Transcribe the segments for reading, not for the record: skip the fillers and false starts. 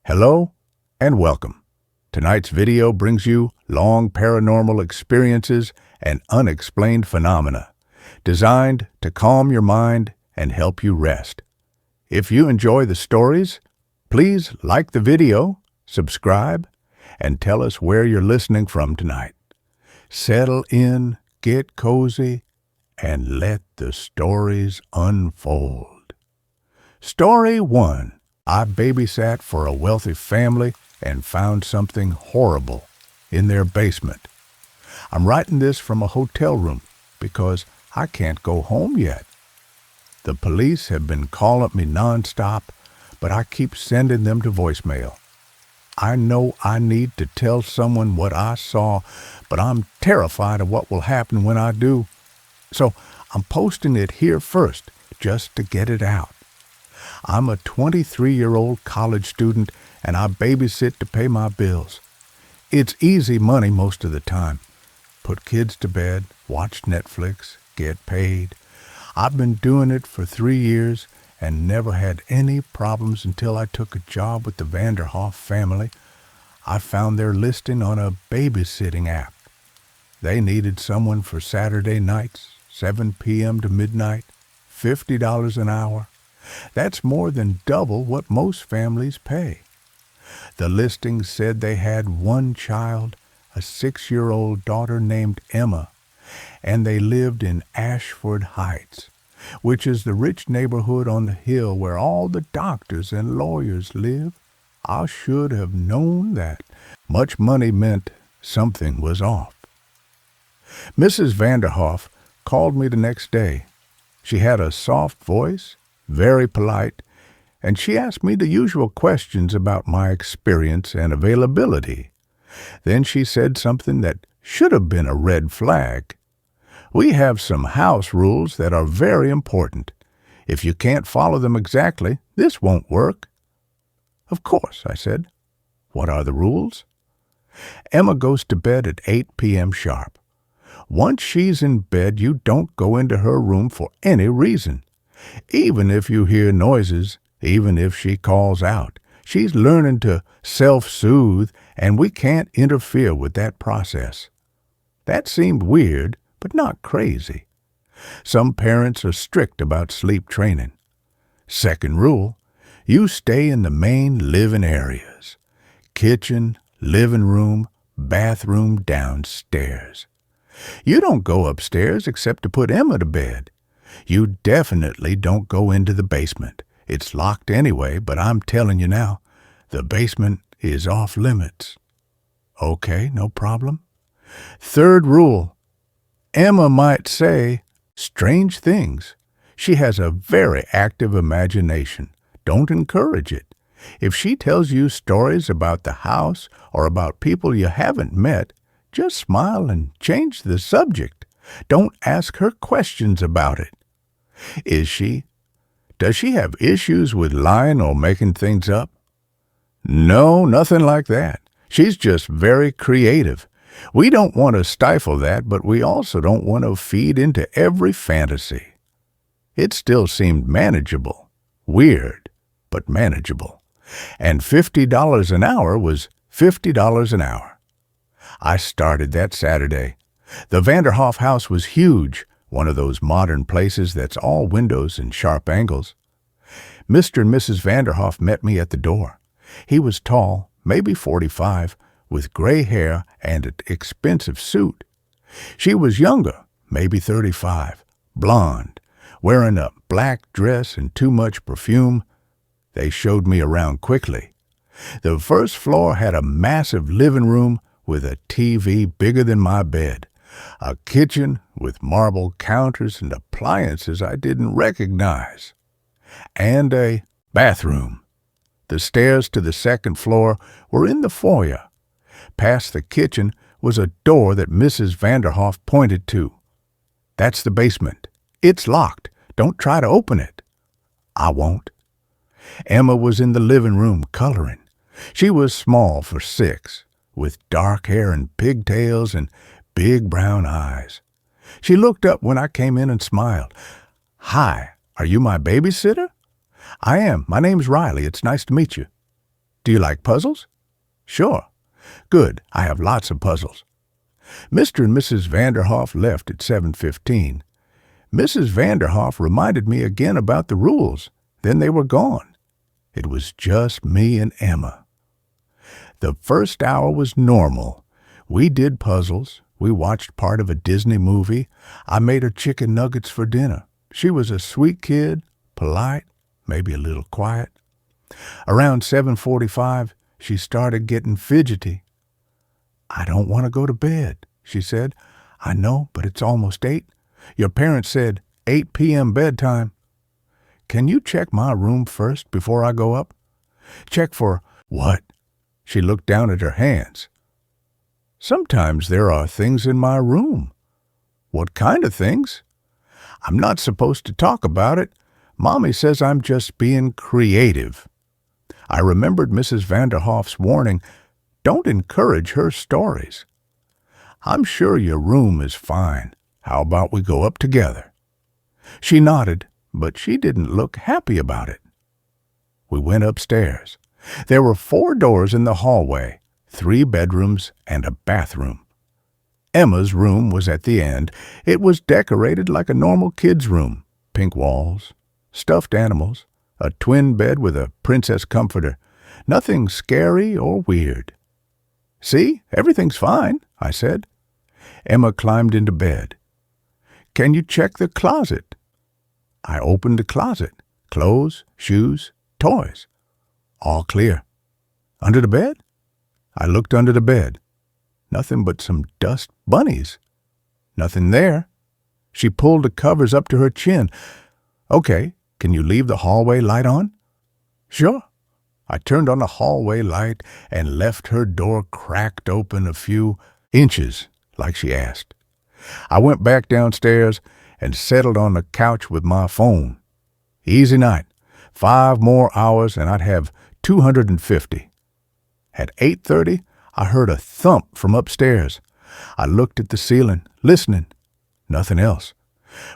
Hello and welcome. Tonight's video brings you long paranormal experiences and unexplained phenomena, designed to calm your mind and help you rest. If you enjoy the stories, please like the video, subscribe, and tell us where you're listening from tonight. Settle in, get cozy, and let the stories unfold. Story 1. I babysat for a wealthy family and found something horrible in their basement. I'm writing this from a hotel room because I can't go home yet. The police have been calling me nonstop, but I keep sending them to voicemail. I know I need to tell someone what I saw, but I'm terrified of what will happen when I do. So I'm posting it here first, just to get it out. I'm a 23-year-old college student, and I babysit to pay my bills. It's easy money most of the time. Put kids to bed, watch Netflix, get paid. I've been doing it for 3 years and never had any problems until I took a job with the Vanderhoff family. I found their listing on a babysitting app. They needed someone for Saturday nights, 7 p.m. to midnight, $50 an hour. That's more than double what most families pay. The listing said they had one child, a 6-year-old daughter named Emma, and they lived in Ashford Heights, which is the rich neighborhood on the hill where all the doctors and lawyers live. I should have known that. Much money meant something was off. Mrs. Vanderhoff called me the next day. She had a soft voice, very polite, and she asked me the usual questions about my experience and availability. Then she said something that should have been a red flag. We have some house rules that are very important. If you can't follow them exactly, this won't work. Of course, I said. What are the rules? Emma goes to bed at 8 p.m. sharp. Once she's in bed, you don't go into her room for any reason. Even if you hear noises, even if she calls out, she's learning to self-soothe, and we can't interfere with that process. That seemed weird, but not crazy. Some parents are strict about sleep training. Second rule, you stay in the main living areas. Kitchen, living room, bathroom downstairs. You don't go upstairs except to put Emma to bed. You definitely don't go into the basement. It's locked anyway, but I'm telling you now, the basement is off limits. Okay, no problem. Third rule, Emma might say strange things. She has a very active imagination. Don't encourage it. If she tells you stories about the house or about people you haven't met, just smile and change the subject. Don't ask her questions about it. Does she have issues with lying or making things up? No, nothing like that. She's just very creative. We don't want to stifle that, but we also don't want to feed into every fantasy. It still seemed manageable. Weird, but manageable. And $50 an hour was $50 an hour. I started that Saturday. The Vanderhoff house was huge, one of those modern places that's all windows and sharp angles. Mr. and Mrs. Vanderhoff met me at the door. He was tall, maybe 45, with gray hair and an expensive suit. She was younger, maybe 35, blonde, wearing a black dress and too much perfume. They showed me around quickly. The first floor had a massive living room with a TV bigger than my bed, a kitchen with marble counters and appliances I didn't recognize, and a bathroom. The stairs to the second floor were in the foyer. Past the kitchen was a door that Mrs. Vanderhoff pointed to. That's the basement. It's locked. Don't try to open it. I won't. Emma was in the living room coloring. She was small for 6, with dark hair and pigtails and big brown eyes. She looked up when I came in and smiled. Hi, are you my babysitter? I am. My name's Riley. It's nice to meet you. Do you like puzzles? Sure. Good, I have lots of puzzles. Mr. and Mrs. Vanderhoff left at 7:15. Mrs. Vanderhoff reminded me again about the rules. Then they were gone. It was just me and Emma. The first hour was normal. We did puzzles. We watched part of a Disney movie. I made her chicken nuggets for dinner. She was a sweet kid, polite, maybe a little quiet. Around 7:45, she started getting fidgety. "I don't want to go to bed," she said. "I know, but it's almost 8. Your parents said 8 p.m. bedtime. Can you check my room first before I go up?" "Check for what?" She looked down at her hands. "Sometimes there are things in my room." "What kind of things?" "I'm not supposed to talk about it. Mommy says I'm just being creative." I remembered Mrs. Vanderhoff's warning, "Don't encourage her stories." "I'm sure your room is fine. How about we go up together?" She nodded, but she didn't look happy about it. We went upstairs. There were 4 doors in the hallway, 3 bedrooms and a bathroom. Emma's room was at the end. It was decorated like a normal kid's room. Pink walls, stuffed animals, a twin bed with a princess comforter. Nothing scary or weird. "See, everything's fine," I said. Emma climbed into bed. "Can you check the closet?" I opened the closet. Clothes, shoes, toys. All clear. "Under the bed?" I looked under the bed. Nothing but some dust bunnies. "Nothing there." She pulled the covers up to her chin. "Okay, can you leave the hallway light on?" "Sure." I turned on the hallway light and left her door cracked open a few inches, like she asked. I went back downstairs and settled on the couch with my phone. Easy night. 5 more hours and I'd have 250. At 8:30, I heard a thump from upstairs. I looked at the ceiling, listening. Nothing else.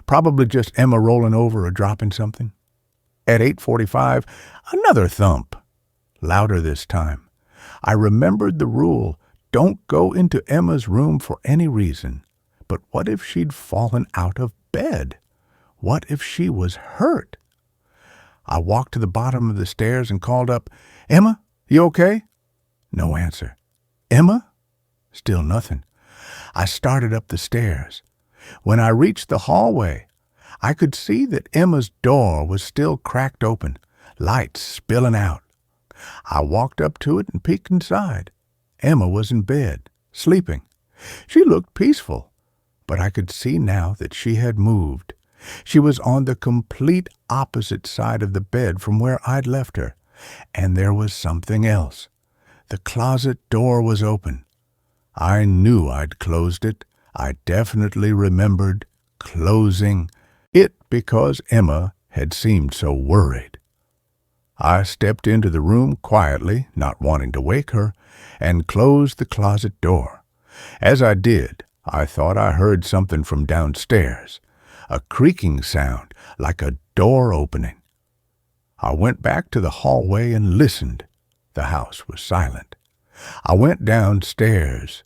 Probably just Emma rolling over or dropping something. At 8:45, another thump. Louder this time. I remembered the rule, don't go into Emma's room for any reason. But what if she'd fallen out of bed? What if she was hurt? I walked to the bottom of the stairs and called up, "Emma, you okay?" No answer. "Emma?" Still nothing. I started up the stairs. When I reached the hallway, I could see that Emma's door was still cracked open, lights spilling out. I walked up to it and peeked inside. Emma was in bed, sleeping. She looked peaceful, but I could see now that she had moved. She was on the complete opposite side of the bed from where I'd left her. And there was something else. The closet door was open. I knew I'd closed it. I definitely remembered closing it because Emma had seemed so worried. I stepped into the room quietly, not wanting to wake her, and closed the closet door. As I did, I thought I heard something from downstairs, a creaking sound like a door opening. I went back to the hallway and listened. The house was silent. I went downstairs.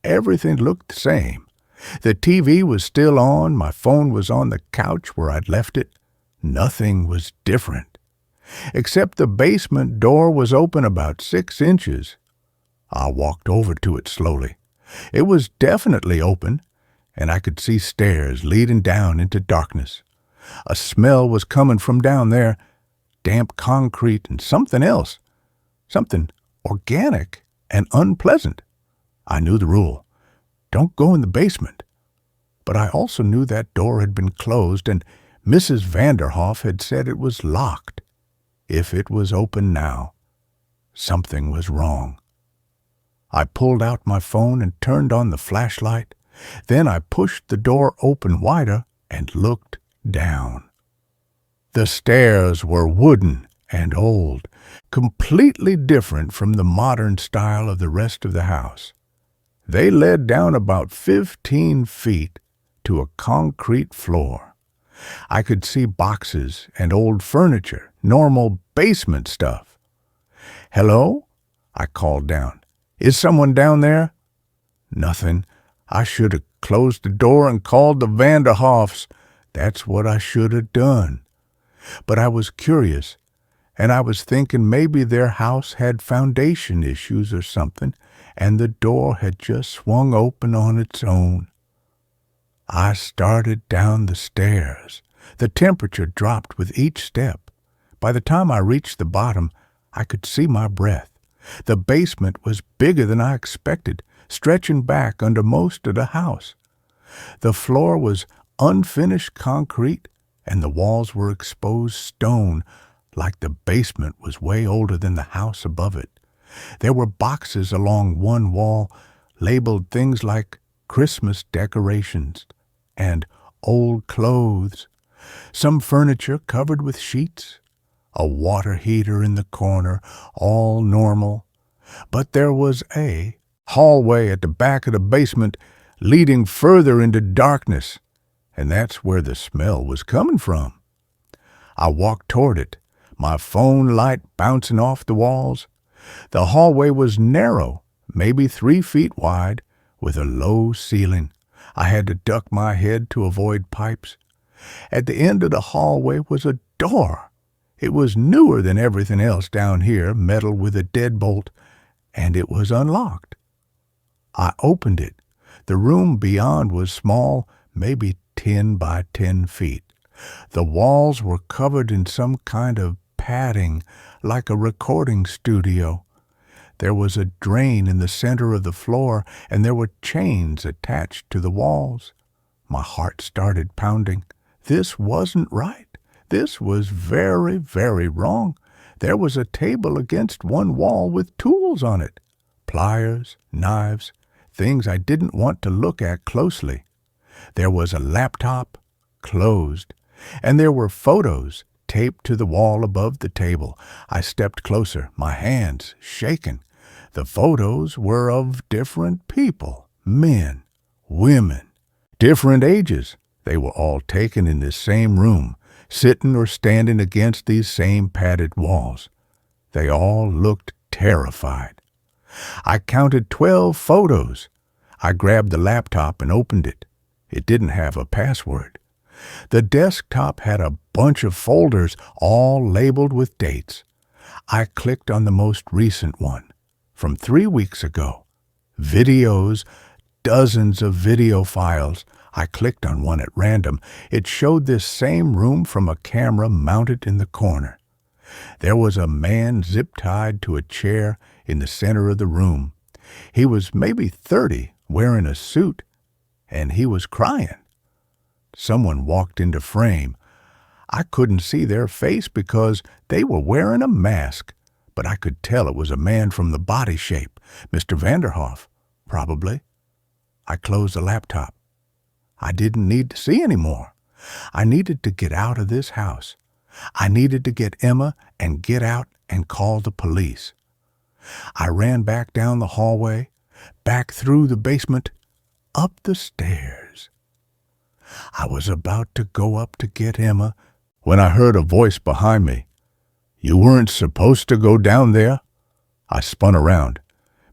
Everything looked the same. The TV was still on. My phone was on the couch where I'd left it. Nothing was different, except the basement door was open about 6 inches. I walked over to it slowly. It was definitely open, and I could see stairs leading down into darkness. A smell was coming from down there, damp concrete and something else, something organic and unpleasant. I knew the rule. Don't go in the basement. But I also knew that door had been closed, and Mrs. Vanderhoff had said it was locked. If it was open now, something was wrong. I pulled out my phone and turned on the flashlight. Then I pushed the door open wider and looked down. The stairs were wooden and old, completely different from the modern style of the rest of the house. They led down about 15 feet to a concrete floor. I could see boxes and old furniture, normal basement stuff. "Hello?" I called down. "Is someone down there?" Nothing. I should have closed the door and called the Vanderhoffs. That's what I should have done. But I was curious, and I was thinking maybe their house had foundation issues or something, and the door had just swung open on its own. I started down the stairs. The temperature dropped with each step. By the time I reached the bottom, I could see my breath. The basement was bigger than I expected, stretching back under most of the house. The floor was unfinished concrete, and the walls were exposed stone, like the basement was way older than the house above it. There were boxes along one wall, labeled things like Christmas decorations and old clothes, some furniture covered with sheets, a water heater in the corner, all normal. But there was a hallway at the back of the basement leading further into darkness, and that's where the smell was coming from. I walked toward it, my phone light bouncing off the walls. The hallway was narrow, maybe 3 feet wide, with a low ceiling. I had to duck my head to avoid pipes. At the end of the hallway was a door. It was newer than everything else down here, metal with a deadbolt, and it was unlocked. I opened it. The room beyond was small, maybe 10 by 10 feet. The walls were covered in some kind of padding, like a recording studio. There was a drain in the center of the floor, and there were chains attached to the walls. My heart started pounding. This wasn't right. This was very, very wrong. There was a table against one wall with tools on it. Pliers, knives, things I didn't want to look at closely. There was a laptop, closed, and there were photos taped to the wall above the table. I stepped closer, my hands shaking. The photos were of different people, men, women, different ages. They were all taken in this same room, sitting or standing against these same padded walls. They all looked terrified. I counted 12 photos. I grabbed the laptop and opened it. It didn't have a password. The desktop had a bunch of folders, all labeled with dates. I clicked on the most recent one, from 3 weeks ago. Videos, dozens of video files. I clicked on one at random. It showed this same room from a camera mounted in the corner. There was a man zip-tied to a chair in the center of the room. He was maybe 30, wearing a suit, and he was crying. Someone walked into frame. I couldn't see their face because they were wearing a mask, but I could tell it was a man from the body shape, Mr. Vanderhoff, probably. I closed the laptop. I didn't need to see any more. I needed to get out of this house. I needed to get Emma and get out and call the police. I ran back down the hallway, back through the basement, up the stairs. I was about to go up to get Emma when I heard a voice behind me. "You weren't supposed to go down there." I spun around.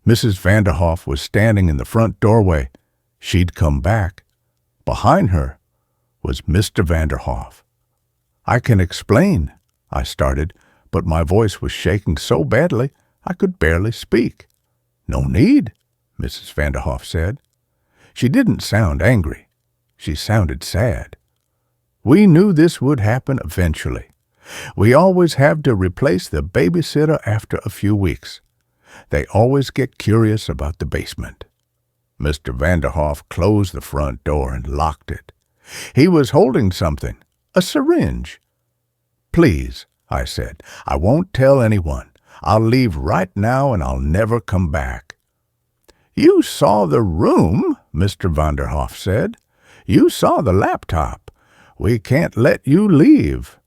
Mrs. Vanderhoff was standing in the front doorway. She'd come back. Behind her was Mr. Vanderhoff. "I can explain," I started, but my voice was shaking so badly I could barely speak. "No need," Mrs. Vanderhoff said. She didn't sound angry. She sounded sad. "We knew this would happen eventually. We always have to replace the babysitter after a few weeks. They always get curious about the basement." Mr. Vanderhoff closed the front door and locked it. He was holding something, a syringe. "Please," I said, "I won't tell anyone. I'll leave right now and I'll never come back." "You saw the room," Mr. Vanderhoff said. "You saw the laptop. We can't let you leave."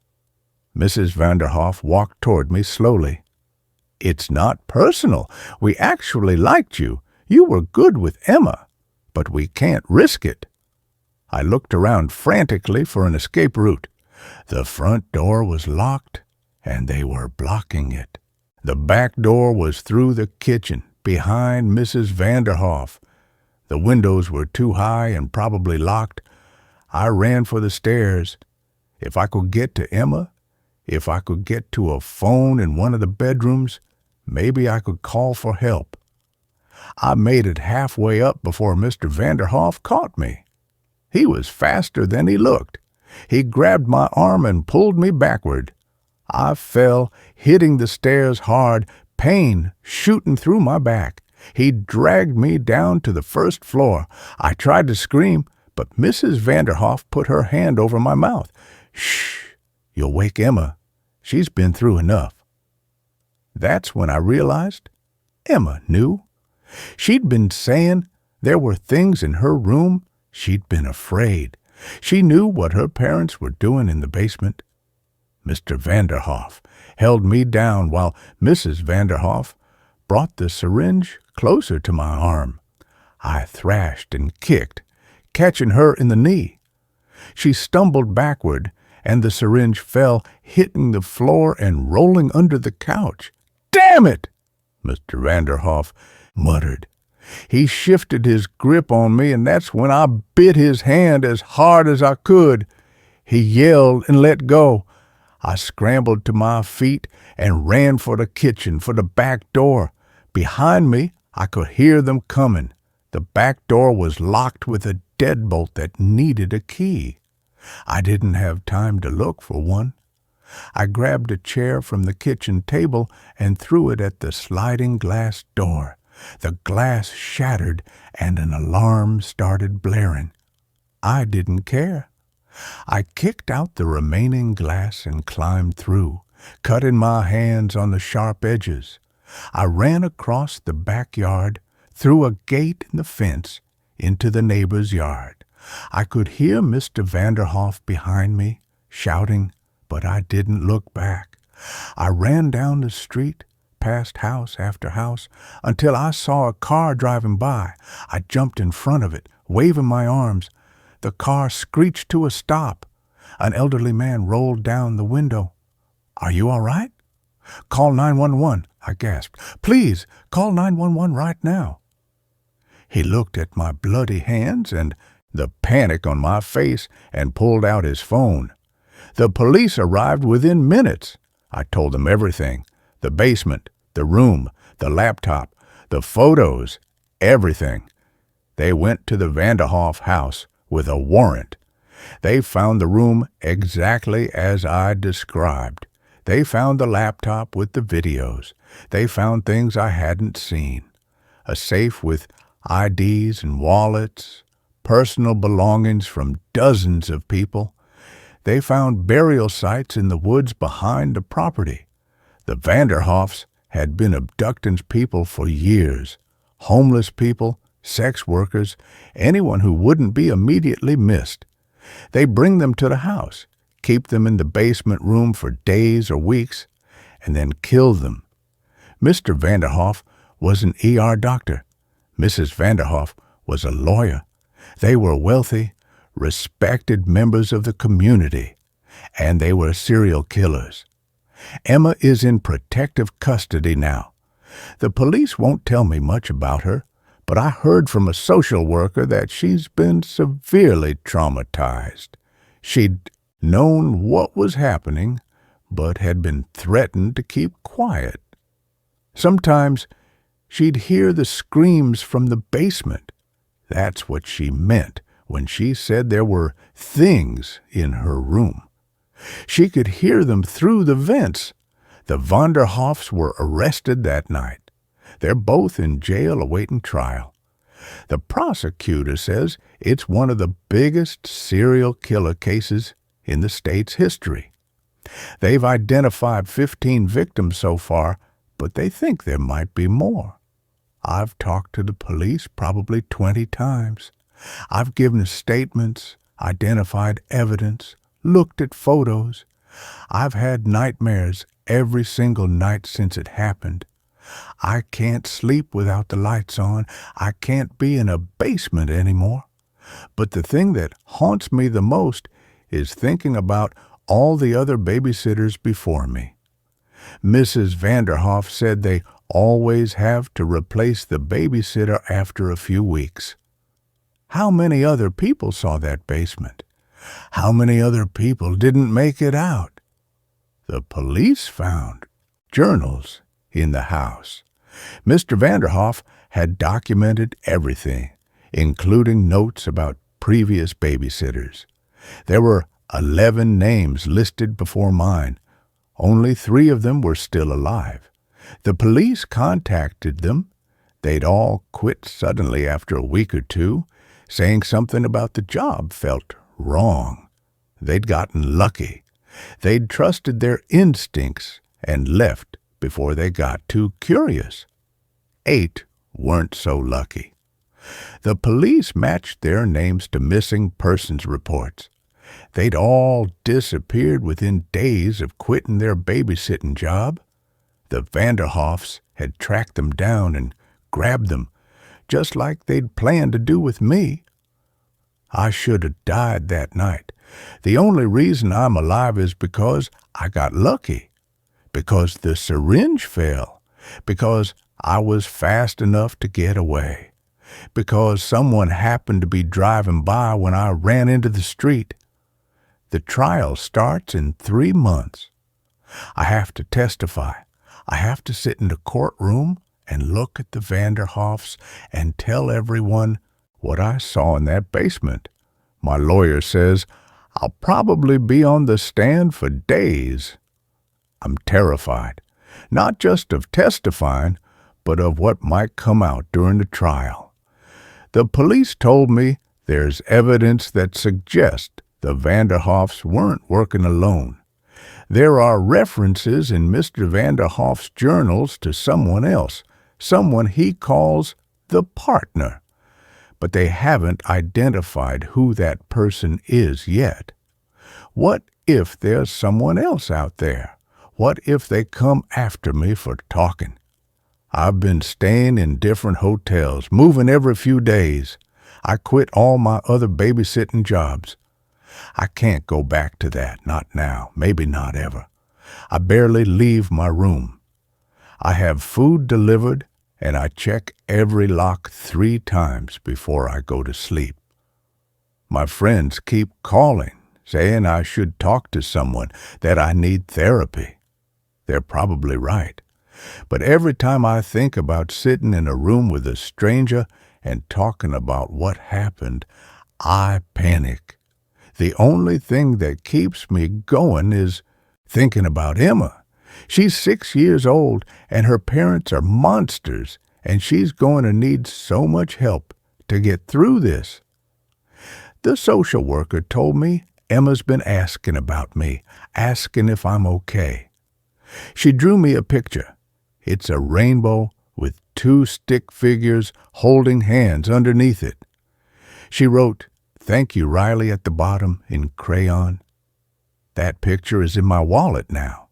Mrs. Vanderhoff walked toward me slowly. "It's not personal. We actually liked you. You were good with Emma, but we can't risk it." I looked around frantically for an escape route. The front door was locked, and they were blocking it. The back door was through the kitchen, behind Mrs. Vanderhoff. The windows were too high and probably locked. I ran for the stairs. If I could get to Emma, if I could get to a phone in one of the bedrooms, maybe I could call for help. I made it halfway up before Mr. Vanderhoff caught me. He was faster than he looked. He grabbed my arm and pulled me backward. I fell, hitting the stairs hard, pain shooting through my back. He dragged me down to the first floor. I tried to scream, but Mrs. Vanderhoff put her hand over my mouth. "Shh, you'll wake Emma. She's been through enough." That's when I realized Emma knew. She'd been saying there were things in her room. She'd been afraid. She knew what her parents were doing in the basement. Mr. Vanderhoff held me down while Mrs. Vanderhoff brought the syringe closer to my arm. I thrashed and kicked, catching her in the knee. She stumbled backward, and the syringe fell, hitting the floor and rolling under the couch. "Damn it!" Mr. Vanderhoff muttered. He shifted his grip on me, and that's when I bit his hand as hard as I could. He yelled and let go. I scrambled to my feet and ran for the kitchen, for the back door. Behind me, I could hear them coming. The back door was locked with a deadbolt that needed a key. I didn't have time to look for one. I grabbed a chair from the kitchen table and threw it at the sliding glass door. The glass shattered and an alarm started blaring. I didn't care. I kicked out the remaining glass and climbed through, cutting my hands on the sharp edges. I ran across the backyard, through a gate in the fence, into the neighbor's yard. I could hear Mr. Vanderhoff behind me, shouting, but I didn't look back. I ran down the street, past house after house, until I saw a car driving by. I jumped in front of it, waving my arms. The car screeched to a stop. An elderly man rolled down the window. "Are you all right?" "Call 911, I gasped. "Please, call 911 right now." He looked at my bloody hands and the panic on my face and pulled out his phone. The police arrived within minutes. I told them everything. The basement, the room, the laptop, the photos, everything. They went to the Vanderhoff house with a warrant. They found the room exactly as I described. They found the laptop with the videos. They found things I hadn't seen. A safe with IDs and wallets, personal belongings from dozens of people. They found burial sites in the woods behind the property. The Vanderhoffs had been abducting people for years. Homeless people, sex workers, anyone who wouldn't be immediately missed. They bring them to the house, keep them in the basement room for days or weeks, and then kill them. Mr. Vanderhoff was an ER doctor. Mrs. Vanderhoff was a lawyer. They were wealthy, respected members of the community, and they were serial killers. Emma is in protective custody now. The police won't tell me much about her, but I heard from a social worker that she's been severely traumatized. She'd known what was happening, but had been threatened to keep quiet. Sometimes she'd hear the screams from the basement. That's what she meant when she said there were things in her room. She could hear them through the vents. The Vanderhoffs were arrested that night. They're both in jail awaiting trial. The prosecutor says it's one of the biggest serial killer cases in the state's history. They've identified 15 victims so far, but they think there might be more. I've talked to the police probably 20 times. I've given statements, identified evidence, looked at photos. I've had nightmares every single night since it happened. I can't sleep without the lights on. I can't be in a basement anymore. But the thing that haunts me the most is thinking about all the other babysitters before me. Mrs. Vanderhoff said they always have to replace the babysitter after a few weeks. How many other people saw that basement? How many other people didn't make it out? The police found journals in the house. Mr. Vanderhoff had documented everything, including notes about previous babysitters. There were 11 names listed before mine. Only 3 of them were still alive. The police contacted them. They'd all quit suddenly after a week or 2, saying something about the job felt wrong. They'd gotten lucky. They'd trusted their instincts and left before they got too curious. 8 weren't so lucky. The police matched their names to missing persons reports. They'd all disappeared within days of quitting their babysitting job. The Vanderhoffs had tracked them down and grabbed them, just like they'd planned to do with me. I should have died that night. The only reason I'm alive is because I got lucky, because the syringe fell, because I was fast enough to get away, because someone happened to be driving by when I ran into the street. The trial starts in 3 months. I have to testify. I have to sit in the courtroom and look at the Vanderhoffs and tell everyone what I saw in that basement. My lawyer says I'll probably be on the stand for days. I'm terrified, not just of testifying, but of what might come out during the trial. The police told me there's evidence that suggests the Vanderhoffs weren't working alone. There are references in Mr. Vanderhoff's journals to someone else, someone he calls the partner. But they haven't identified who that person is yet. What if there's someone else out there? What if they come after me for talking? I've been staying in different hotels, moving every few days. I quit all my other babysitting jobs. I can't go back to that, not now, maybe not ever. I barely leave my room. I have food delivered, and I check every lock 3 times before I go to sleep. My friends keep calling, saying I should talk to someone, that I need therapy. They're probably right. But every time I think about sitting in a room with a stranger and talking about what happened, I panic. The only thing that keeps me going is thinking about Emma. She's 6 years old, and her parents are monsters, and she's going to need so much help to get through this. The social worker told me Emma's been asking about me, asking if I'm okay. She drew me a picture. It's a rainbow with 2 stick figures holding hands underneath it. She wrote, "Thank you, Riley," at the bottom in crayon. That picture is in my wallet now.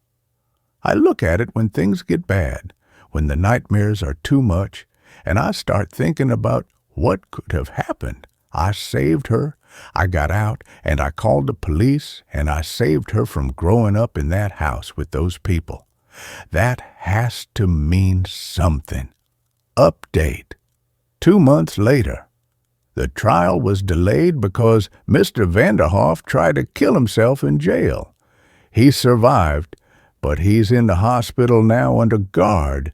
I look at it when things get bad, when the nightmares are too much, and I start thinking about what could have happened. I saved her, I got out, and I called the police, and I saved her from growing up in that house with those people. That has to mean something. Update. 2 months later. The trial was delayed because Mr. Vanderhoff tried to kill himself in jail. He survived, but he's in the hospital now under guard.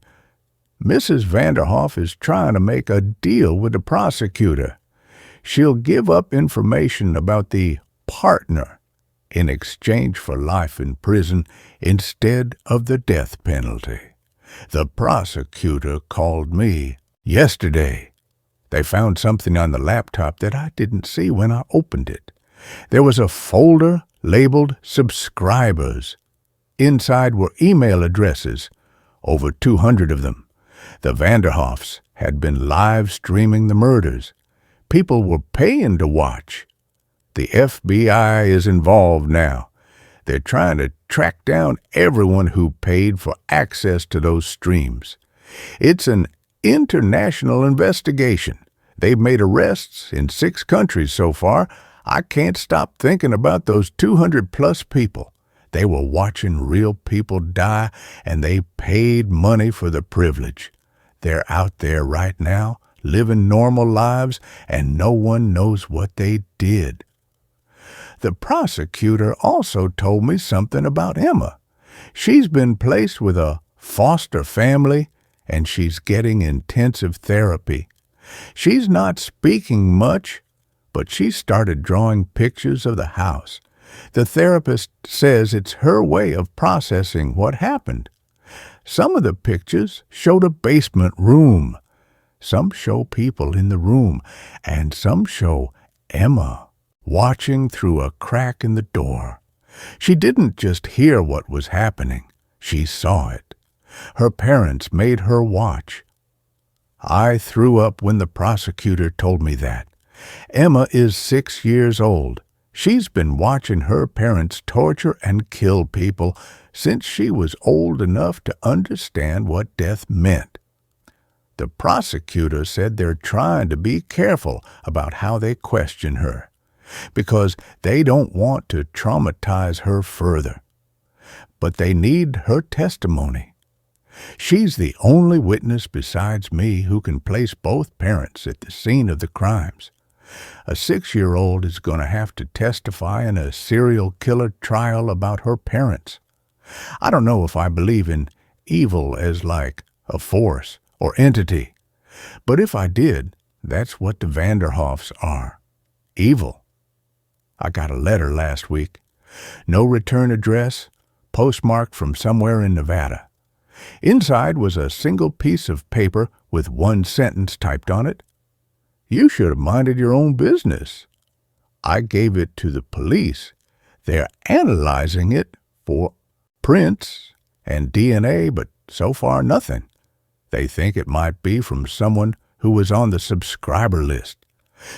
Mrs. Vanderhoff is trying to make a deal with the prosecutor. She'll give up information about the partner in exchange for life in prison instead of the death penalty. The prosecutor called me yesterday. They found something on the laptop that I didn't see when I opened it. There was a folder labeled subscribers. Inside were email addresses, over 200 of them. The Vanderhoffs had been live streaming the murders. People were paying to watch. The FBI is involved now. They're trying to track down everyone who paid for access to those streams. It's an international investigation. They've made arrests in 6 countries so far. I can't stop thinking about those 200-plus people. They were watching real people die, and they paid money for the privilege. They're out there right now, living normal lives, and no one knows what they did. The prosecutor also told me something about Emma. She's been placed with a foster family, and she's getting intensive therapy. She's not speaking much, but she started drawing pictures of the house. The therapist says it's her way of processing what happened. Some of the pictures showed a basement room. Some show people in the room, and some show Emma watching through a crack in the door. She didn't just hear what was happening. She saw it. Her parents made her watch. I threw up when the prosecutor told me that. Emma is 6 years old. She's been watching her parents torture and kill people since she was old enough to understand what death meant. The prosecutor said they're trying to be careful about how they question her, because they don't want to traumatize her further. But they need her testimony. She's the only witness besides me who can place both parents at the scene of the crimes. A 6-year-old is going to have to testify in a serial killer trial about her parents. I don't know if I believe in evil as like a force or entity, but if I did, that's what the Vanderhoffs are. Evil. I got a letter last week. No return address, postmarked from somewhere in Nevada. Inside was a single piece of paper with one sentence typed on it. You should have minded your own business. I gave it to the police. They're analyzing it for prints and DNA, but so far nothing. They think it might be from someone who was on the subscriber list,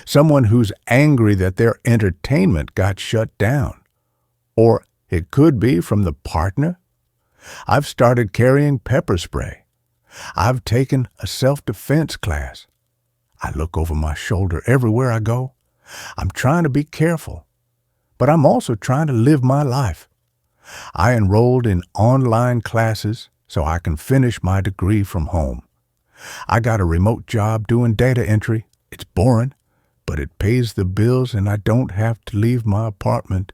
someone who's angry that their entertainment got shut down. Or it could be from the partner. I've started carrying pepper spray. I've taken a self-defense class. I look over my shoulder everywhere I go. I'm trying to be careful, but I'm also trying to live my life. I enrolled in online classes so I can finish my degree from home. I got a remote job doing data entry. It's boring, but it pays the bills and I don't have to leave my apartment.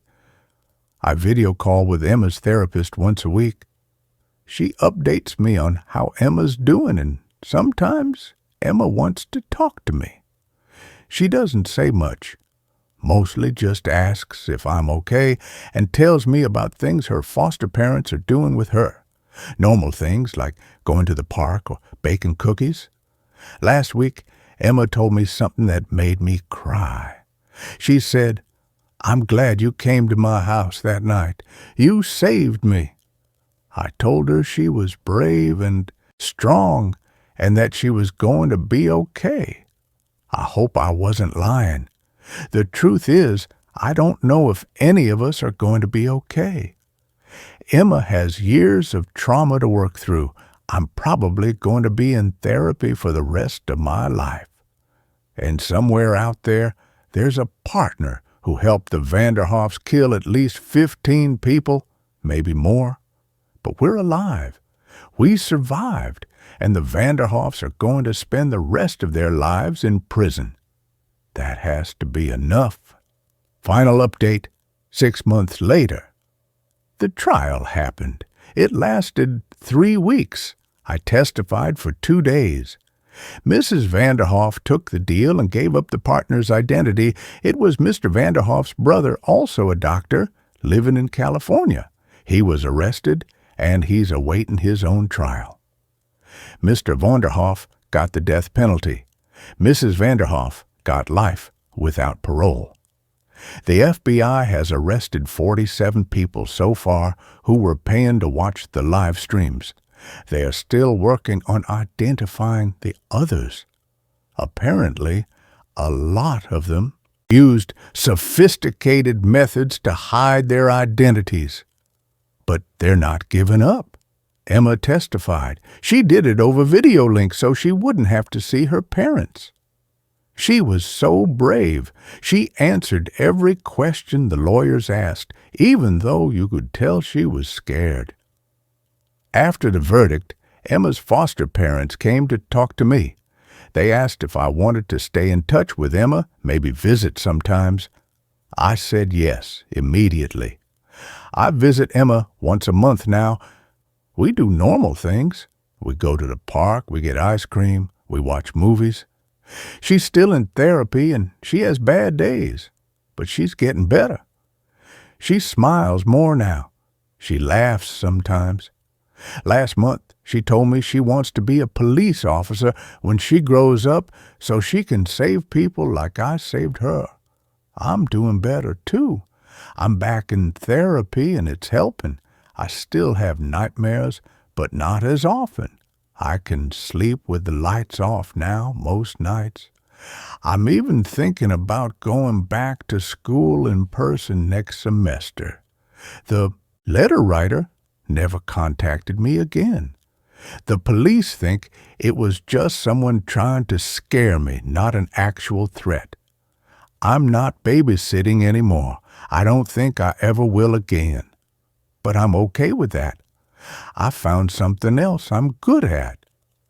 I video call with Emma's therapist once a week. She updates me on how Emma's doing, and sometimes Emma wants to talk to me. She doesn't say much, mostly just asks if I'm okay and tells me about things her foster parents are doing with her. Normal things like going to the park or baking cookies. Last week, Emma told me something that made me cry. She said, "I'm glad you came to my house that night. You saved me." I told her she was brave and strong and that she was going to be okay. I hope I wasn't lying. The truth is, I don't know if any of us are going to be okay. Emma has years of trauma to work through. I'm probably going to be in therapy for the rest of my life. And somewhere out there, there's a partner who helped the Vanderhoffs kill at least 15 people, maybe more. But we're alive. We survived, and the Vanderhoffs are going to spend the rest of their lives in prison. That has to be enough. Final update, 6 months later. The trial happened. It lasted 3 weeks. I testified for 2 days. Mrs. Vanderhoff took the deal and gave up the partner's identity. It was Mr. Vanderhoff's brother, also a doctor, living in California. He was arrested, and he's awaiting his own trial. Mr. Vanderhoff got the death penalty. Mrs. Vanderhoff got life without parole. The FBI has arrested 47 people so far who were paying to watch the live streams. They are still working on identifying the others. Apparently, a lot of them used sophisticated methods to hide their identities. But they're not giving up. Emma testified. She did it over video link so she wouldn't have to see her parents. She was so brave. She answered every question the lawyers asked, even though you could tell she was scared. After the verdict, Emma's foster parents came to talk to me. They asked if I wanted to stay in touch with Emma, maybe visit sometimes. I said yes, immediately. I visit Emma once a month now. We do normal things. We go to the park, we get ice cream, we watch movies. She's still in therapy and she has bad days, but she's getting better. She smiles more now. She laughs sometimes. Last month, she told me she wants to be a police officer when she grows up so she can save people like I saved her. I'm doing better, too. I'm back in therapy and it's helping. I still have nightmares, but not as often. I can sleep with the lights off now most nights. I'm even thinking about going back to school in person next semester. The letter writer never contacted me again. The police think it was just someone trying to scare me, not an actual threat. I'm not babysitting anymore. I don't think I ever will again. But I'm okay with that. I found something else I'm good at.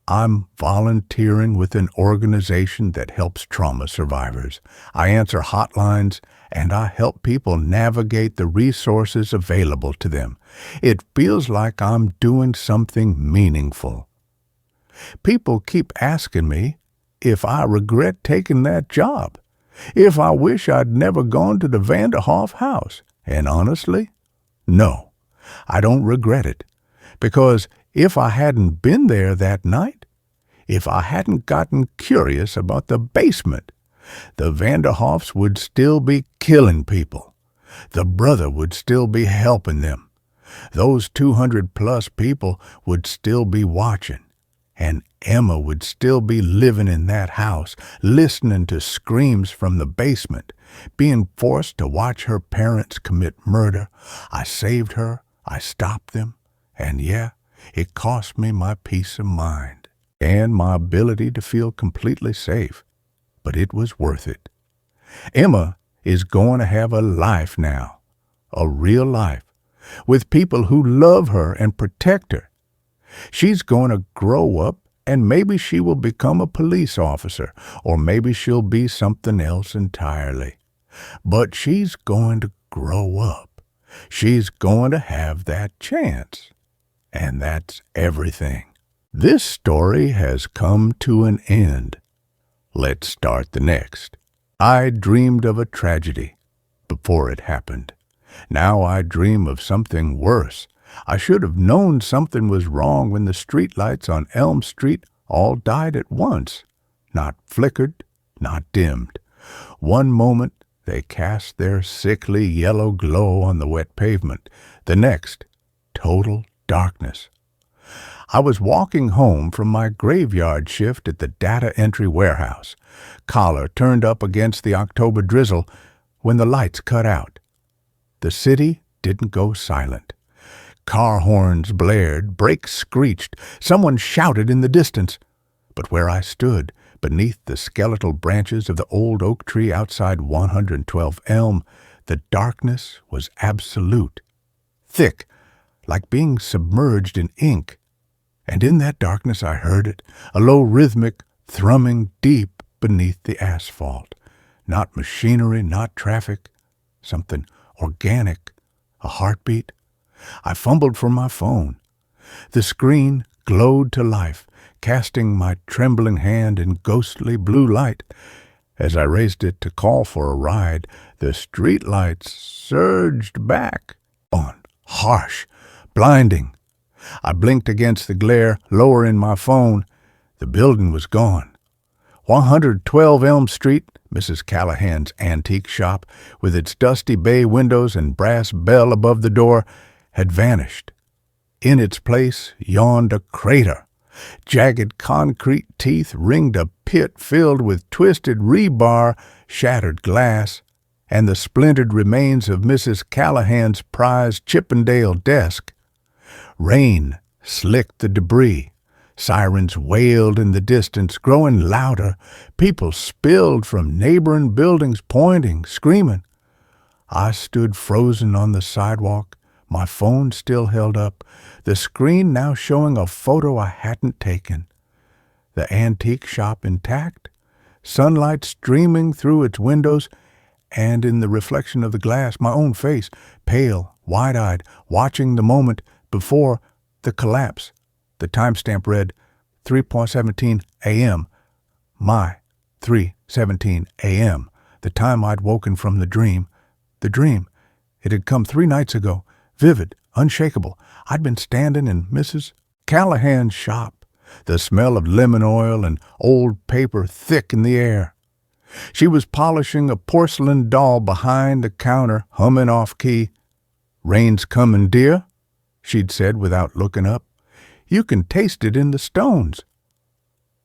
I'm volunteering with an organization that helps trauma survivors. I answer hotlines, and I help people navigate the resources available to them. It feels like I'm doing something meaningful. People keep asking me if I regret taking that job, if I wish I'd never gone to the Vanderhoff house. And honestly, no, I don't regret it. Because if I hadn't been there that night, if I hadn't gotten curious about the basement, the Vanderhoffs would still be killing people. The brother would still be helping them. Those 200-plus people would still be watching. And Emma would still be living in that house, listening to screams from the basement, being forced to watch her parents commit murder. I saved her. I stopped them. And yeah, it cost me my peace of mind and my ability to feel completely safe. But it was worth it. Emma is going to have a life now, a real life, with people who love her and protect her. She's going to grow up, and maybe she will become a police officer, or maybe she'll be something else entirely. But she's going to grow up. She's going to have that chance. And that's everything. This story has come to an end. Let's start the next. I dreamed of a tragedy before it happened. Now I dream of something worse. I should have known something was wrong when the streetlights on Elm Street all died at once. Not flickered, not dimmed. One moment they cast their sickly yellow glow on the wet pavement. The next, total darkness. I was walking home from my graveyard shift at the data entry warehouse, collar turned up against the October drizzle, when the lights cut out. The city didn't go silent. Car horns blared, brakes screeched, someone shouted in the distance. But where I stood, beneath the skeletal branches of the old oak tree outside 112 Elm, the darkness was absolute, thick, like being submerged in ink. And in that darkness I heard it, a low rhythmic thrumming deep beneath the asphalt. Not machinery, not traffic, something organic, a heartbeat. I fumbled for my phone. The screen glowed to life, casting my trembling hand in ghostly blue light. As I raised it to call for a ride, the streetlights surged back on, harsh, blinding. I blinked against the glare, lowering my phone. The building was gone. 112 Elm Street, Mrs. Callahan's antique shop, with its dusty bay windows and brass bell above the door, had vanished. In its place yawned a crater. Jagged concrete teeth ringed a pit filled with twisted rebar, shattered glass, and the splintered remains of Mrs. Callahan's prized Chippendale desk. Rain slicked the debris, Sirens wailed in the distance, growing louder. People spilled from neighboring buildings, pointing, screaming. I stood frozen on the sidewalk, my phone still held up, the screen now showing a photo I hadn't taken. The antique shop intact, sunlight streaming through its windows, and in the reflection of the glass, my own face, pale, wide-eyed, watching the moment before the collapse. The timestamp read 3:17 a.m. My 3:17 a.m. The time I'd woken from the dream. The dream. It had come 3 nights ago, vivid, unshakable. I'd been standing in Mrs. Callahan's shop, the smell of lemon oil and old paper thick in the air. She was polishing a porcelain doll behind the counter, humming off-key. "Rain's comin', dear," she'd said without looking up. "You can taste it in the stones."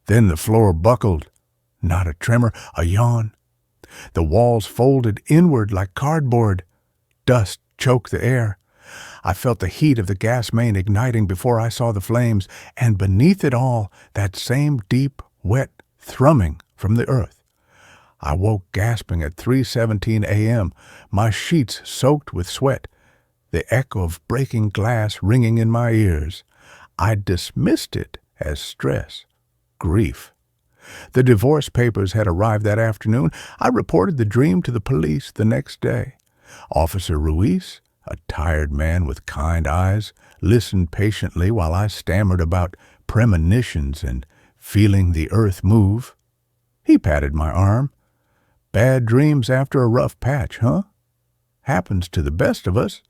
Then the floor buckled. Not a tremor, a yawn. The walls folded inward like cardboard. Dust choked the air. I felt the heat of the gas main igniting before I saw the flames, and beneath it all, that same deep, wet thrumming from the earth. I woke gasping at 3:17 a.m., my sheets soaked with sweat, the echo of breaking glass ringing in my ears. I dismissed it as stress, grief. The divorce papers had arrived that afternoon. I reported the dream to the police the next day. Officer Ruiz, a tired man with kind eyes, listened patiently while I stammered about premonitions and feeling the earth move. He patted my arm. "Bad dreams after a rough patch, huh? Happens to the best of us."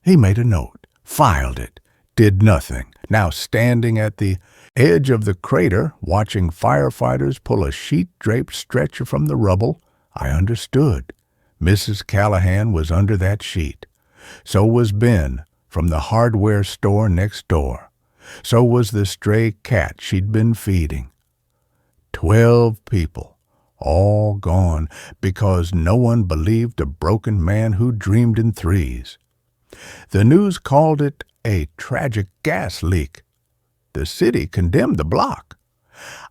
He made a note, filed it, did nothing. Now standing at the edge of the crater, watching firefighters pull a sheet-draped stretcher from the rubble, I understood. Mrs. Callahan was under that sheet. So was Ben from the hardware store next door. So was the stray cat she'd been feeding. 12 people, all gone because no one believed a broken man who dreamed in threes. The news called it a tragic gas leak. The city condemned the block.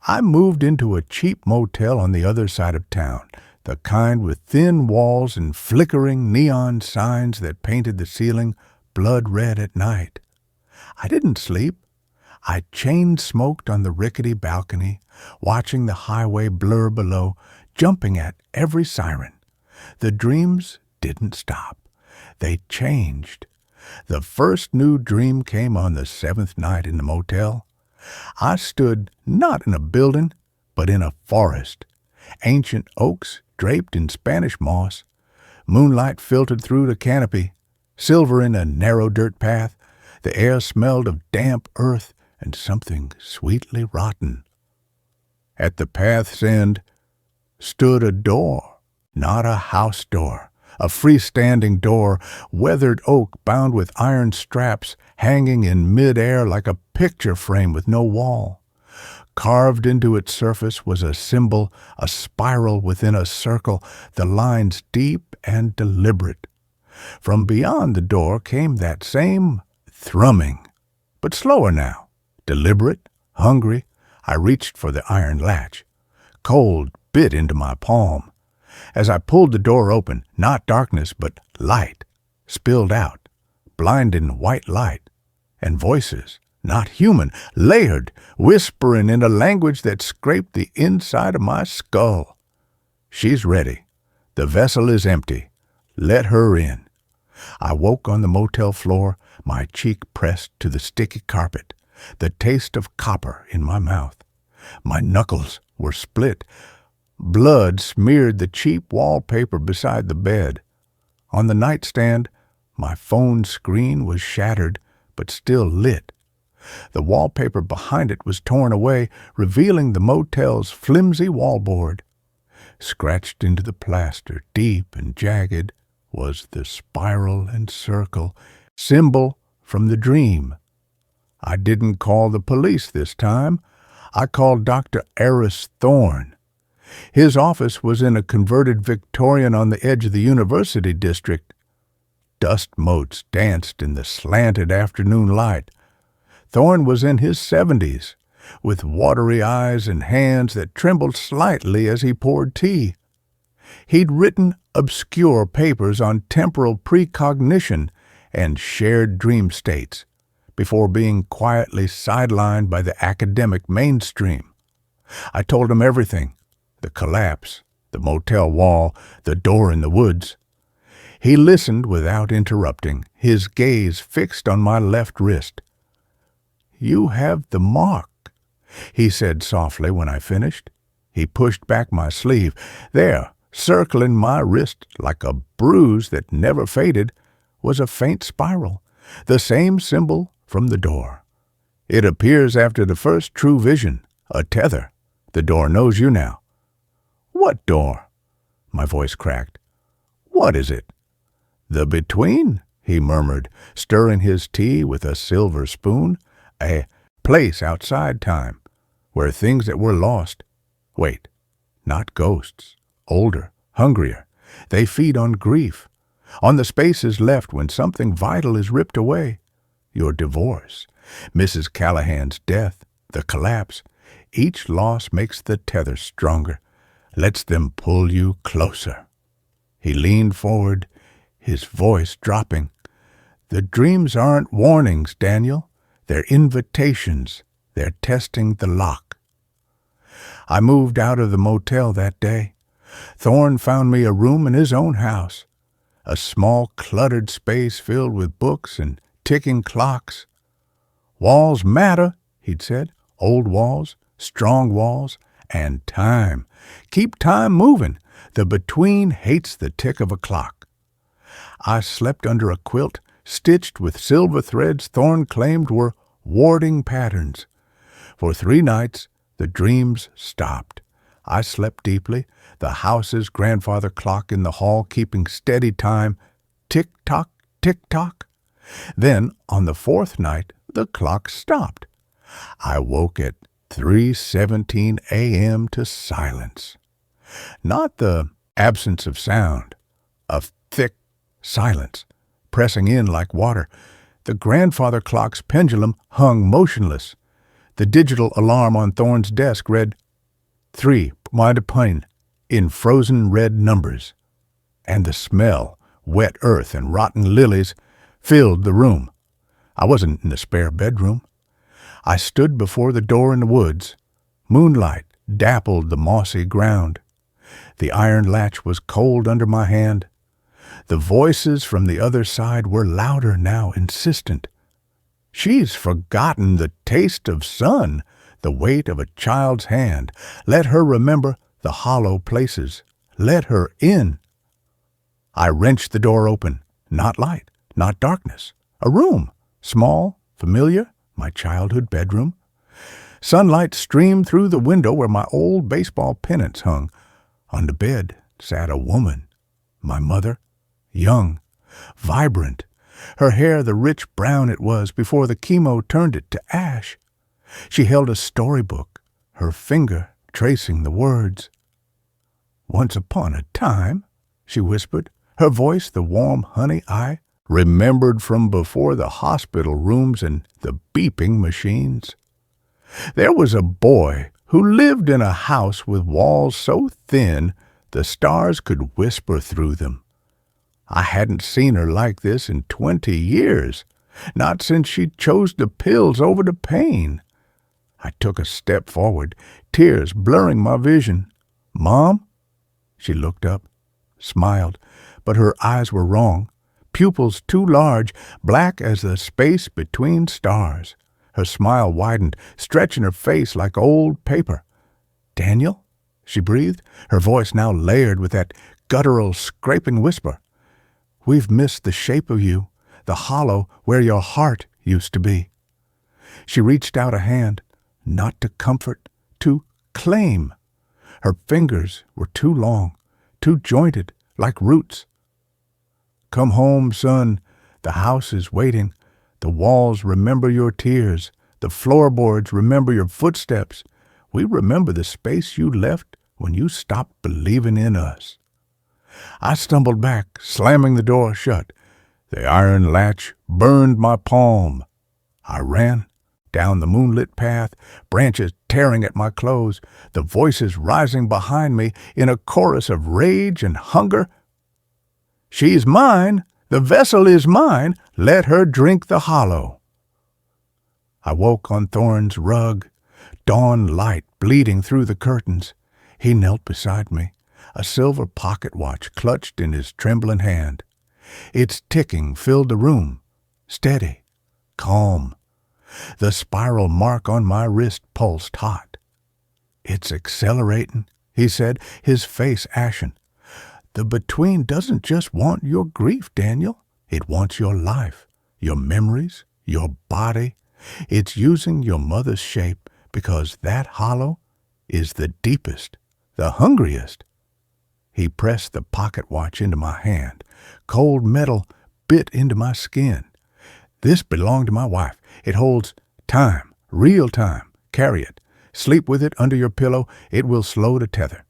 I moved into a cheap motel on the other side of town, the kind with thin walls and flickering neon signs that painted the ceiling blood red at night. I didn't sleep. I chain-smoked on the rickety balcony, watching the highway blur below, jumping at every siren. The dreams didn't stop. They changed. The first new dream came on the 7th night in the motel. I stood not in a building, but in a forest. Ancient oaks draped in Spanish moss. Moonlight filtered through the canopy, silver in a narrow dirt path. The air smelled of damp earth and something sweetly rotten. At the path's end stood a door, not a house door. A freestanding door, weathered oak bound with iron straps, hanging in mid-air like a picture frame with no wall. Carved into its surface was a symbol, a spiral within a circle, the lines deep and deliberate. From beyond the door came that same thrumming, but slower now, deliberate, hungry. I reached for the iron latch. Cold bit into my palm. As I pulled the door open, not darkness, but light, spilled out, blinding white light, and voices, not human, layered, whispering in a language that scraped the inside of my skull. "She's ready. The vessel is empty. Let her in." I woke on the motel floor, my cheek pressed to the sticky carpet, the taste of copper in my mouth. My knuckles were split. Blood smeared the cheap wallpaper beside the bed. On the nightstand, my phone screen was shattered, but still lit. The wallpaper behind it was torn away, revealing the motel's flimsy wallboard. Scratched into the plaster, deep and jagged, was the spiral and circle, symbol from the dream. I didn't call the police this time. I called Dr. Eris Thorne. His office was in a converted Victorian on the edge of the University District. Dust motes danced in the slanted afternoon light. Thorne was in his 70s, with watery eyes and hands that trembled slightly as he poured tea. He'd written obscure papers on temporal precognition and shared dream states before being quietly sidelined by the academic mainstream. I told him everything: the collapse, the motel wall, the door in the woods. He listened without interrupting, his gaze fixed on my left wrist. "You have the mark," he said softly when I finished. He pushed back my sleeve. There, circling my wrist like a bruise that never faded, was a faint spiral, the same symbol from the door. "It appears after the first true vision, a tether. The door knows you now." "What door?" My voice cracked. "What is it?" "The between," he murmured, stirring his tea with a silver spoon. "A place outside time, where things that were lost, wait, not ghosts, older, hungrier, they feed on grief, on the spaces left when something vital is ripped away. Your divorce, Mrs. Callahan's death, the collapse, each loss makes the tether stronger, lets them pull you closer." He leaned forward, his voice dropping. "The dreams aren't warnings, Daniel. They're invitations. They're testing the lock." I moved out of the motel that day. Thorne found me a room in his own house, a small cluttered space filled with books and ticking clocks. "Walls matter," he'd said. "Old walls, strong walls, and time. Keep time moving. The between hates the tick of a clock." I slept under a quilt stitched with silver threads Thorne claimed were warding patterns. For 3 nights, the dreams stopped. I slept deeply, the house's grandfather clock in the hall keeping steady time, tick-tock, tick-tock. Then, on the 4th night, the clock stopped. I woke at 3:17 a.m. to silence. Not the absence of sound, a thick silence, pressing in like water. The grandfather clock's pendulum hung motionless. The digital alarm on Thorne's desk read 3 points de pain in frozen red numbers. And the smell, wet earth and rotten lilies, filled the room. I wasn't in the spare bedroom. I stood before the door in the woods. Moonlight dappled the mossy ground. The iron latch was cold under my hand. The voices from the other side were louder now, insistent. "She's forgotten the taste of sun, the weight of a child's hand. Let her remember the hollow places. Let her in." I wrenched the door open. Not light, not darkness. A room, small, familiar, my childhood bedroom. Sunlight streamed through the window where my old baseball pennants hung. On the bed sat a woman, my mother, young, vibrant, her hair the rich brown it was before the chemo turned it to ash. She held a storybook, her finger tracing the words. "Once upon a time," she whispered, her voice the warm honey I remembered from before the hospital rooms and the beeping machines. "There was a boy who lived in a house with walls so thin the stars could whisper through them. I hadn't seen her like this in 20 years, not since she chose the pills over the pain." I took a step forward, tears blurring my vision. "Mom?" She looked up, smiled, but her eyes were wrong. Pupils too large, black as the space between stars. Her smile widened, stretching her face like old paper. "Daniel?" she breathed, her voice now layered with that guttural, scraping whisper. "We've missed the shape of you, the hollow where your heart used to be." She reached out a hand, not to comfort, to claim. Her fingers were too long, too jointed, like roots. "Come home, son. The house is waiting. The walls remember your tears. The floorboards remember your footsteps. We remember the space you left when you stopped believing in us." I stumbled back, slamming the door shut. The iron latch burned my palm. I ran, Down the moonlit path, branches tearing at my clothes, the voices rising behind me in a chorus of rage and hunger. "She's mine! The vessel is mine! Let her drink the hollow!" I woke on Thorne's rug, dawn light bleeding through the curtains. He knelt beside me, a silver pocket watch clutched in his trembling hand. Its ticking filled the room, steady, calm. The spiral mark on my wrist pulsed hot. "It's accelerating," he said, his face ashen. "The between doesn't just want your grief, Daniel. It wants your life, your memories, your body. It's using your mother's shape because that hollow is the deepest, the hungriest." He pressed the pocket watch into my hand. Cold metal bit into my skin. "This belonged to my wife. It holds time, real time. Carry it. Sleep with it under your pillow. It will slow the tether."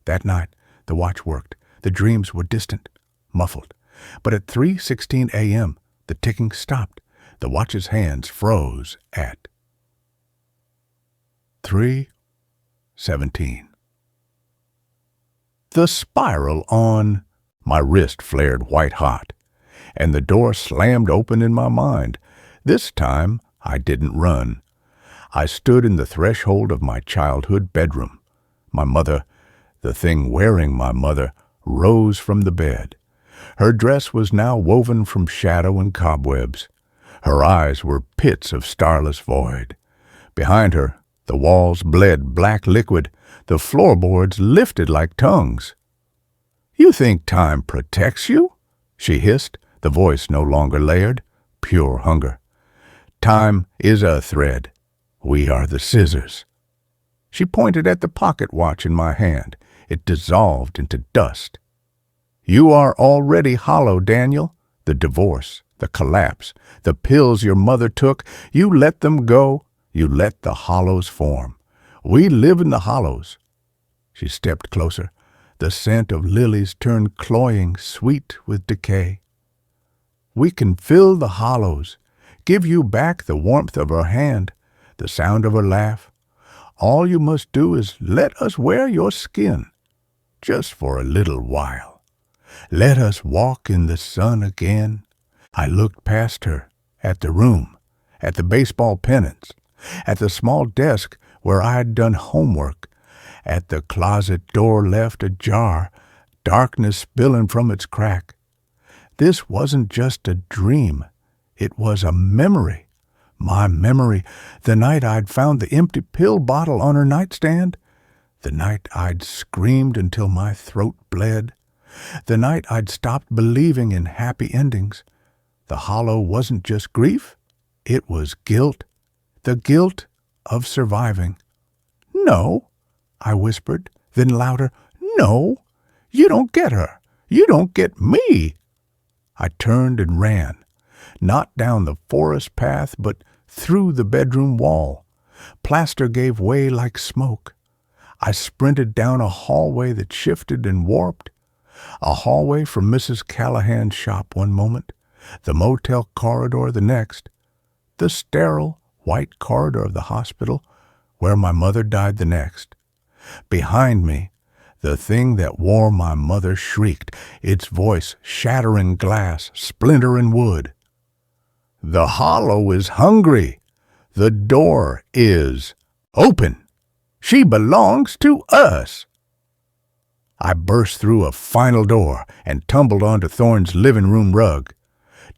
That night, the watch worked. The dreams were distant, muffled. But at 3:16 a.m., the ticking stopped. The watch's hands froze at 3:17. The spiral on my wrist flared white hot, and the door slammed open in my mind. This time, I didn't run. I stood in the threshold of my childhood bedroom. My mother, the thing wearing my mother, rose from the bed. Her dress was now woven from shadow and cobwebs. Her eyes were pits of starless void. Behind her, the walls bled black liquid. The floorboards lifted like tongues. "You think time protects you?" she hissed, the voice no longer layered, pure hunger. "Time is a thread. We are the scissors." She pointed at the pocket watch in my hand. It dissolved into dust. "You are already hollow, Daniel. The divorce, the collapse, the pills your mother took, you let them go. You let the hollows form. We live in the hollows." She stepped closer. The scent of lilies turned cloying, sweet with decay. "We can fill the hollows, give you back the warmth of her hand, the sound of her laugh. All you must do is let us wear your skin, just for a little while. Let us walk in the sun again." I looked past her, at the room, at the baseball pennants, at the small desk where I had done homework, at the closet door left ajar, darkness spilling from its crack. This wasn't just a dream. It was a memory. My memory, the night I'd found the empty pill bottle on her nightstand, the night I'd screamed until my throat bled, the night I'd stopped believing in happy endings. The hollow wasn't just grief, it was guilt, the guilt of surviving. "No," I whispered, then louder, "No, you don't get her. You don't get me." I turned and ran, not down the forest path, but through the bedroom wall. Plaster gave way like smoke. I sprinted down a hallway that shifted and warped. A hallway from Mrs. Callahan's shop one moment, the motel corridor the next, the sterile, white corridor of the hospital where my mother died the next. Behind me, the thing that wore my mother shrieked, its voice shattering glass, splintering wood. "The hollow is hungry. The door is open. She belongs to us." I burst through a final door and tumbled onto Thorne's living room rug.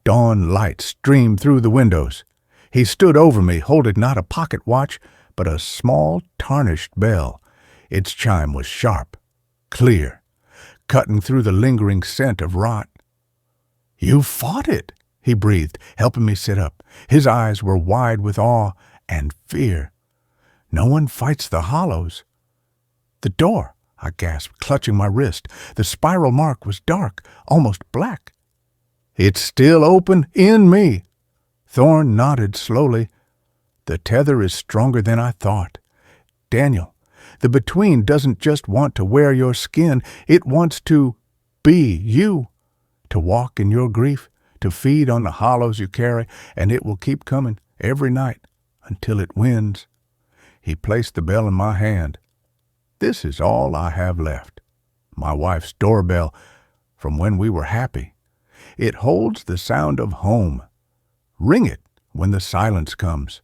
Dawn light streamed through the windows. He stood over me, holding not a pocket watch, but a small, tarnished bell. Its chime was sharp, clear, cutting through the lingering scent of rot. "You fought it," he breathed, helping me sit up. His eyes were wide with awe and fear. "No one fights the hollows." "The door," I gasped, clutching my wrist. The spiral mark was dark, almost black. "It's still open in me." Thorne nodded slowly. "The tether is stronger than I thought. Daniel, the between doesn't just want to wear your skin. It wants to be you, to walk in your grief, to feed on the hollows you carry, and it will keep coming every night until it wins." He placed the bell in my hand. "This is all I have left. My wife's doorbell from when we were happy. It holds the sound of home. Ring it when the silence comes.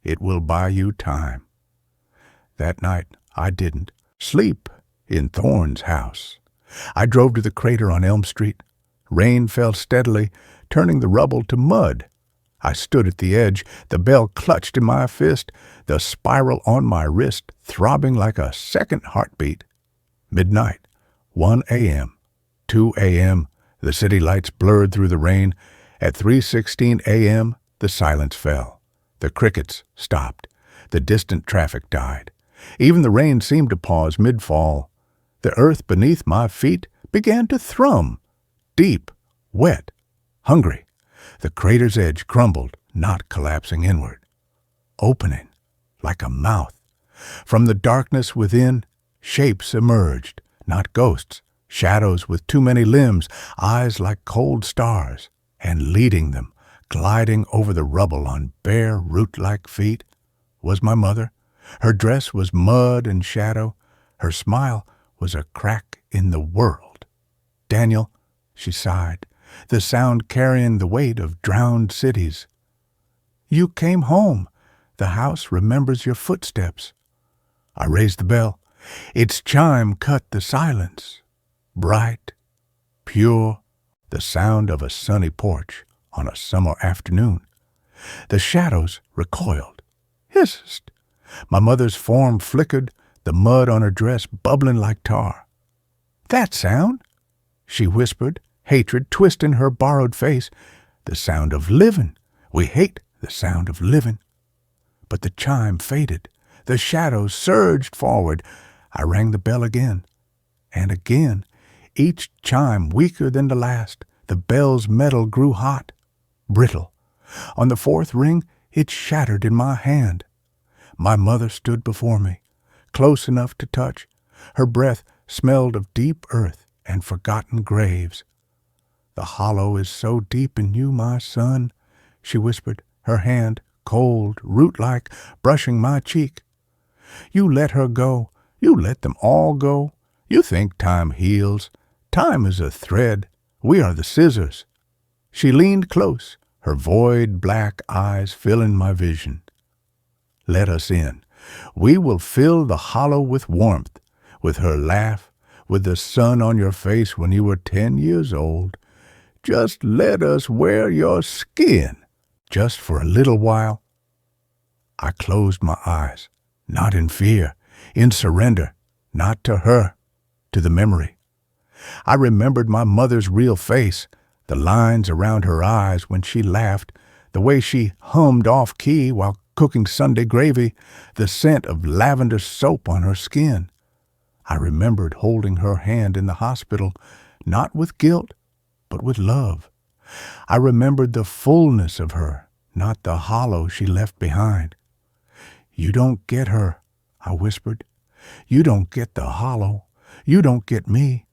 It will buy you time." That night I didn't sleep in Thorne's house. I drove to the crater on Elm Street. Rain fell steadily, turning the rubble to mud. I stood at the edge, the bell clutched in my fist, the spiral on my wrist throbbing like a second heartbeat. Midnight, 1 a.m., 2 a.m., the city lights blurred through the rain. At 3:16 a.m., the silence fell. The crickets stopped. The distant traffic died. Even the rain seemed to pause mid-fall. The earth beneath my feet began to thrum, deep, wet, hungry. The crater's edge crumbled, not collapsing inward, opening like a mouth. From the darkness within, shapes emerged, not ghosts, shadows with too many limbs, eyes like cold stars, and leading them, gliding over the rubble on bare, root-like feet, was my mother. Her dress was mud and shadow. Her smile was a crack in the world. "Daniel," she sighed, the sound carrying the weight of drowned cities. "You came home. The house remembers your footsteps." I raised the bell. Its chime cut the silence. Bright, pure, the sound of a sunny porch on a summer afternoon. The shadows recoiled, hissed. My mother's form flickered, the mud on her dress bubbling like tar. "That sound," she whispered, hatred twisting her borrowed face. "The sound of living. We hate the sound of living." But the chime faded. The shadows surged forward. I rang the bell again, and again, each chime weaker than the last. The bell's metal grew hot, brittle. On the fourth ring, it shattered in my hand. My mother stood before me, close enough to touch. Her breath smelled of deep earth and forgotten graves. "The hollow is so deep in you, my son," she whispered, her hand, cold, root-like, brushing my cheek. "You let her go. You let them all go. You think time heals. Time is a thread. We are the scissors." She leaned close, her void black eyes filling my vision. "Let us in. We will fill the hollow with warmth, with her laugh, with the sun on your face when you were 10 years old. Just let us wear your skin, just for a little while." I closed my eyes, not in fear, in surrender, not to her, to the memory. I remembered my mother's real face, the lines around her eyes when she laughed, the way she hummed off-key while cooking Sunday gravy, the scent of lavender soap on her skin. I remembered holding her hand in the hospital, not with guilt, but with love. I remembered the fullness of her, not the hollow she left behind. "You don't get her," I whispered. "You don't get the hollow. You don't get me."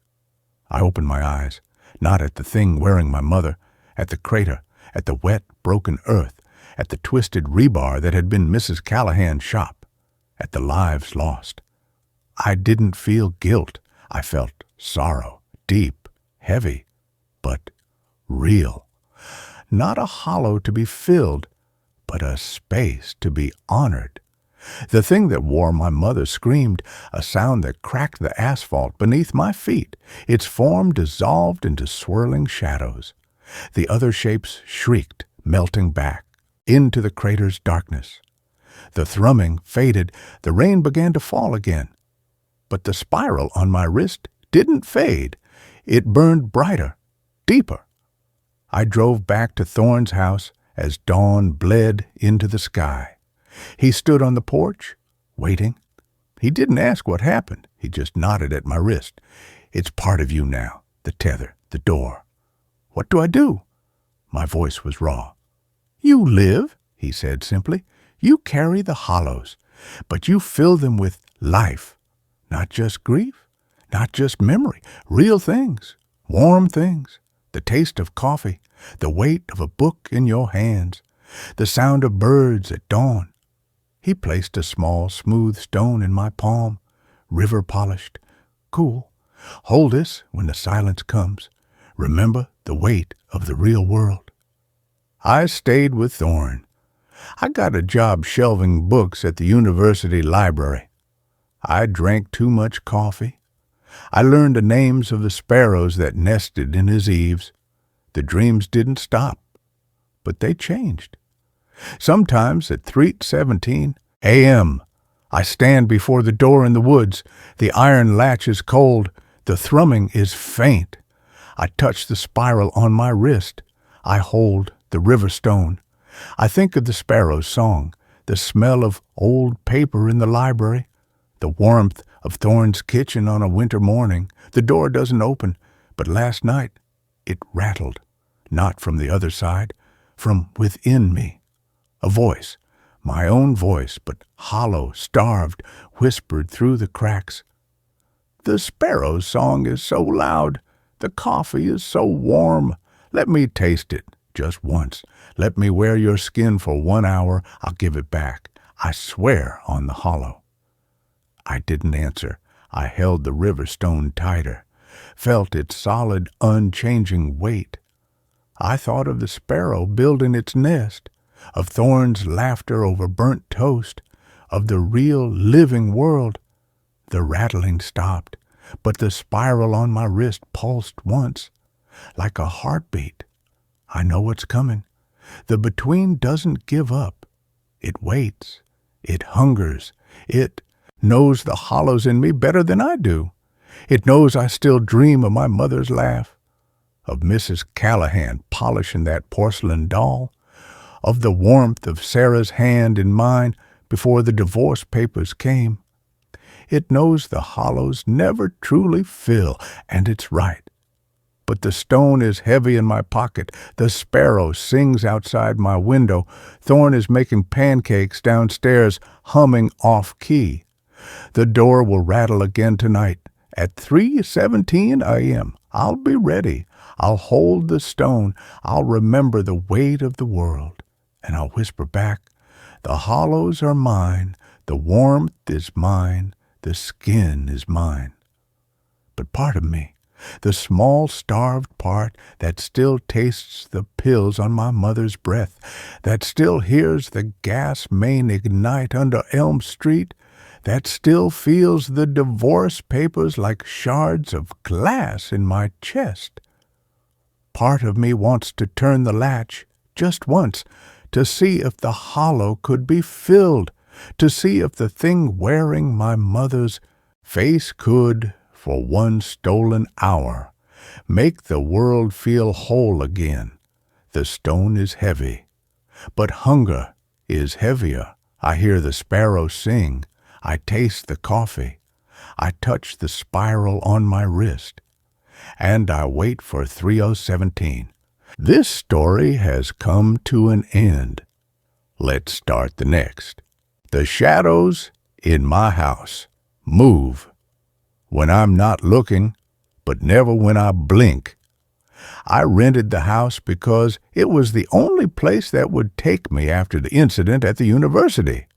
I opened my eyes, not at the thing wearing my mother, at the crater, at the wet, broken earth, at the twisted rebar that had been Mrs. Callahan's shop, at the lives lost. I didn't feel guilt. I felt sorrow, deep, heavy, but real. Not a hollow to be filled, but a space to be honored. The thing that wore my mother screamed, a sound that cracked the asphalt beneath my feet. Its form dissolved into swirling shadows. The other shapes shrieked, melting back into the crater's darkness. The thrumming faded. The rain began to fall again. But the spiral on my wrist didn't fade. It burned brighter, deeper. I drove back to Thorne's house as dawn bled into the sky. He stood on the porch, waiting. He didn't ask what happened. He just nodded at my wrist. "It's part of you now, the tether, the door." "What do I do?" My voice was raw. "You live," he said simply. "You carry the hollows, but you fill them with life. Not just grief, not just memory, real things, warm things, the taste of coffee, the weight of a book in your hands, the sound of birds at dawn, He placed a small, smooth stone in my palm, river-polished, cool. Hold this when the silence comes. Remember the weight of the real world. I stayed with Thorn. I got a job shelving books at the university library. I drank too much coffee. I learned the names of the sparrows that nested in his eaves. The dreams didn't stop, but they changed. Sometimes at 3:17 a.m., I stand before the door in the woods. The iron latch is cold. The thrumming is faint. I touch the spiral on my wrist. I hold the river stone. I think of the sparrow's song, the smell of old paper in the library, the warmth of Thorn's kitchen on a winter morning. The door doesn't open, but last night it rattled, not from the other side, from within me. A voice, my own voice, but hollow, starved, whispered through the cracks. The sparrow's song is so loud. The coffee is so warm. Let me taste it just once. Let me wear your skin for 1 hour. I'll give it back. I swear on the hollow. I didn't answer. I held the river stone tighter, felt its solid, unchanging weight. I thought of the sparrow building its nest, of Thorn's laughter over burnt toast, of the real living world. The rattling stopped, but the spiral on my wrist pulsed once, like a heartbeat. I know what's coming. The between doesn't give up. It waits. It hungers. It knows the hollows in me better than I do. It knows I still dream of my mother's laugh, of Mrs. Callahan polishing that porcelain doll, of the warmth of Sarah's hand in mine before the divorce papers came. It knows the hollows never truly fill, and it's right. But the stone is heavy in my pocket. The sparrow sings outside my window. Thorn is making pancakes downstairs, humming off-key. The door will rattle again tonight. At 3:17 a.m., I'll be ready. I'll hold the stone. I'll remember the weight of the world. And I'll whisper back, the hollows are mine. The warmth is mine. The skin is mine. But part of me, the small starved part that still tastes the pills on my mother's breath, that still hears the gas main ignite under Elm Street, that still feels the divorce papers like shards of glass in my chest. Part of me wants to turn the latch just once, to see if the hollow could be filled, to see if the thing wearing my mother's face could, for 1 stolen hour, make the world feel whole again. The stone is heavy, but hunger is heavier. I hear the sparrow sing. I taste the coffee. I touch the spiral on my wrist. And I wait for 3:17. This story has come to an end. Let's start the next. The shadows in my house move when I'm not looking, but never when I blink. I rented the house because it was the only place that would take me after the incident at the university.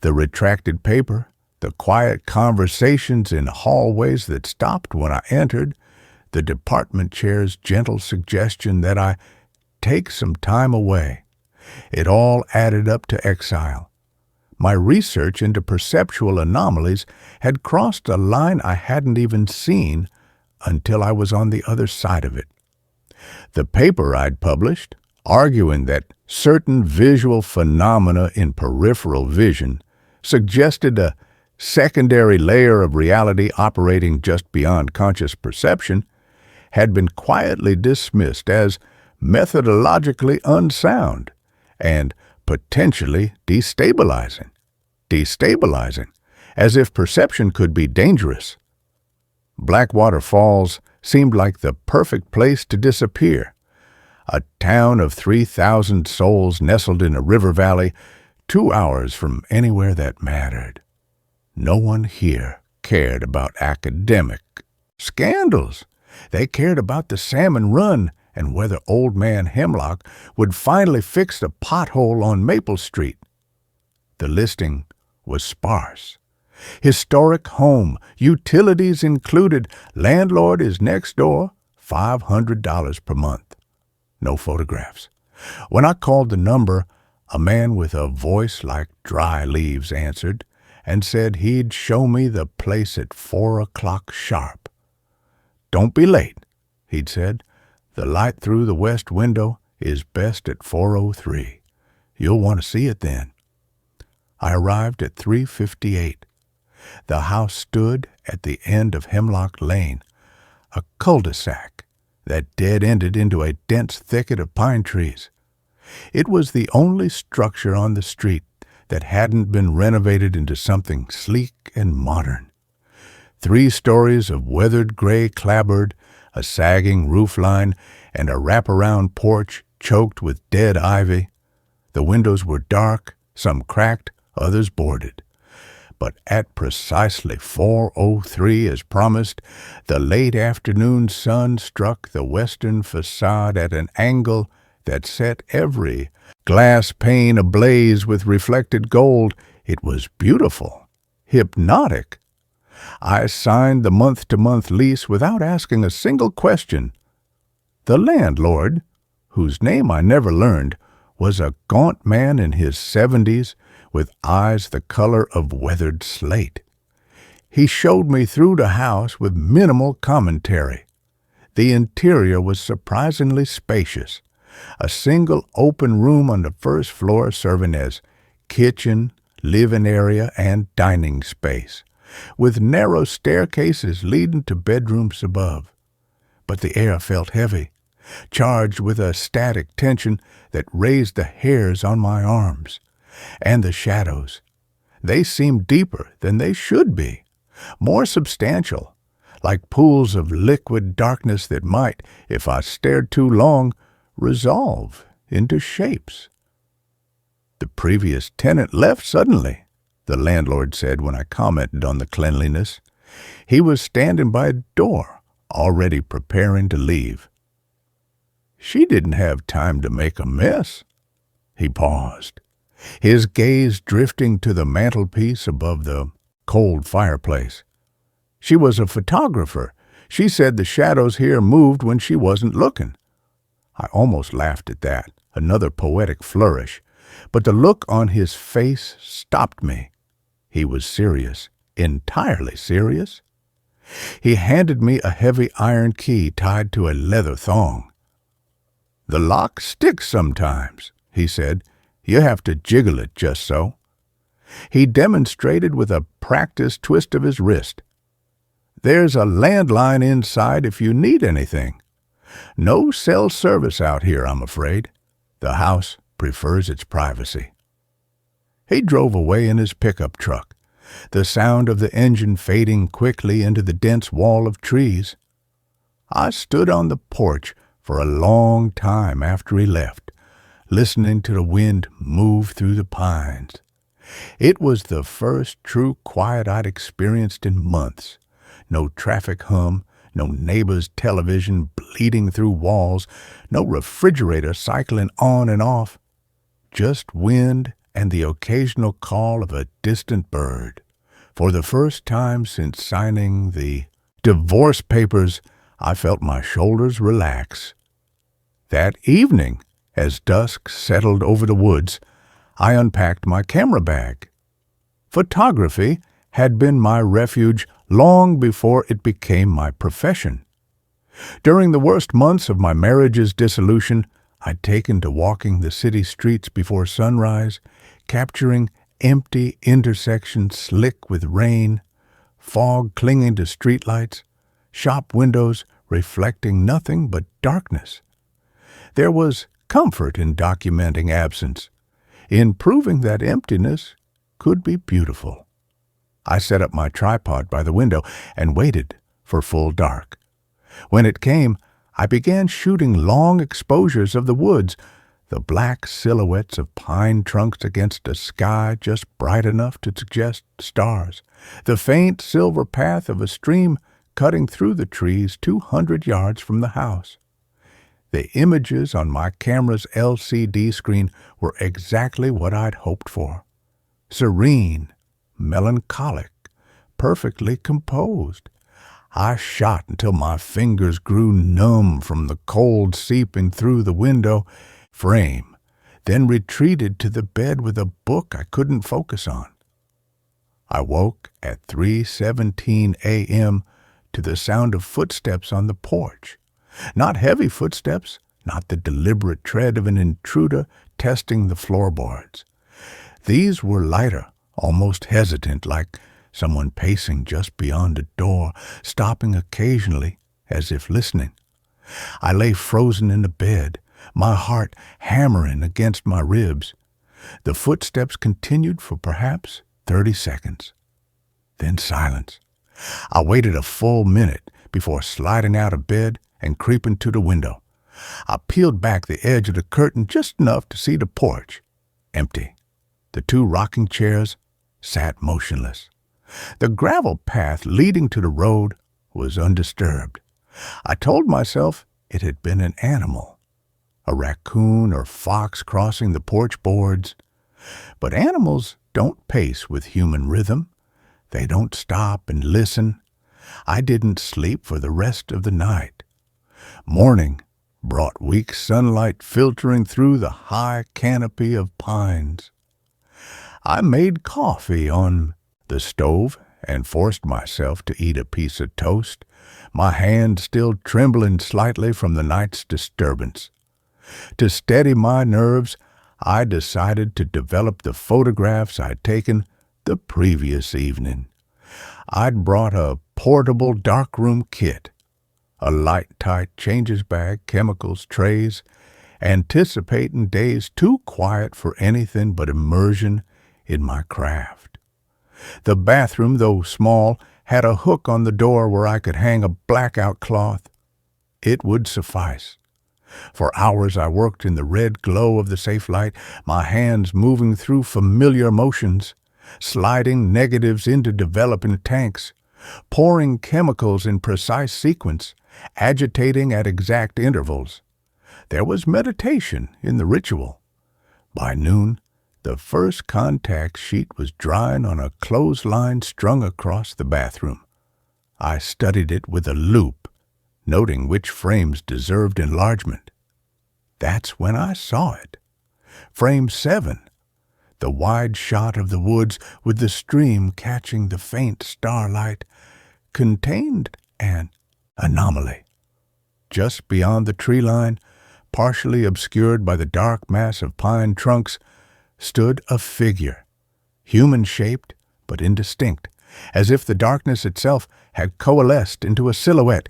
The retracted paper, the quiet conversations in hallways that stopped when I entered, the department chair's gentle suggestion that I take some time away. It all added up to exile. My research into perceptual anomalies had crossed a line I hadn't even seen until I was on the other side of it. The paper I'd published, arguing that certain visual phenomena in peripheral vision suggested a secondary layer of reality operating just beyond conscious perception, had been quietly dismissed as methodologically unsound and potentially destabilizing, as if perception could be dangerous. Blackwater Falls seemed like the perfect place to disappear, a town of 3,000 souls nestled in a river valley 2 hours from anywhere that mattered. No one here cared about academic scandals. They cared about the salmon run and whether Old Man Hemlock would finally fix the pothole on Maple Street. The listing was sparse. Historic home, utilities included, landlord is next door, $500 per month. No photographs. When I called the number, a man with a voice like dry leaves answered and said he'd show me the place at 4 o'clock sharp. "Don't be late," he'd said. "The light through the west window is best at 4:03. You'll want to see it then." I arrived at 3:58. The house stood at the end of Hemlock Lane, a cul-de-sac that dead-ended into a dense thicket of pine trees. It was the only structure on the street that hadn't been renovated into something sleek and modern. 3 stories of weathered gray clapboard, a sagging roofline, and a wraparound porch choked with dead ivy. The windows were dark, some cracked, others boarded. But at precisely 4:03, as promised, the late afternoon sun struck the western facade at an angle that set every glass pane ablaze with reflected gold. It was beautiful, hypnotic. I signed the month-to-month lease without asking a single question. The landlord, whose name I never learned, was a gaunt man in his 70s with eyes the color of weathered slate. He showed me through the house with minimal commentary. The interior was surprisingly spacious. A single open room on the first floor serving as kitchen, living area, and dining space, with narrow staircases leading to bedrooms above. But the air felt heavy, charged with a static tension that raised the hairs on my arms. And the shadows. They seemed deeper than they should be, more substantial, like pools of liquid darkness that might, if I stared too long, resolve into shapes. "The previous tenant left suddenly," the landlord said when I commented on the cleanliness. He was standing by a door, already preparing to leave. "She didn't have time to make a mess." He paused, his gaze drifting to the mantelpiece above the cold fireplace. "She was a photographer. She said the shadows here moved when she wasn't looking." I almost laughed at that, another poetic flourish, but the look on his face stopped me. He was serious, entirely serious. He handed me a heavy iron key tied to a leather thong. "The lock sticks sometimes," he said. "You have to jiggle it just so." He demonstrated with a practiced twist of his wrist. "There's a landline inside if you need anything. No cell service out here, I'm afraid. The house prefers its privacy." He drove away in his pickup truck, the sound of the engine fading quickly into the dense wall of trees. I stood on the porch for a long time after he left, listening to the wind move through the pines. It was the first true quiet I'd experienced in months. No traffic hum, no neighbor's television bleeding through walls, no refrigerator cycling on and off. Just wind and the occasional call of a distant bird. For the first time since signing the divorce papers, I felt my shoulders relax. That evening, as dusk settled over the woods, I unpacked my camera bag. Photography had been my refuge long before it became my profession. During the worst months of my marriage's dissolution, I'd taken to walking the city streets before sunrise, capturing empty intersections slick with rain, fog clinging to streetlights, shop windows reflecting nothing but darkness. There was comfort in documenting absence, in proving that emptiness could be beautiful. I set up my tripod by the window and waited for full dark. When it came, I began shooting long exposures of the woods, the black silhouettes of pine trunks against a sky just bright enough to suggest stars, the faint silver path of a stream cutting through the trees 200 yards from the house. The images on my camera's LCD screen were exactly what I'd hoped for. serene, melancholic, perfectly composed. I shot until my fingers grew numb from the cold seeping through the window frame, then retreated to the bed with a book I couldn't focus on. I woke at 3:17 a.m. to the sound of footsteps on the porch. Not heavy footsteps, not the deliberate tread of an intruder testing the floorboards. These were lighter, almost hesitant, like someone pacing just beyond a door, stopping occasionally as if listening. I lay frozen in the bed, my heart hammering against my ribs. The footsteps continued for perhaps 30 seconds. Then silence. I waited a full minute before sliding out of bed and creeping to the window. I peeled back the edge of the curtain just enough to see the porch, empty. The 2 rocking chairs sat motionless. The gravel path leading to the road was undisturbed. I told myself it had been an animal, a raccoon or fox crossing the porch boards. But animals don't pace with human rhythm. They don't stop and listen. I didn't sleep for the rest of the night. Morning brought weak sunlight filtering through the high canopy of pines. I made coffee on the stove and forced myself to eat a piece of toast, my hand still trembling slightly from the night's disturbance. To steady my nerves, I decided to develop the photographs I'd taken the previous evening. I'd brought a portable darkroom kit, a light-tight changes bag, chemicals, trays, anticipating days too quiet for anything but immersion in my craft. The bathroom, though small, had a hook on the door where I could hang a blackout cloth. It would suffice. For hours I worked in the red glow of the safe light, my hands moving through familiar motions, sliding negatives into developing tanks, pouring chemicals in precise sequence, agitating at exact intervals. There was meditation in the ritual. By noon, the first contact sheet was drying on a clothesline strung across the bathroom. I studied it with a loop, noting which frames deserved enlargement. That's when I saw it. Frame 7, the wide shot of the woods with the stream catching the faint starlight, contained an anomaly. Just beyond the tree line, partially obscured by the dark mass of pine trunks, stood a figure, human-shaped but indistinct, as if the darkness itself had coalesced into a silhouette.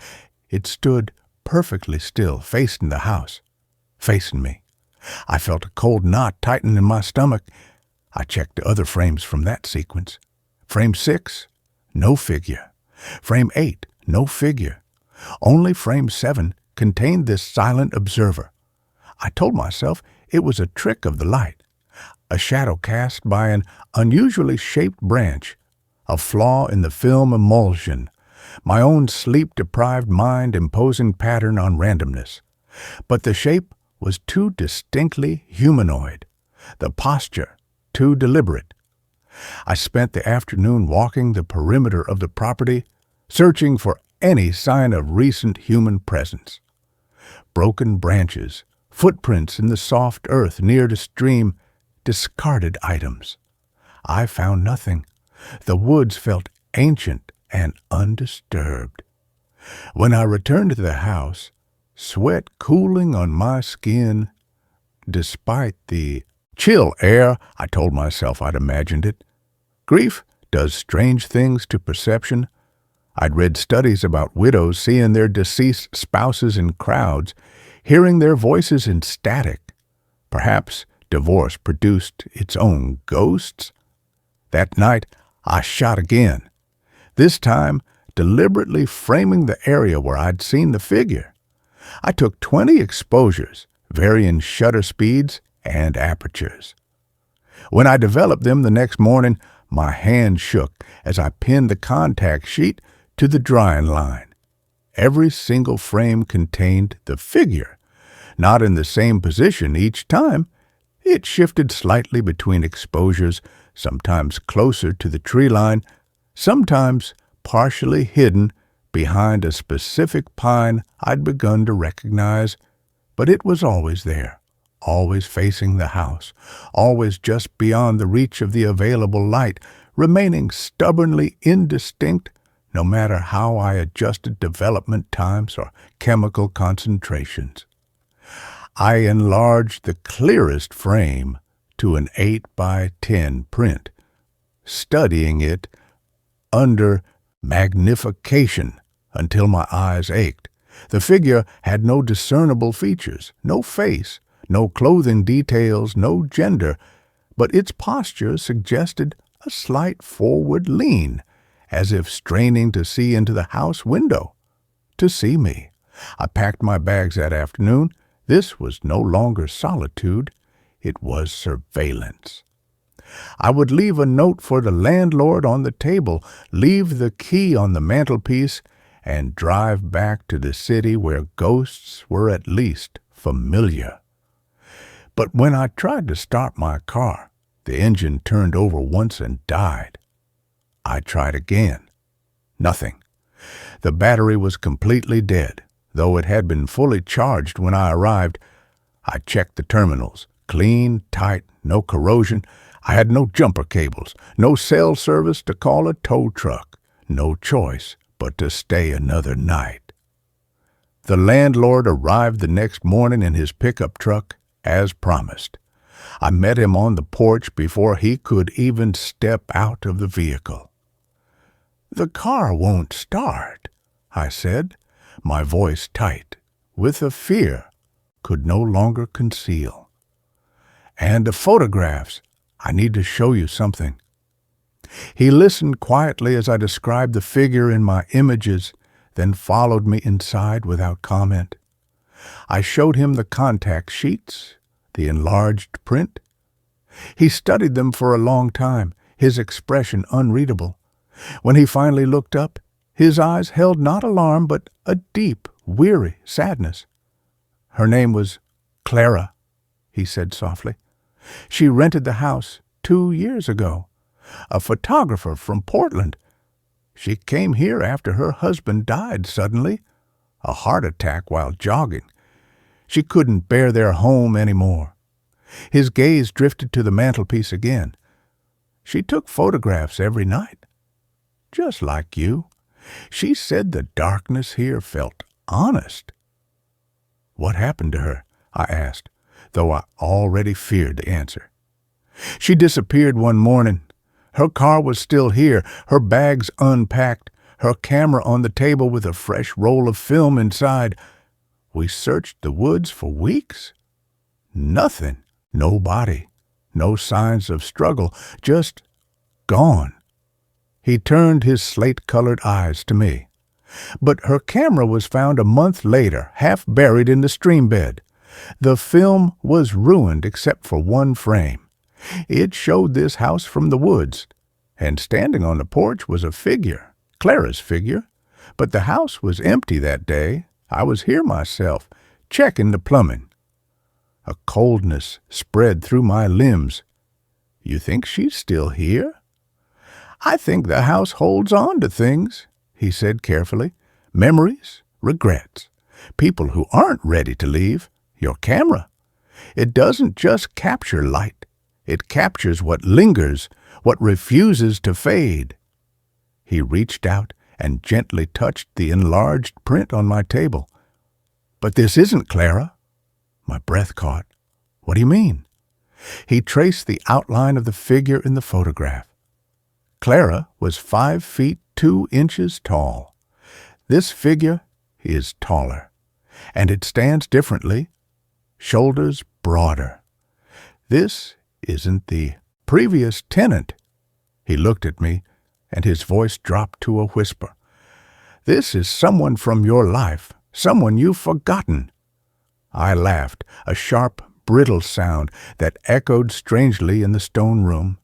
It stood perfectly still, facing the house, facing me. I felt a cold knot tighten in my stomach. I checked the other frames from that sequence. Frame 6, no figure. Frame 8, no figure. Only frame 7 contained this silent observer. I told myself it was a trick of the light, a shadow cast by an unusually shaped branch, a flaw in the film emulsion, my own sleep-deprived mind imposing pattern on randomness. But the shape was too distinctly humanoid, the posture too deliberate. I spent the afternoon walking the perimeter of the property, searching for any sign of recent human presence. Broken branches, footprints in the soft earth near the stream, discarded items. I found nothing. The woods felt ancient and undisturbed. When I returned to the house, sweat cooling on my skin, despite the chill air, I told myself I'd imagined it. Grief does strange things to perception. I'd read studies about widows seeing their deceased spouses in crowds, hearing their voices in static. Perhaps divorce produced its own ghosts. That night, I shot again, this time deliberately framing the area where I'd seen the figure. I took 20 exposures, varying shutter speeds and apertures. When I developed them the next morning, my hand shook as I pinned the contact sheet to the drying line. Every single frame contained the figure, not in the same position each time. It shifted slightly between exposures, sometimes closer to the tree line, sometimes partially hidden behind a specific pine I'd begun to recognize, but it was always there, always facing the house, always just beyond the reach of the available light, remaining stubbornly indistinct no matter how I adjusted development times or chemical concentrations. I enlarged the clearest frame to an 8 by 10 print, studying it under magnification until my eyes ached. The figure had no discernible features, no face, no clothing details, no gender, but its posture suggested a slight forward lean, as if straining to see into the house window, to see me. I packed my bags that afternoon. This was no longer solitude, it was surveillance. I would leave a note for the landlord on the table, leave the key on the mantelpiece, and drive back to the city where ghosts were at least familiar. But when I tried to start my car, the engine turned over once and died. I tried again. Nothing. The battery was completely dead, though it had been fully charged when I arrived. I checked the terminals. Clean, tight, no corrosion. I had no jumper cables, no cell service to call a tow truck, no choice but to stay another night. The landlord arrived the next morning in his pickup truck, as promised. I met him on the porch before he could even step out of the vehicle. "The car won't start," I said, my voice tight, with a fear could no longer conceal. "And the photographs. I need to show you something." He listened quietly as I described the figure in my images, then followed me inside without comment. I showed him the contact sheets, the enlarged print. He studied them for a long time, his expression unreadable. When he finally looked up, his eyes held not alarm but a deep, weary sadness. "Her name was Clara," he said softly. "She rented the house 2 years ago. A photographer from Portland. She came here after her husband died suddenly, a heart attack while jogging. She couldn't bear their home anymore." His gaze drifted to the mantelpiece again. "She took photographs every night. Just like you. She said the darkness here felt honest." "What happened to her?" I asked, though I already feared the answer. "She disappeared one morning. Her car was still here, her bags unpacked, her camera on the table with a fresh roll of film inside. We searched the woods for weeks. Nothing. No body. No signs of struggle. Just gone." He turned his slate-colored eyes to me. "But her camera was found a month later, half buried in the stream bed. The film was ruined except for one frame. It showed this house from the woods, and standing on the porch was a figure, Clara's figure. But the house was empty that day. I was here myself, checking the plumbing." A coldness spread through my limbs. "You think she's still here?" "I think the house holds on to things," he said carefully. "Memories, regrets, people who aren't ready to leave. Your camera. It doesn't just capture light. It captures what lingers, what refuses to fade." He reached out and gently touched the enlarged print on my table. "But this isn't Clara." My breath caught. "What do you mean?" He traced the outline of the figure in the photograph. Clara was 5 feet 2 inches tall. This figure is taller, and it stands differently, shoulders broader. This isn't the previous tenant." He looked at me, and his voice dropped to a whisper. "This is someone from your life, someone you've forgotten." I laughed, a sharp, brittle sound that echoed strangely in the stone room.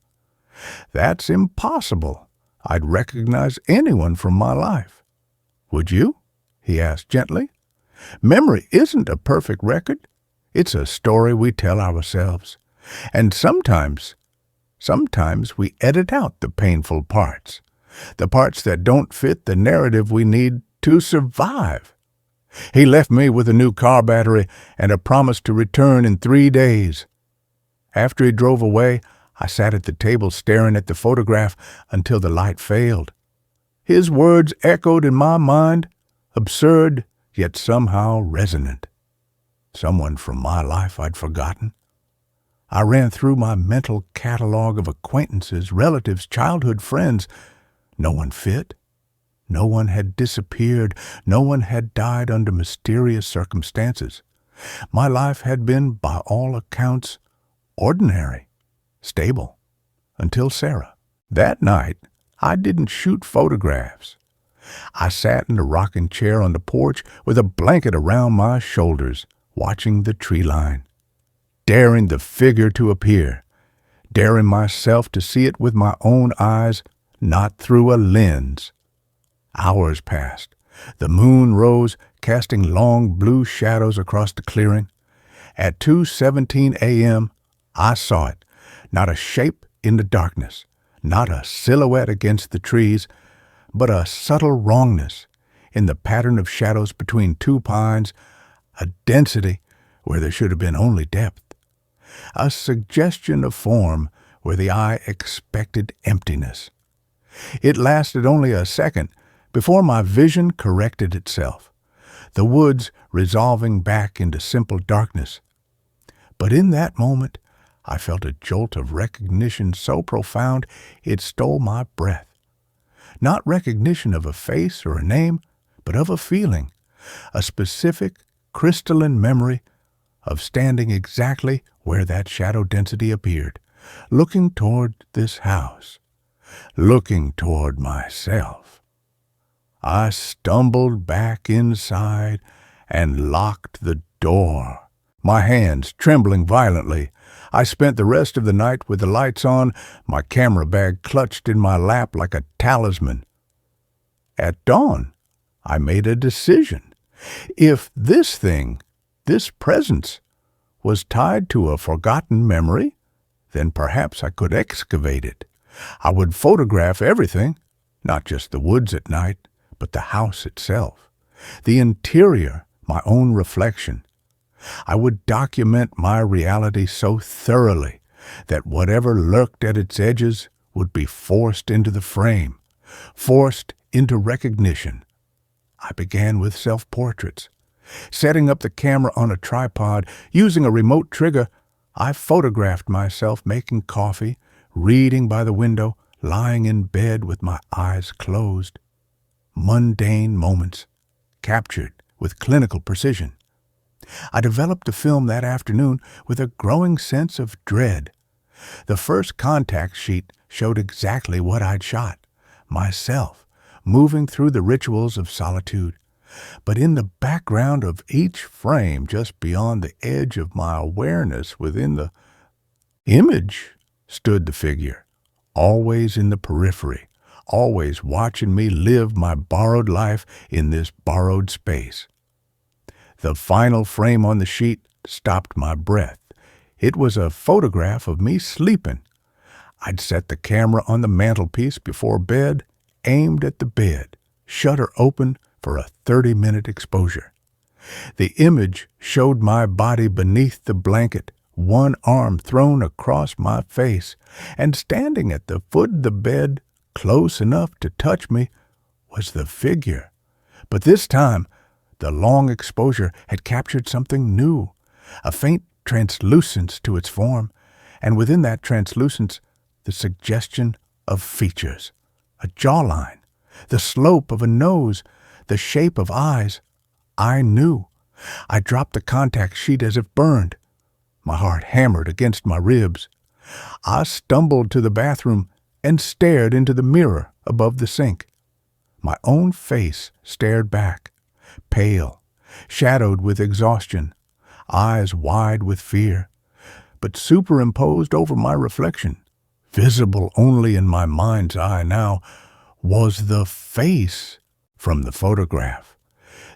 "That's impossible. I'd recognize anyone from my life." "Would you?" he asked gently. "Memory isn't a perfect record. It's a story we tell ourselves. And sometimes Sometimes we edit out the painful parts, the parts that don't fit the narrative we need to survive. He left me with a new car battery and a promise to return in 3 days. After he drove away, I sat at the table staring at the photograph until the light failed. His words echoed in my mind, absurd yet somehow resonant. Someone from my life I'd forgotten. I ran through my mental catalog of acquaintances, relatives, childhood friends. No one fit. No one had disappeared. No one had died under mysterious circumstances. My life had been, by all accounts, ordinary, stable, until Sarah. That night, I didn't shoot photographs. I sat in the rocking chair on the porch with a blanket around my shoulders, watching the tree line, daring the figure to appear, daring myself to see it with my own eyes, not through a lens. Hours passed. The moon rose, casting long blue shadows across the clearing. At 2:17 a.m., I saw it, not a shape in the darkness, not a silhouette against the trees, but a subtle wrongness in the pattern of shadows between two pines, a density where there should have been only depth, a suggestion of form where the eye expected emptiness. It lasted only a second before my vision corrected itself, the woods resolving back into simple darkness. But in that moment, I felt a jolt of recognition so profound it stole my breath. Not recognition of a face or a name, but of a feeling, a specific, crystalline memory of standing exactly where that shadow density appeared, looking toward this house, looking toward myself. I stumbled back inside and locked the door, my hands trembling violently. I spent the rest of the night with the lights on, my camera bag clutched in my lap like a talisman. At dawn, I made a decision. If this thing, this presence, was tied to a forgotten memory, then perhaps I could excavate it. I would photograph everything, not just the woods at night, but the house itself, the interior, my own reflection. I would document my reality so thoroughly that whatever lurked at its edges would be forced into the frame, forced into recognition. I began with self-portraits. Setting up the camera on a tripod, using a remote trigger, I photographed myself making coffee, reading by the window, lying in bed with my eyes closed. Mundane moments, captured with clinical precision. I developed the film that afternoon with a growing sense of dread. The first contact sheet showed exactly what I'd shot, myself, moving through the rituals of solitude. But in the background of each frame, just beyond the edge of my awareness within the image, stood the figure, always in the periphery, always watching me live my borrowed life in this borrowed space. The final frame on the sheet stopped my breath. It was a photograph of me sleeping. I'd set the camera on the mantelpiece before bed, aimed at the bed, shutter open for a 30-minute exposure. The image showed my body beneath the blanket, one arm thrown across my face, and standing at the foot of the bed, close enough to touch me, was the figure. But this time, the long exposure had captured something new, a faint translucence to its form, and within that translucence, the suggestion of features, a jawline, the slope of a nose, the shape of eyes. I knew. I dropped the contact sheet as if burned. My heart hammered against my ribs. I stumbled to the bathroom and stared into the mirror above the sink. My own face stared back, pale, shadowed with exhaustion, eyes wide with fear, but superimposed over my reflection, visible only in my mind's eye now, was the face from the photograph,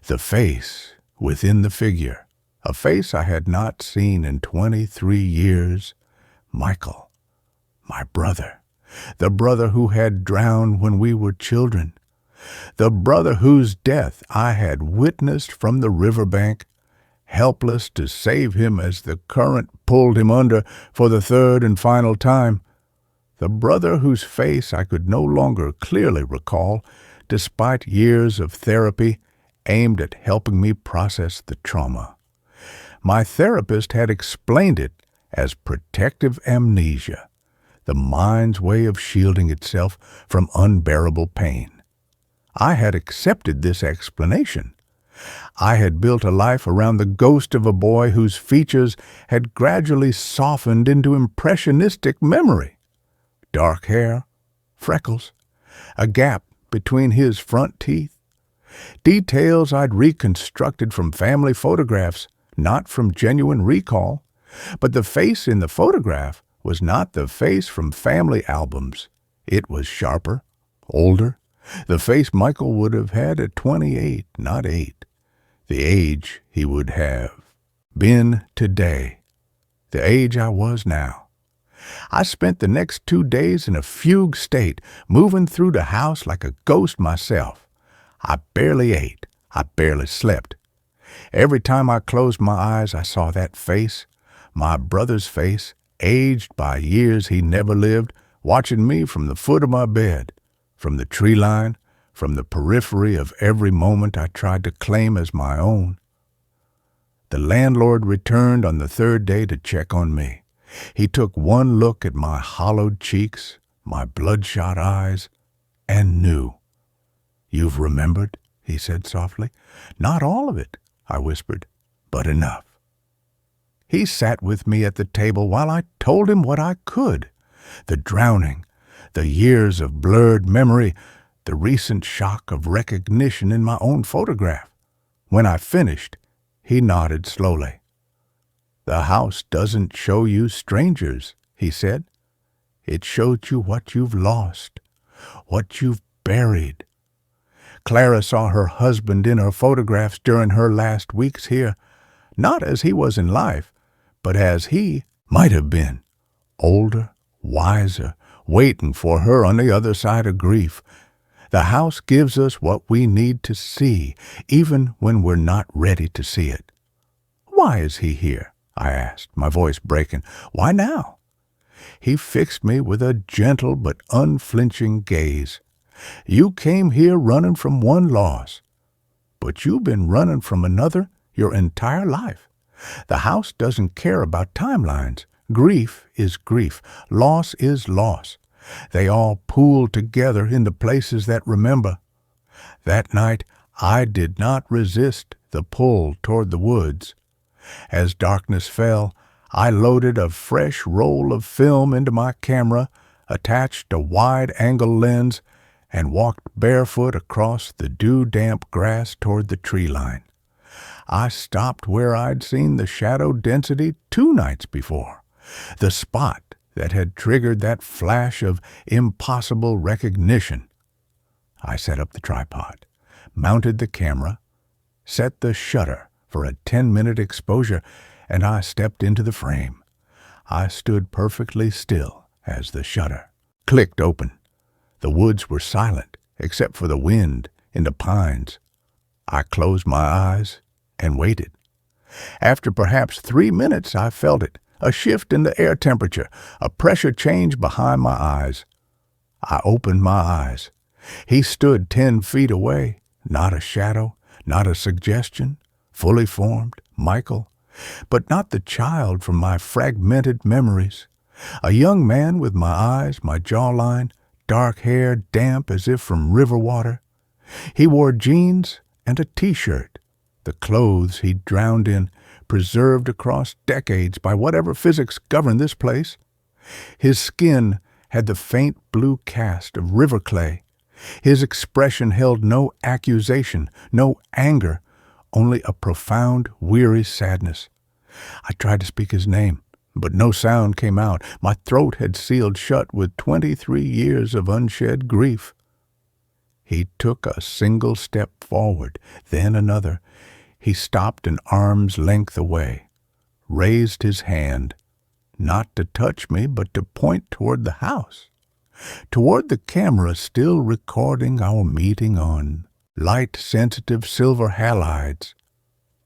the face within the figure, a face I had not seen in 23 years, Michael. My brother. The brother who had drowned when we were children. The brother whose death I had witnessed from the riverbank, helpless to save him as the current pulled him under for the third and final time. The brother whose face I could no longer clearly recall, despite years of therapy aimed at helping me process the trauma. My therapist had explained it as protective amnesia, the mind's way of shielding itself from unbearable pain. I had accepted this explanation. I had built a life around the ghost of a boy whose features had gradually softened into impressionistic memory. Dark hair, freckles, a gap between his front teeth. Details I'd reconstructed from family photographs, not from genuine recall. But the face in the photograph was not the face from family albums. It was sharper, older, the face Michael would have had at 28, not 8. The age he would have been today. The age I was now. I spent the next 2 days in a fugue state, moving through the house like a ghost myself. I barely ate. I barely slept. Every time I closed my eyes, I saw that face, my brother's face, aged by years he never lived, watching me from the foot of my bed, from the tree line, from the periphery of every moment I tried to claim as my own. The landlord returned on the third day to check on me. He took one look at my hollowed cheeks, my bloodshot eyes, and knew. "You've remembered?" he said softly. "Not all of it," I whispered, "but enough." He sat with me at the table while I told him what I could. The drowning, the years of blurred memory, the recent shock of recognition in my own photograph. When I finished, he nodded slowly. "The house doesn't show you strangers," he said. "It showed you what you've lost, what you've buried." Clara saw her husband in her photographs during her last weeks here, not as he was in life, but as he might have been, older, wiser, waiting for her on the other side of grief. The house gives us what we need to see, even when we're not ready to see it. "Why is he here?" I asked, my voice breaking. "Why now?" He fixed me with a gentle but unflinching gaze. "You came here running from one loss, but you've been running from another your entire life. The house doesn't care about timelines. Grief is grief. Loss is loss. They all pool together in the places that remember. That night, I did not resist the pull toward the woods. As darkness fell, I loaded a fresh roll of film into my camera, attached a wide-angle lens, and walked barefoot across the dew-damp grass toward the tree line. I stopped where I'd seen the shadow density 2 nights before, the spot that had triggered that flash of impossible recognition. I set up the tripod, mounted the camera, set the shutter for a 10-minute exposure, and I stepped into the frame. I stood perfectly still as the shutter clicked open. The woods were silent, except for the wind in the pines. I closed my eyes and waited. After perhaps 3 minutes, I felt it, a shift in the air temperature, a pressure change behind my eyes. I opened my eyes. He stood 10 feet away, not a shadow, not a suggestion, fully formed, Michael, but not the child from my fragmented memories. A young man with my eyes, my jawline, dark hair damp as if from river water. He wore jeans and a T-shirt, the clothes he'd drowned in, preserved across decades by whatever physics governed this place. His skin had the faint blue cast of river clay. His expression held no accusation, no anger, only a profound, weary sadness. I tried to speak his name, but no sound came out. My throat had sealed shut with 23 years of unshed grief. He took a single step forward, then another. He stopped an arm's length away, raised his hand, not to touch me, but to point toward the house, toward the camera still recording our meeting on light-sensitive silver halides.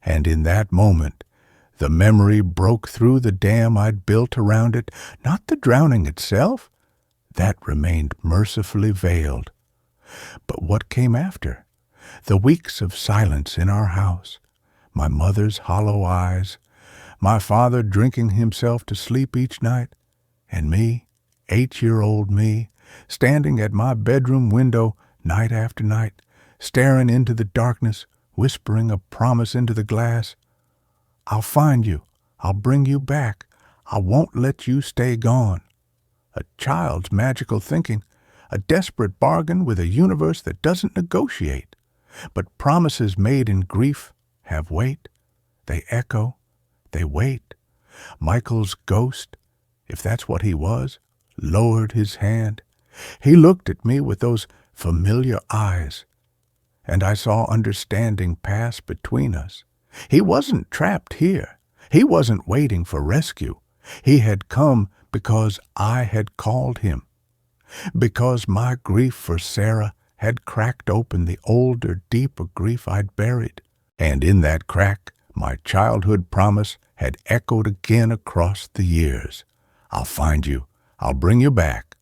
And in that moment, the memory broke through the dam I'd built around it, not the drowning itself. That remained mercifully veiled. But what came after? The weeks of silence in our house, my mother's hollow eyes, my father drinking himself to sleep each night, and me, 8-year-old me, standing at my bedroom window night after night, staring into the darkness, whispering a promise into the glass. I'll find you. I'll bring you back. I won't let you stay gone. A child's magical thinking, a desperate bargain with a universe that doesn't negotiate. But promises made in grief have weight. They echo. They wait. Michael's ghost, if that's what he was, lowered his hand. He looked at me with those familiar eyes, and I saw understanding pass between us. He wasn't trapped here. He wasn't waiting for rescue. He had come because I had called him, because my grief for Sarah had cracked open the older, deeper grief I'd buried. And in that crack, my childhood promise had echoed again across the years. I'll find you. I'll bring you back.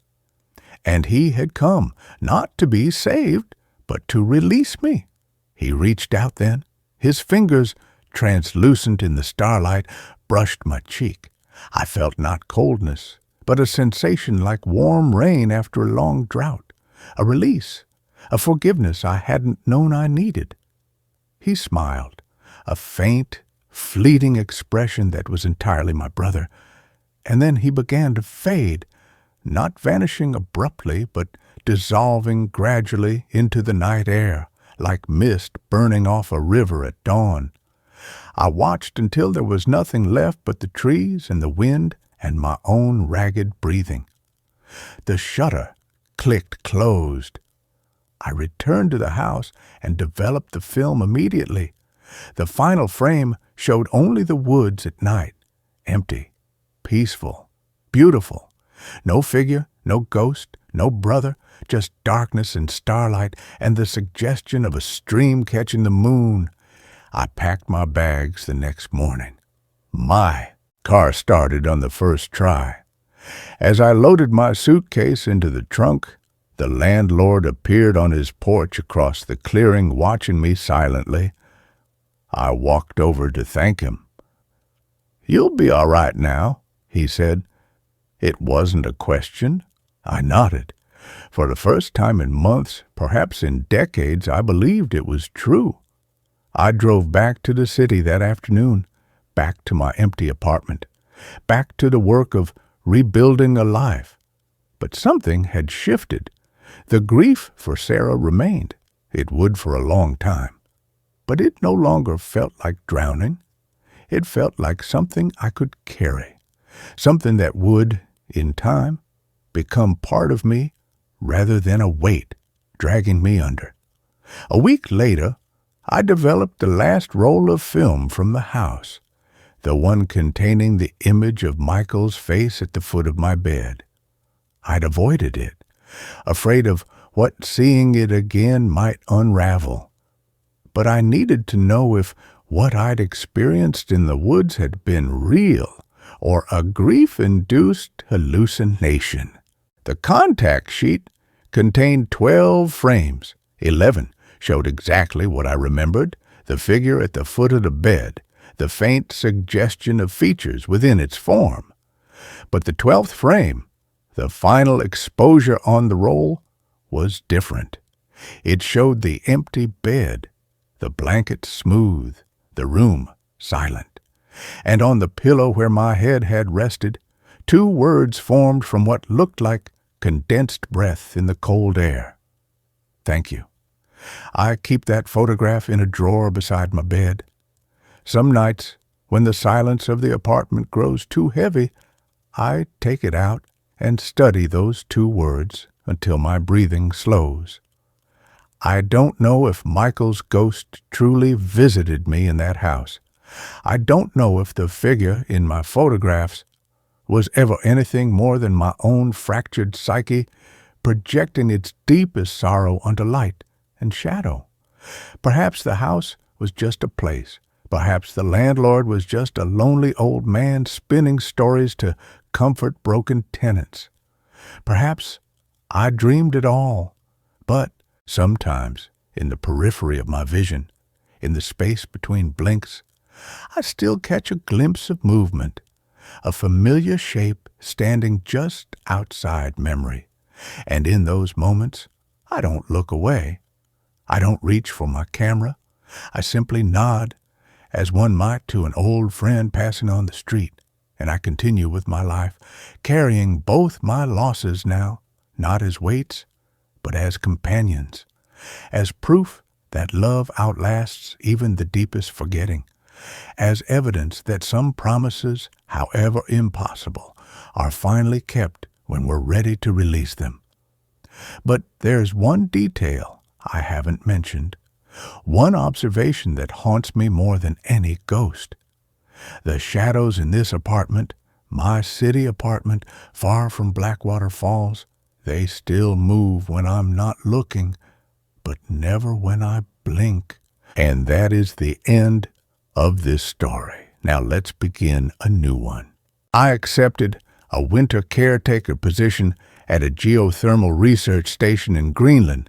And he had come, not to be saved, but to release me. He reached out then. His fingers, translucent in the starlight, brushed my cheek. I felt not coldness, but a sensation like warm rain after a long drought, a release, a forgiveness I hadn't known I needed. He smiled, a faint, fleeting expression that was entirely my brother, and then he began to fade, not vanishing abruptly, but dissolving gradually into the night air, like mist burning off a river at dawn. I watched until there was nothing left but the trees and the wind and my own ragged breathing. The shutter clicked closed. I returned to the house and developed the film immediately. The final frame showed only the woods at night, empty, peaceful, beautiful. No figure, no ghost, no brother, just darkness and starlight and the suggestion of a stream catching the moon. I packed my bags the next morning. My car started on the first try. As I loaded my suitcase into the trunk, the landlord appeared on his porch across the clearing, watching me silently. I walked over to thank him. "You'll be all right now," he said. It wasn't a question. I nodded. For the first time in months, perhaps in decades, I believed it was true. I drove back to the city that afternoon, back to my empty apartment, back to the work of rebuilding a life. But something had shifted. The grief for Sarah remained. It would for a long time. But it no longer felt like drowning. It felt like something I could carry, something that would, in time, become part of me rather than a weight dragging me under. A week later, I developed the last roll of film from the house, the one containing the image of Michael's face at the foot of my bed. I'd avoided it, afraid of what seeing it again might unravel. But I needed to know if what I'd experienced in the woods had been real or a grief-induced hallucination. The contact sheet contained 12 frames. 11 showed exactly what I remembered, the figure at the foot of the bed, the faint suggestion of features within its form. But the 12th frame, the final exposure on the roll, was different. It showed the empty bed, the blanket smooth, the room silent. And on the pillow where my head had rested, 2 words formed from what looked like condensed breath in the cold air. Thank you. I keep that photograph in a drawer beside my bed. Some nights, when the silence of the apartment grows too heavy, I take it out and study those 2 words until my breathing slows. I don't know if Michael's ghost truly visited me in that house. I don't know if the figure in my photographs Was ever anything more than my own fractured psyche, projecting its deepest sorrow onto light and shadow? Perhaps the house was just a place. Perhaps the landlord was just a lonely old man spinning stories to comfort broken tenants. Perhaps I dreamed it all, but sometimes, in the periphery of my vision, in the space between blinks, I still catch a glimpse of movement, a familiar shape standing just outside memory. And in those moments, I don't look away. I don't reach for my camera. I simply nod, as one might to an old friend passing on the street, and I continue with my life, carrying both my losses now, not as weights, but as companions, as proof that love outlasts even the deepest forgetting, as evidence that some promises, however impossible, are finally kept when we're ready to release them. But there's one detail I haven't mentioned, one observation that haunts me more than any ghost. The shadows in this apartment, my city apartment, far from Blackwater Falls, they still move when I'm not looking, but never when I blink. And that is the end of this story. Now let's begin a new one. I accepted a winter caretaker position at a geothermal research station in Greenland.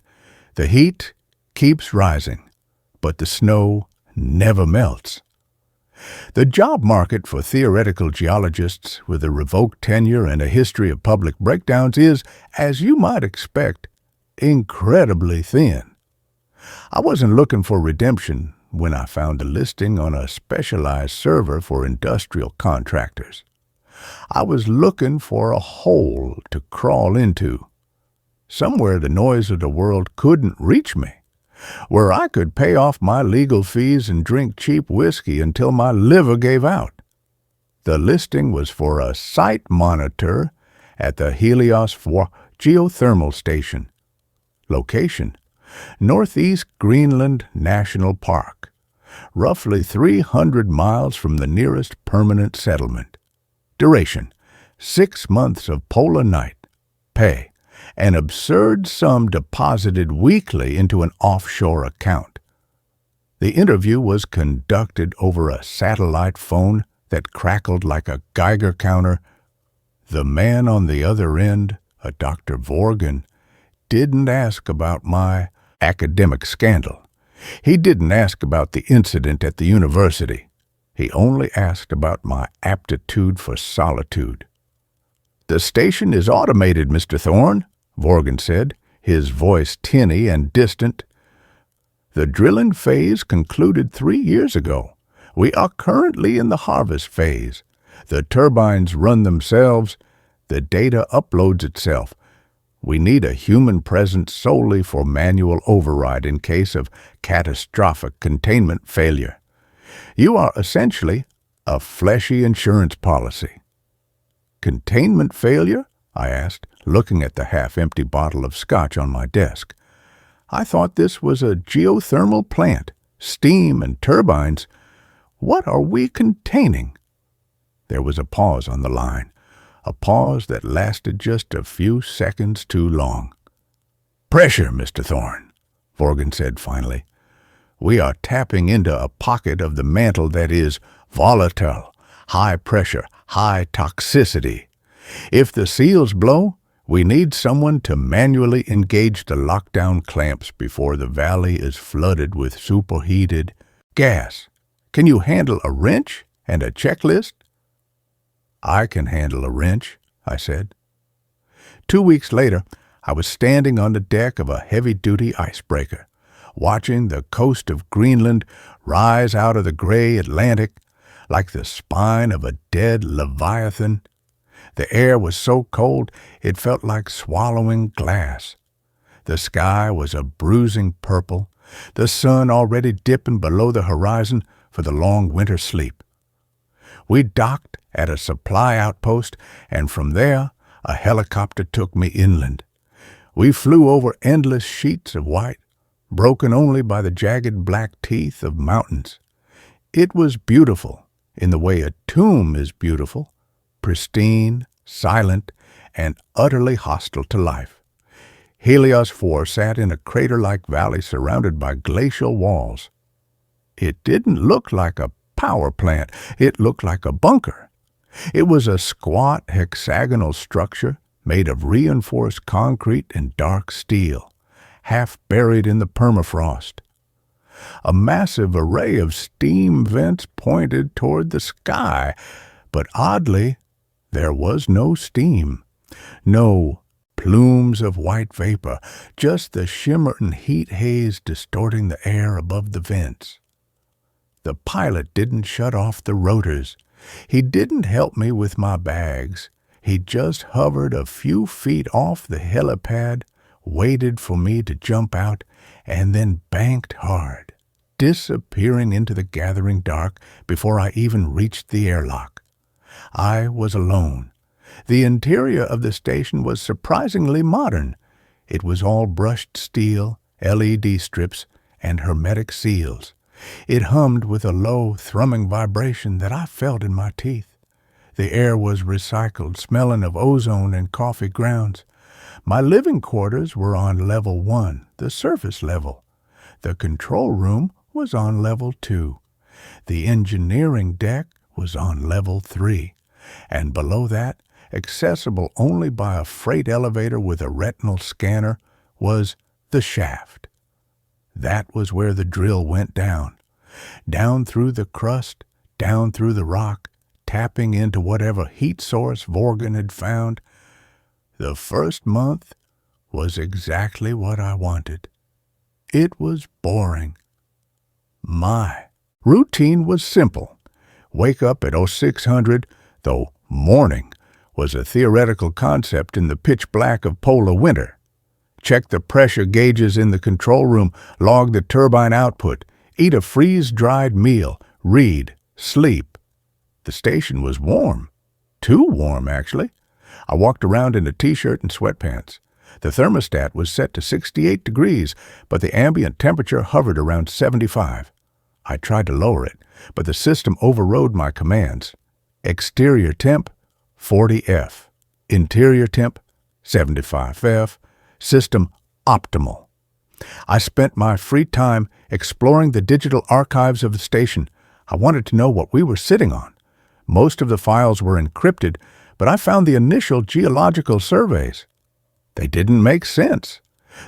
The heat keeps rising, but the snow never melts. The job market for theoretical geologists with a revoked tenure and a history of public breakdowns is, as you might expect, incredibly thin. I wasn't looking for redemption when I found a listing on a specialized server for industrial contractors. I was looking for a hole to crawl into, somewhere the noise of the world couldn't reach me, where I could pay off my legal fees and drink cheap whiskey until my liver gave out. The listing was for a site monitor at the Helios 4 geothermal station. Location: Northeast Greenland National Park, roughly 300 miles from the nearest permanent settlement. Duration: 6 months of polar night. Pay: an absurd sum deposited weekly into an offshore account. The interview was conducted over a satellite phone that crackled like a Geiger counter. The man on the other end, a Dr. Vorgan, didn't ask about my academic scandal. He didn't ask about the incident at the university. He only asked about my aptitude for solitude. "The station is automated, Mr. Thorne," Vorgan said, his voice tinny and distant. "The drilling phase concluded 3 years ago. We are currently in the harvest phase. The turbines run themselves. The data uploads itself. We need a human presence solely for manual override in case of catastrophic containment failure. You are essentially a fleshy insurance policy." "Containment failure?" I asked, looking at the half-empty bottle of scotch on my desk. "I thought this was a geothermal plant, steam and turbines. What are we containing?" There was a pause on the line, a pause that lasted just a few seconds too long. "Pressure, Mr. Thorne," Vorgan said finally. "We are tapping into a pocket of the mantle that is volatile, high pressure, high toxicity. If the seals blow, we need someone to manually engage the lockdown clamps before the valley is flooded with superheated gas. Can you handle a wrench and a checklist?" "I can handle a wrench," I said. 2 weeks later, I was standing on the deck of a heavy-duty icebreaker, watching the coast of Greenland rise out of the gray Atlantic like the spine of a dead leviathan. The air was so cold it felt like swallowing glass. The sky was a bruising purple, the sun already dipping below the horizon for the long winter sleep. We docked at a supply outpost, and from there a helicopter took me inland. We flew over endless sheets of white, broken only by the jagged black teeth of mountains. It was beautiful, in the way a tomb is beautiful, pristine, silent, and utterly hostile to life. Helios 4 sat in a crater-like valley surrounded by glacial walls. It didn't look like a power plant. It looked like a bunker. It was a squat hexagonal structure made of reinforced concrete and dark steel, half buried in the permafrost. A massive array of steam vents pointed toward the sky, but oddly, there was no steam, no plumes of white vapor, just the shimmering heat haze distorting the air above the vents. The pilot didn't shut off the rotors. He didn't help me with my bags. He just hovered a few feet off the helipad, waited for me to jump out, and then banked hard, disappearing into the gathering dark before I even reached the airlock. I was alone. The interior of the station was surprisingly modern. It was all brushed steel, LED strips, and hermetic seals. It hummed with a low, thrumming vibration that I felt in my teeth. The air was recycled, smelling of ozone and coffee grounds. My living quarters were on level 1, the surface level. The control room was on level 2. The engineering deck was on level 3. And below that, accessible only by a freight elevator with a retinal scanner, was the shaft. That was where the drill went down. Down through the crust, down through the rock, tapping into whatever heat source Vorgan had found. The first month was exactly what I wanted. It was boring. My routine was simple. Wake up at 0600, though morning was a theoretical concept in the pitch black of polar winter. Check the pressure gauges in the control room, log the turbine output, eat a freeze-dried meal, read, sleep. The station was warm. Too warm, actually. I walked around in a t-shirt and sweatpants. The thermostat was set to 68 degrees, but the ambient temperature hovered around 75. I tried to lower it, but the system overrode my commands. Exterior temp, 40F. Interior temp, 75F. System optimal. I spent my free time exploring the digital archives of the station. I wanted to know what we were sitting on. Most of the files were encrypted, but I found the initial geological surveys. They didn't make sense.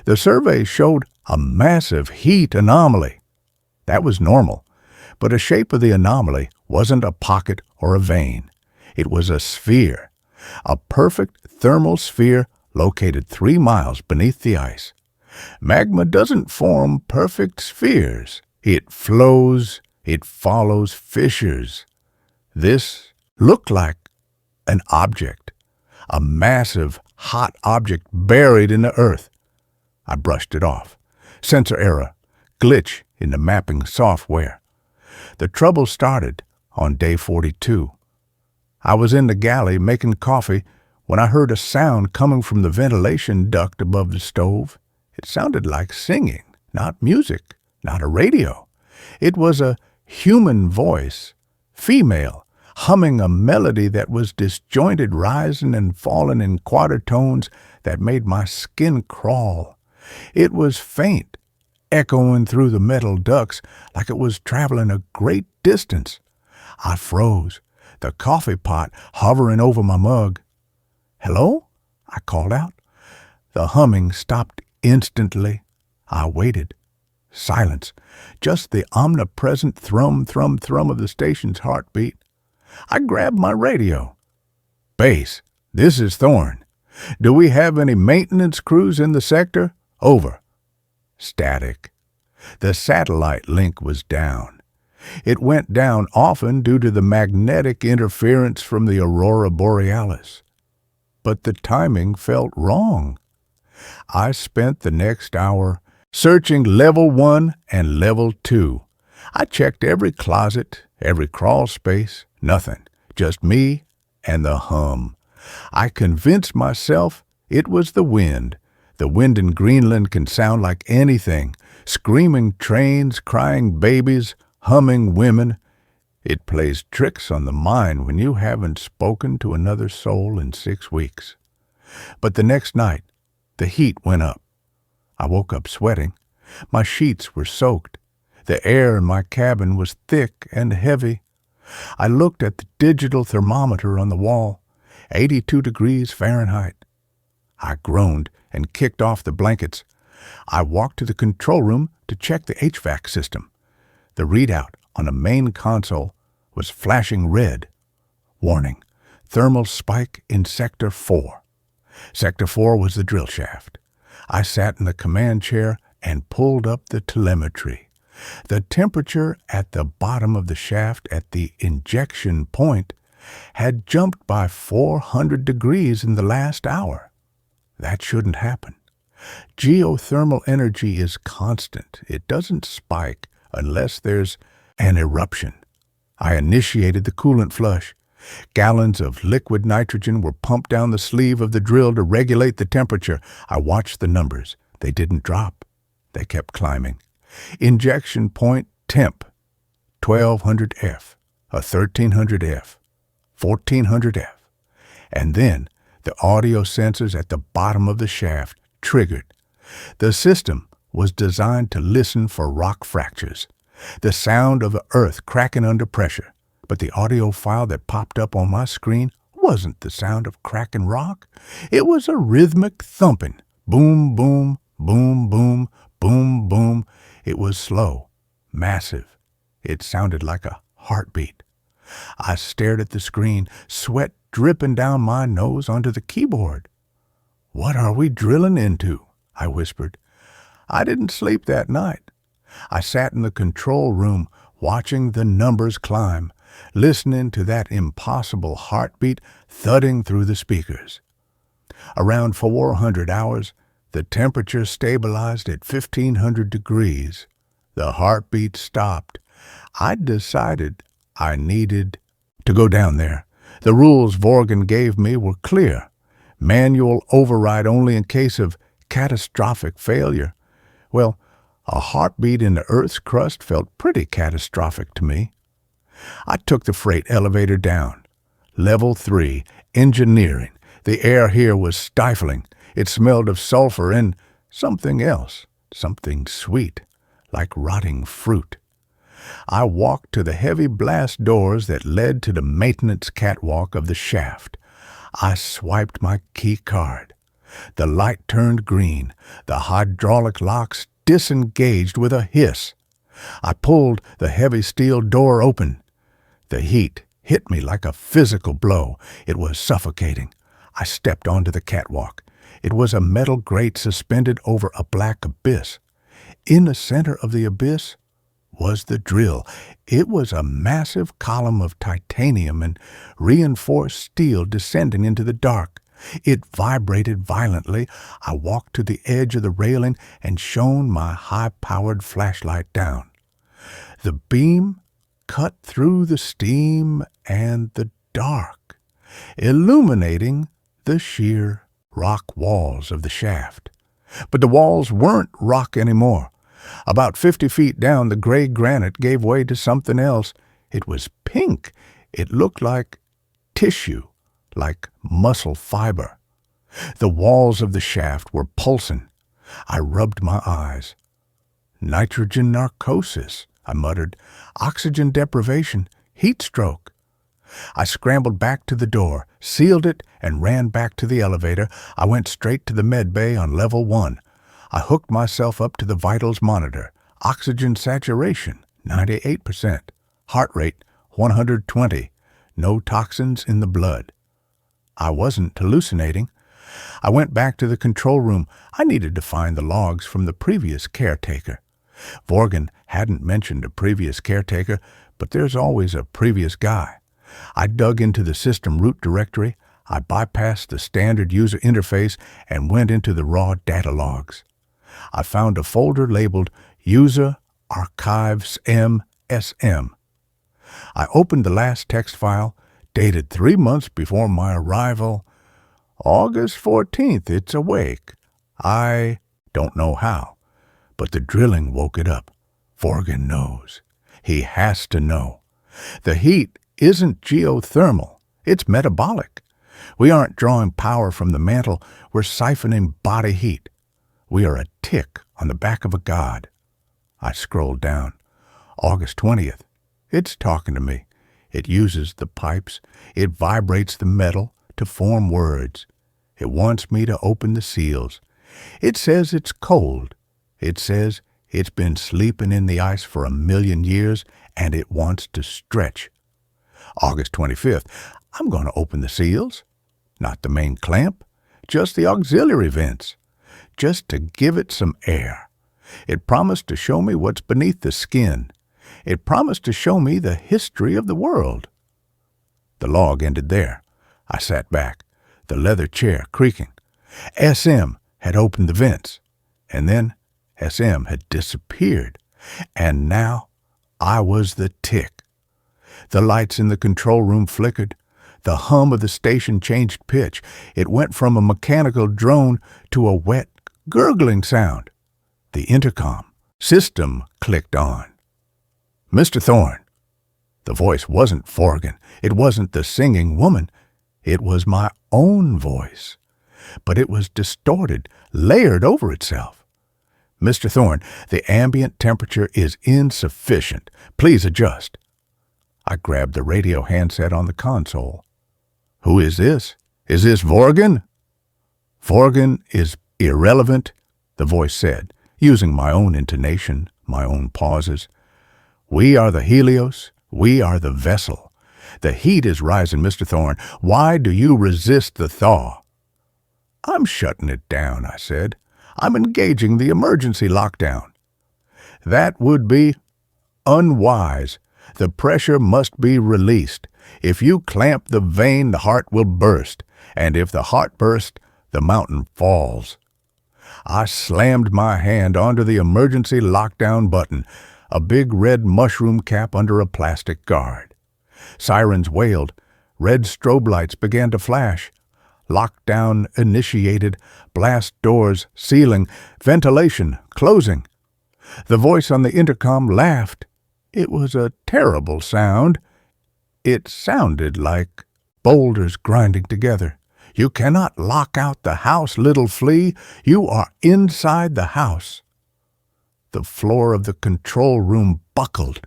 The surveys showed a massive heat anomaly. That was normal, but the shape of the anomaly wasn't a pocket or a vein. It was a sphere, a perfect thermal sphere located 3 miles beneath the ice. Magma doesn't form perfect spheres. It flows, it follows fissures. This looked like an object, a massive, hot object buried in the earth. I brushed it off. Sensor error, glitch in the mapping software. The trouble started on day 42. I was in the galley making coffee when I heard a sound coming from the ventilation duct above the stove. It sounded like singing, not music, not a radio. It was a human voice, female, humming a melody that was disjointed, rising and falling in quatertones that made my skin crawl. It was faint, echoing through the metal ducts like it was traveling a great distance. I froze, the coffee pot hovering over my mug. "Hello?" I called out. The humming stopped instantly. I waited. Silence. Just the omnipresent thrum, thrum, thrum of the station's heartbeat. I grabbed my radio. "Base, this is Thorne. Do we have any maintenance crews in the sector? Over." Static. The satellite link was down. It went down often due to the magnetic interference from the aurora borealis. But the timing felt wrong. I spent the next hour searching level 1 and level 2. I checked every closet, every crawl space, nothing, just me and the hum. I convinced myself it was the wind. The wind in Greenland can sound like anything, screaming trains, crying babies, humming women. It plays tricks on the mind when you haven't spoken to another soul in 6 weeks. But the next night, the heat went up. I woke up sweating. My sheets were soaked. The air in my cabin was thick and heavy. I looked at the digital thermometer on the wall, 82 degrees Fahrenheit. I groaned and kicked off the blankets. I walked to the control room to check the HVAC system. The readout on the main console was flashing red. Warning, thermal spike in Sector 4. Sector 4 was the drill shaft. I sat in the command chair and pulled up the telemetry. The temperature at the bottom of the shaft at the injection point had jumped by 400 degrees in the last hour. That shouldn't happen. Geothermal energy is constant. It doesn't spike unless there's an eruption. I initiated the coolant flush. Gallons of liquid nitrogen were pumped down the sleeve of the drill to regulate the temperature. I watched the numbers. They didn't drop. They kept climbing. Injection point temp, 1200 F, a 1300 F, 1400 F. And then the audio sensors at the bottom of the shaft triggered. The system was designed to listen for rock fractures, the sound of the earth cracking under pressure. But the audio file that popped up on my screen wasn't the sound of cracking rock. It was a rhythmic thumping. Boom, boom, boom, boom, boom, boom. It was slow, massive. It sounded like a heartbeat. I stared at the screen, sweat dripping down my nose onto the keyboard. "What are we drilling into?" I whispered. I didn't sleep that night. I sat in the control room, watching the numbers climb, listening to that impossible heartbeat thudding through the speakers. Around 400 hours, the temperature stabilized at 1500 degrees. The heartbeat stopped. I decided I needed to go down there. The rules Vorgan gave me were clear. Manual override only in case of catastrophic failure. Well, a heartbeat in the Earth's crust felt pretty catastrophic to me. I took the freight elevator down. Level 3, engineering. The air here was stifling. It smelled of sulfur and something else, something sweet, like rotting fruit. I walked to the heavy blast doors that led to the maintenance catwalk of the shaft. I swiped my key card. The light turned green. The hydraulic locks disengaged with a hiss. I pulled the heavy steel door open. The heat hit me like a physical blow. It was suffocating. I stepped onto the catwalk. It was a metal grate suspended over a black abyss. In the center of the abyss was the drill. It was a massive column of titanium and reinforced steel descending into the dark. It vibrated violently. I walked to the edge of the railing and shone my high-powered flashlight down. The beam cut through the steam and the dark, illuminating the sheer rock walls of the shaft. But the walls weren't rock anymore. About 50 feet down, the gray granite gave way to something else. It was pink. It looked like tissue, like muscle fiber. The walls of the shaft were pulsing. I rubbed my eyes. "Nitrogen narcosis," I muttered. "Oxygen deprivation, heat stroke." I scrambled back to the door, sealed it, and ran back to the elevator. I went straight to the med bay on level 1. I hooked myself up to the vitals monitor. Oxygen saturation, 98%. Heart rate, 120. No toxins in the blood. I wasn't hallucinating. I went back to the control room. I needed to find the logs from the previous caretaker. Vorgan hadn't mentioned a previous caretaker, but there's always a previous guy. I dug into the system root directory. I bypassed the standard user interface and went into the raw data logs. I found a folder labeled User Archives MSM. I opened the last text file, dated 3 months before my arrival. August 14th, it's awake. I don't know how, but the drilling woke it up. Vorgan knows. He has to know. The heat isn't geothermal, it's metabolic. We aren't drawing power from the mantle, we're siphoning body heat. We are a tick on the back of a god. I scrolled down. August 20th. It's talking to me. It uses the pipes. It vibrates the metal to form words. It wants me to open the seals. It says it's cold. It says it's been sleeping in the ice for 1,000,000 years, and it wants to stretch. August 25th. I'm going to open the seals. Not the main clamp, just the auxiliary vents. Just to give it some air. It promised to show me what's beneath the skin. It promised to show me the history of the world. The log ended there. I sat back, the leather chair creaking. SM had opened the vents, and then SM had disappeared, and now I was the tick. The lights in the control room flickered. The hum of the station changed pitch. It went from a mechanical drone to a wet, gurgling sound. The intercom system clicked on. Mr. Thorne. The voice wasn't Forgan. It wasn't the singing woman. It was my own voice. But it was distorted, layered over itself. Mr. Thorne, the ambient temperature is insufficient. Please adjust. I grabbed the radio handset on the console. Who is this? Is this Vorgan? Vorgan is irrelevant, the voice said, using my own intonation, my own pauses. We are the Helios. We are the vessel. The heat is rising, Mr. Thorne. Why do you resist the thaw? I'm shutting it down, I said. I'm engaging the emergency lockdown. That would be unwise. The pressure must be released. If you clamp the vein, the heart will burst. And if the heart bursts, the mountain falls. I slammed my hand onto the emergency lockdown button, a big red mushroom cap under a plastic guard. Sirens wailed. Red strobe lights began to flash. Lockdown initiated. Blast doors sealing. Ventilation closing. The voice on the intercom laughed. It was a terrible sound. It sounded like boulders grinding together. You cannot lock out the house, little flea. You are inside the house. The floor of the control room buckled.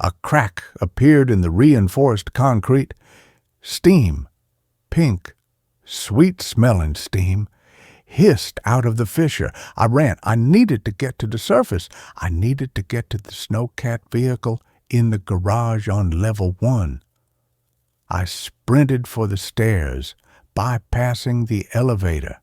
A crack appeared in the reinforced concrete. Steam, pink, sweet-smelling steam, hissed out of the fissure. I ran. I needed to get to the surface. I needed to get to the snowcat vehicle in the garage on level 1. I sprinted for the stairs, bypassing the elevator.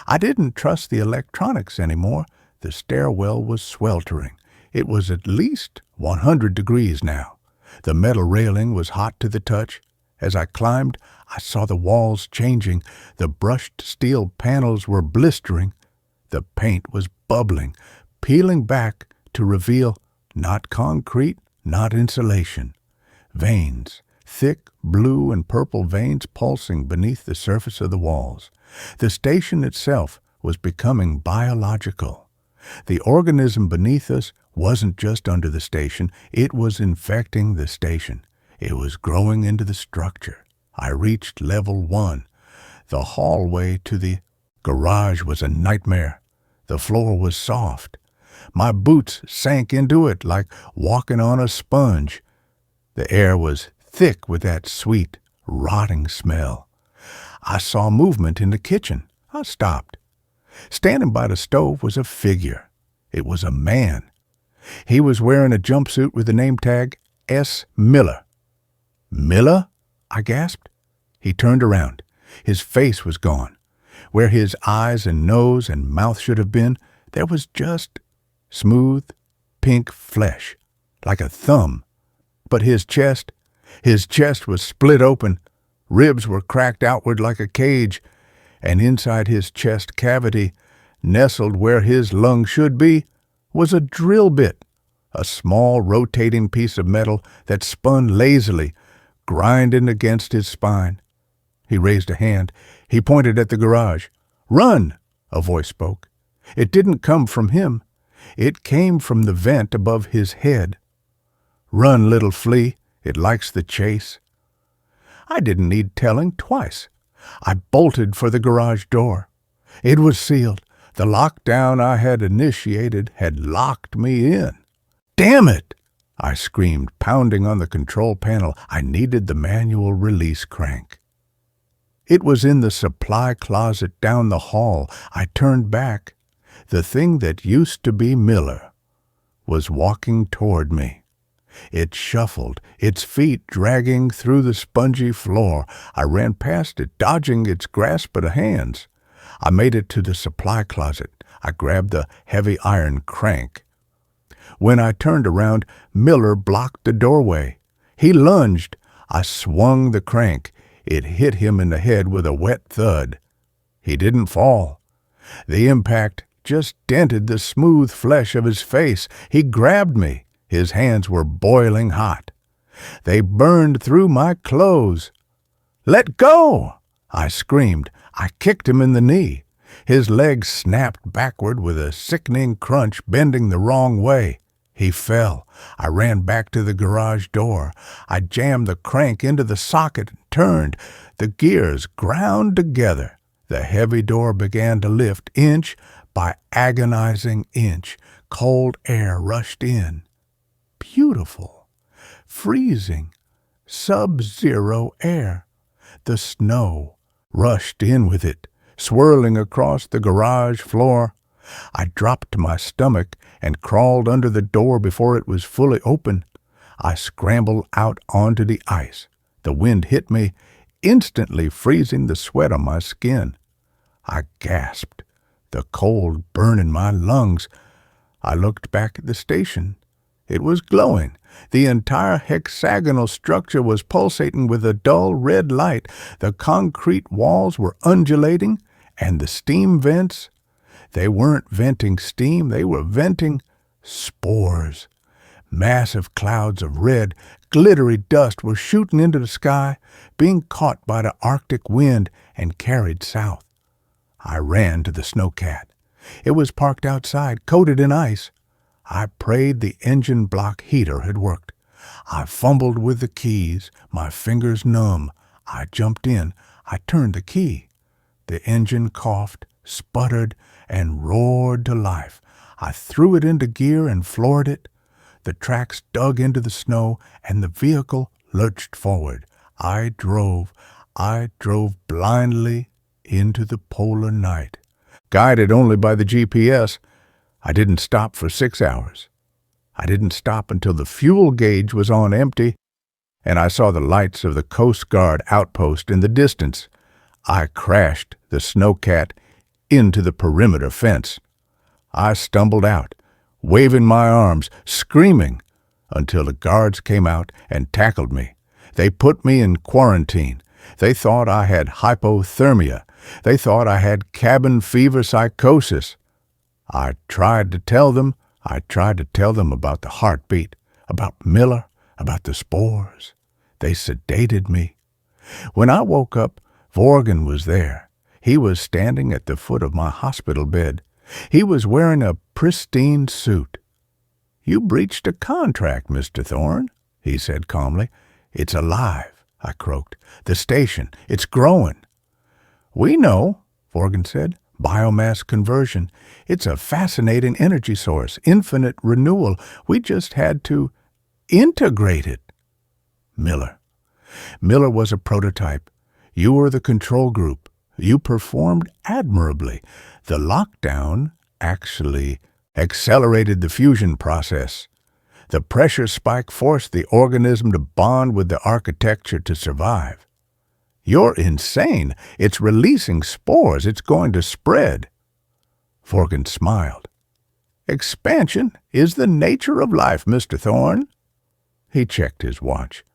I didn't trust the electronics anymore. The stairwell was sweltering. It was at least 100 degrees now. The metal railing was hot to the touch. As I climbed, I saw the walls changing. The brushed steel panels were blistering. The paint was bubbling, peeling back to reveal not concrete, not insulation. Veins, thick blue and purple veins pulsing beneath the surface of the walls. The station itself was becoming biological. The organism beneath us wasn't just under the station, it was infecting the station. It was growing into the structure. I reached level 1. The hallway to the garage was a nightmare. The floor was soft. My boots sank into it like walking on a sponge. The air was thick with that sweet, rotting smell. I saw movement in the kitchen. I stopped. Standing by the stove was a figure. It was a man. He was wearing a jumpsuit with the name tag S. Miller. Miller? I gasped. He turned around. His face was gone. Where his eyes and nose and mouth should have been, there was just smooth, pink flesh, like a thumb. But his chest was split open. Ribs were cracked outward like a cage, and inside his chest cavity, nestled where his lung should be, was a drill bit, a small rotating piece of metal that spun lazily, grinding against his spine. He raised a hand. He pointed at the garage. "Run!" a voice spoke. It didn't come from him. It came from the vent above his head. "Run, little flea. It likes the chase. I didn't need telling twice. I bolted for the garage door. It was sealed. The lockdown I had initiated had locked me in. "Damn it!" I screamed, pounding on the control panel. I needed the manual release crank. It was in the supply closet down the hall. I turned back. The thing that used to be Miller was walking toward me. It shuffled, its feet dragging through the spongy floor. I ran past it, dodging its grasp of hands. I made it to the supply closet. I grabbed the heavy iron crank. When I turned around, Miller blocked the doorway. He lunged. I swung the crank. It hit him in the head with a wet thud. He didn't fall. The impact just dented the smooth flesh of his face. He grabbed me. His hands were boiling hot. They burned through my clothes. "Let go!" I screamed. I kicked him in the knee. His leg snapped backward with a sickening crunch, bending the wrong way. He fell. I ran back to the garage door. I jammed the crank into the socket and turned. The gears ground together. The heavy door began to lift inch by agonizing inch. Cold air rushed in. Beautiful, freezing, sub-zero air. The snow rushed in with it, swirling across the garage floor. I dropped to my stomach and crawled under the door before it was fully open. I scrambled out onto the ice. The wind hit me, instantly freezing the sweat on my skin. I gasped, the cold burning my lungs. I looked back at the station. It was glowing. The entire hexagonal structure was pulsating with a dull red light. The concrete walls were undulating, and the steam vents, they weren't venting steam, they were venting spores. Massive clouds of red, glittery dust were shooting into the sky, being caught by the Arctic wind and carried south. I ran to the snowcat. It was parked outside, coated in ice. I prayed the engine block heater had worked. I fumbled with the keys, my fingers numb. I jumped in. I turned the key. The engine coughed, sputtered, and roared to life. I threw it into gear and floored it. The tracks dug into the snow, and the vehicle lurched forward. I drove blindly into the polar night. Guided only by the GPS, I didn't stop for 6 hours. I didn't stop until the fuel gauge was on empty, and I saw the lights of the Coast Guard outpost in the distance. I crashed the snowcat into the perimeter fence. I stumbled out, waving my arms, screaming, until the guards came out and tackled me. They put me in quarantine. They thought I had hypothermia. They thought I had cabin fever psychosis. I tried to tell them about the heartbeat, about Miller, about the spores. They sedated me. When I woke up, Vorgan was there. He was standing at the foot of my hospital bed. He was wearing a pristine suit. "You breached a contract, Mr. Thorne," he said calmly. "It's alive," I croaked. "The station, it's growing." "We know," Vorgan said. "Biomass conversion. It's a fascinating energy source, infinite renewal. We just had to integrate it." Miller was a prototype. You were the control group. You performed admirably. The lockdown actually accelerated the fusion process. The pressure spike forced the organism to bond with the architecture to survive. "You're insane. It's releasing spores. It's going to spread." Vorgan smiled. "Expansion is the nature of life, Mr. Thorne." He checked his watch.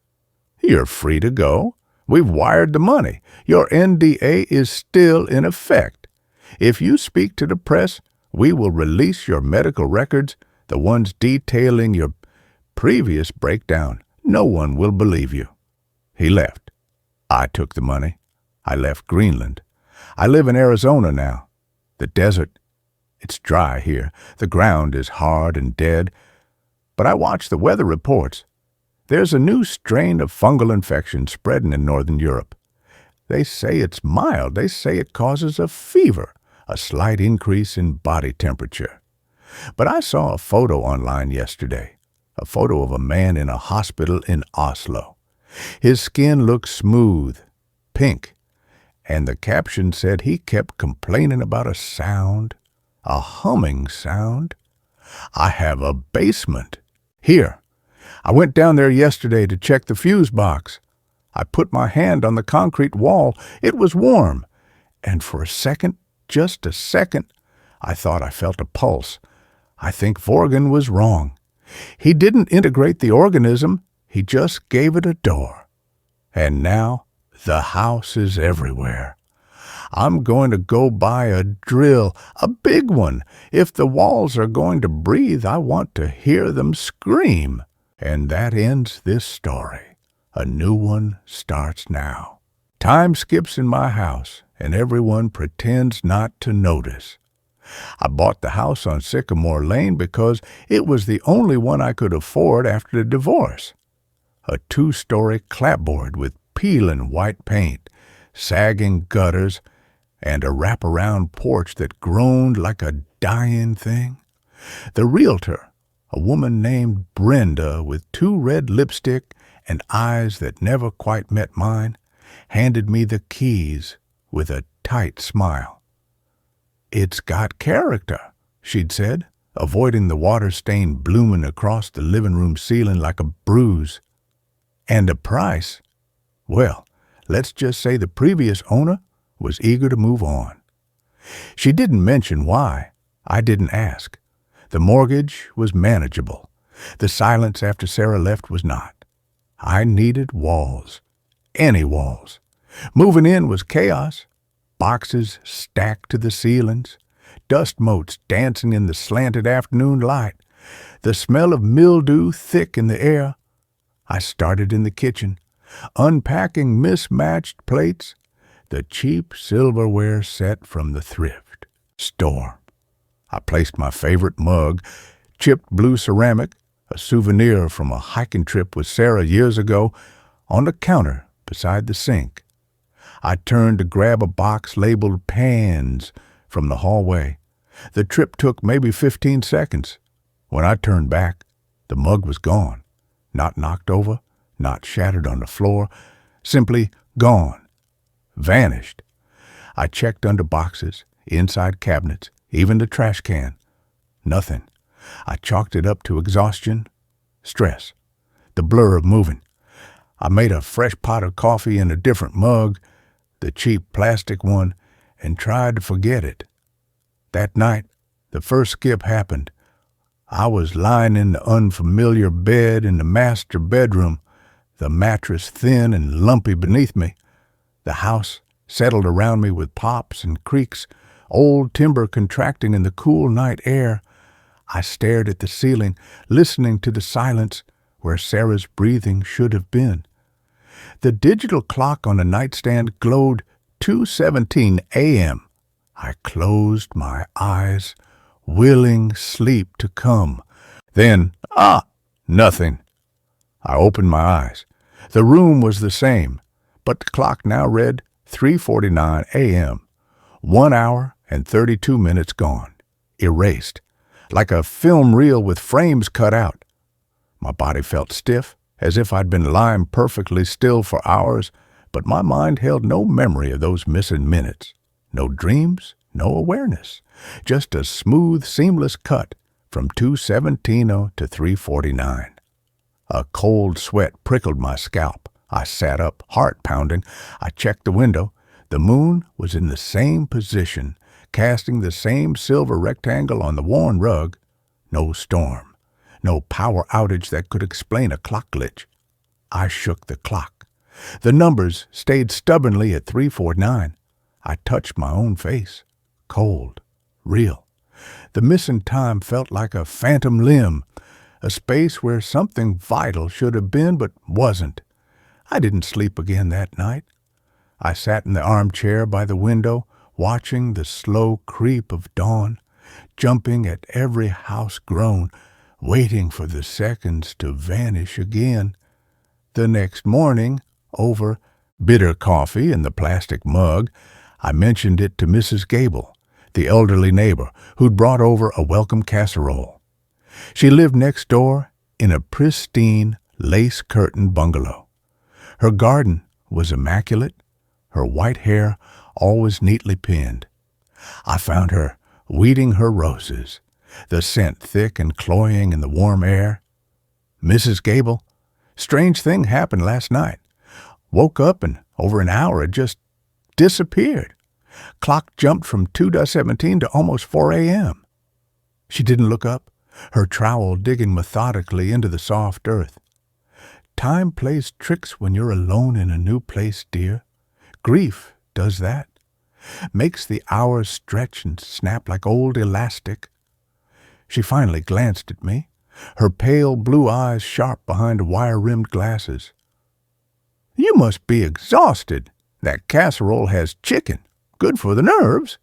"You're free to go. We've wired the money. Your NDA is still in effect. If you speak to the press, we will release your medical records, the ones detailing your previous breakdown. No one will believe you." He left. I took the money. I left Greenland. I live in Arizona now. The desert, it's dry here. The ground is hard and dead. But I watch the weather reports. There's a new strain of fungal infection spreading in Northern Europe. They say it's mild. They say it causes a fever, a slight increase in body temperature. But I saw a photo online yesterday, a photo of a man in a hospital in Oslo. His skin looked smooth, pink, and the caption said he kept complaining about a sound, a humming sound. I have a basement. Here, I went down there yesterday to check the fuse box. I put my hand on the concrete wall. It was warm, and for a second, just a second, I thought I felt a pulse. I think Vorgan was wrong. He didn't integrate the organism, he just gave it a door. And now, the house is everywhere. I'm going to go buy a drill, a big one. If the walls are going to breathe, I want to hear them scream. And that ends this story. A new one starts now. Time skips in my house, and everyone pretends not to notice. I bought the house on Sycamore Lane because it was the only one I could afford after the divorce. A 2-story clapboard with peeling white paint, sagging gutters, and a wraparound porch that groaned like a dying thing. The realtor, a woman named Brenda with 2 red lipstick and eyes that never quite met mine, handed me the keys with a tight smile. "It's got character," she'd said, avoiding the water stain blooming across the living room ceiling like a bruise. "And a price. Well, let's just say the previous owner was eager to move on." She didn't mention why. I didn't ask. The mortgage was manageable. The silence after Sarah left was not. I needed walls. Any walls. Moving in was chaos. Boxes stacked to the ceilings. Dust motes dancing in the slanted afternoon light. The smell of mildew thick in the air. I started in the kitchen, unpacking mismatched plates, the cheap silverware set from the thrift store. I placed my favorite mug, chipped blue ceramic, a souvenir from a hiking trip with Sarah years ago, on the counter beside the sink. I turned to grab a box labeled pans from the hallway. The trip took maybe 15 seconds. When I turned back, the mug was gone. Not knocked over, not shattered on the floor, simply gone. Vanished. I checked under boxes, inside cabinets, even the trash can. Nothing. I chalked it up to exhaustion, stress, the blur of moving. I made a fresh pot of coffee in a different mug, the cheap plastic one, and tried to forget it. That night, the first skip happened. I was lying in the unfamiliar bed in the master bedroom, the mattress thin and lumpy beneath me. The house settled around me with pops and creaks, old timber contracting in the cool night air. I stared at the ceiling, listening to the silence where Sarah's breathing should have been. The digital clock on the nightstand glowed 2:17 a.m. I closed my eyes, willing sleep to come. Then, nothing. I opened my eyes. The room was the same, but the clock now read 3:49 a.m. 1 hour and 32 minutes gone, erased, like a film reel with frames cut out. My body felt stiff, as if I'd been lying perfectly still for hours, but my mind held no memory of those missing minutes. No dreams, no awareness. Just a smooth, seamless cut from 2:17 to 3:49. A cold sweat prickled my scalp. I sat up, heart pounding. I checked the window. The moon was in the same position, casting the same silver rectangle on the worn rug. No storm. No power outage that could explain a clock glitch. I shook the clock. The numbers stayed stubbornly at 3:49. I touched my own face. Cold. Real. The missing time felt like a phantom limb, a space where something vital should have been but wasn't. I didn't sleep again that night. I sat in the armchair by the window, watching the slow creep of dawn, jumping at every house groan, waiting for the seconds to vanish again. The next morning, over bitter coffee in the plastic mug, I mentioned it to Mrs. Gable, the elderly neighbor who'd brought over a welcome casserole. She lived next door in a pristine, lace-curtained bungalow. Her garden was immaculate, her white hair always neatly pinned. I found her weeding her roses, the scent thick and cloying in the warm air. "Mrs. Gable, strange thing happened last night. Woke up and over an hour it just disappeared. Clock jumped from 2:17 to almost 4 a.m. She didn't look up, her trowel digging methodically into the soft earth. "Time plays tricks when you're alone in a new place, dear. Grief does that. Makes the hours stretch and snap like old elastic." She finally glanced at me, her pale blue eyes sharp behind wire-rimmed glasses. "You must be exhausted. That casserole has chicken. Good for the nerves."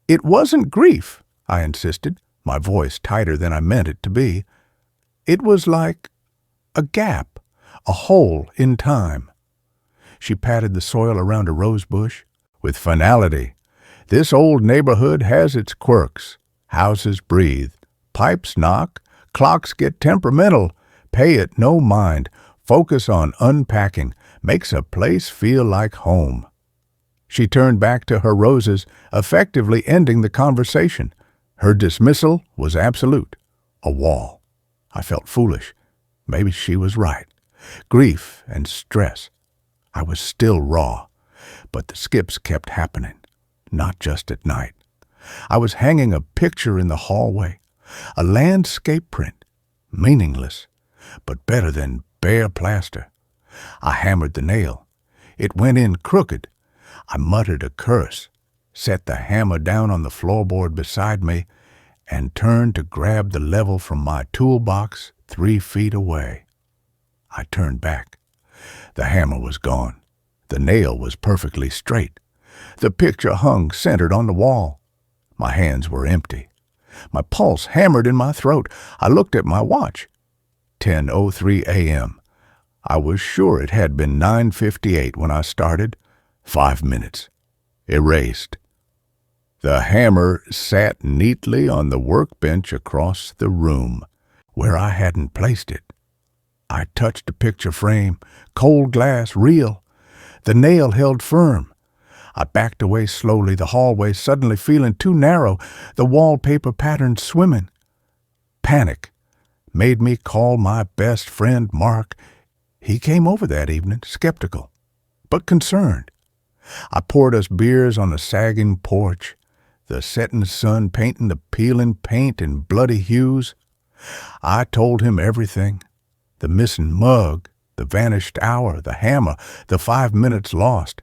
"It wasn't grief," I insisted, my voice tighter than I meant it to be. "It was like a gap, a hole in time." She patted the soil around a rose bush. "With finality. This old neighborhood has its quirks. Houses breathe. Pipes knock. Clocks get temperamental. Pay it no mind. Focus on unpacking. Makes a place feel like home." She turned back to her roses, effectively ending the conversation. Her dismissal was absolute. A wall. I felt foolish. Maybe she was right. Grief and stress. I was still raw. But the skips kept happening. Not just at night. I was hanging a picture in the hallway. A landscape print. Meaningless, but better than bare plaster. I hammered the nail. It went in crooked. I muttered a curse, set the hammer down on the floorboard beside me, and turned to grab the level from my toolbox 3 feet away. I turned back. The hammer was gone. The nail was perfectly straight. The picture hung centered on the wall. My hands were empty. My pulse hammered in my throat. I looked at my watch. 10:03 a.m. I was sure it had been 9:58 when I started. 5 minutes. Erased. The hammer sat neatly on the workbench across the room, where I hadn't placed it. I touched the picture frame, cold glass, real. The nail held firm. I backed away slowly, the hallway suddenly feeling too narrow, the wallpaper pattern swimming. Panic made me call my best friend Mark. He came over that evening, skeptical, but concerned. I poured us beers on the sagging porch, the setting sun painting the peeling paint in bloody hues. I told him everything, the missing mug, the vanished hour, the hammer, the 5 minutes lost.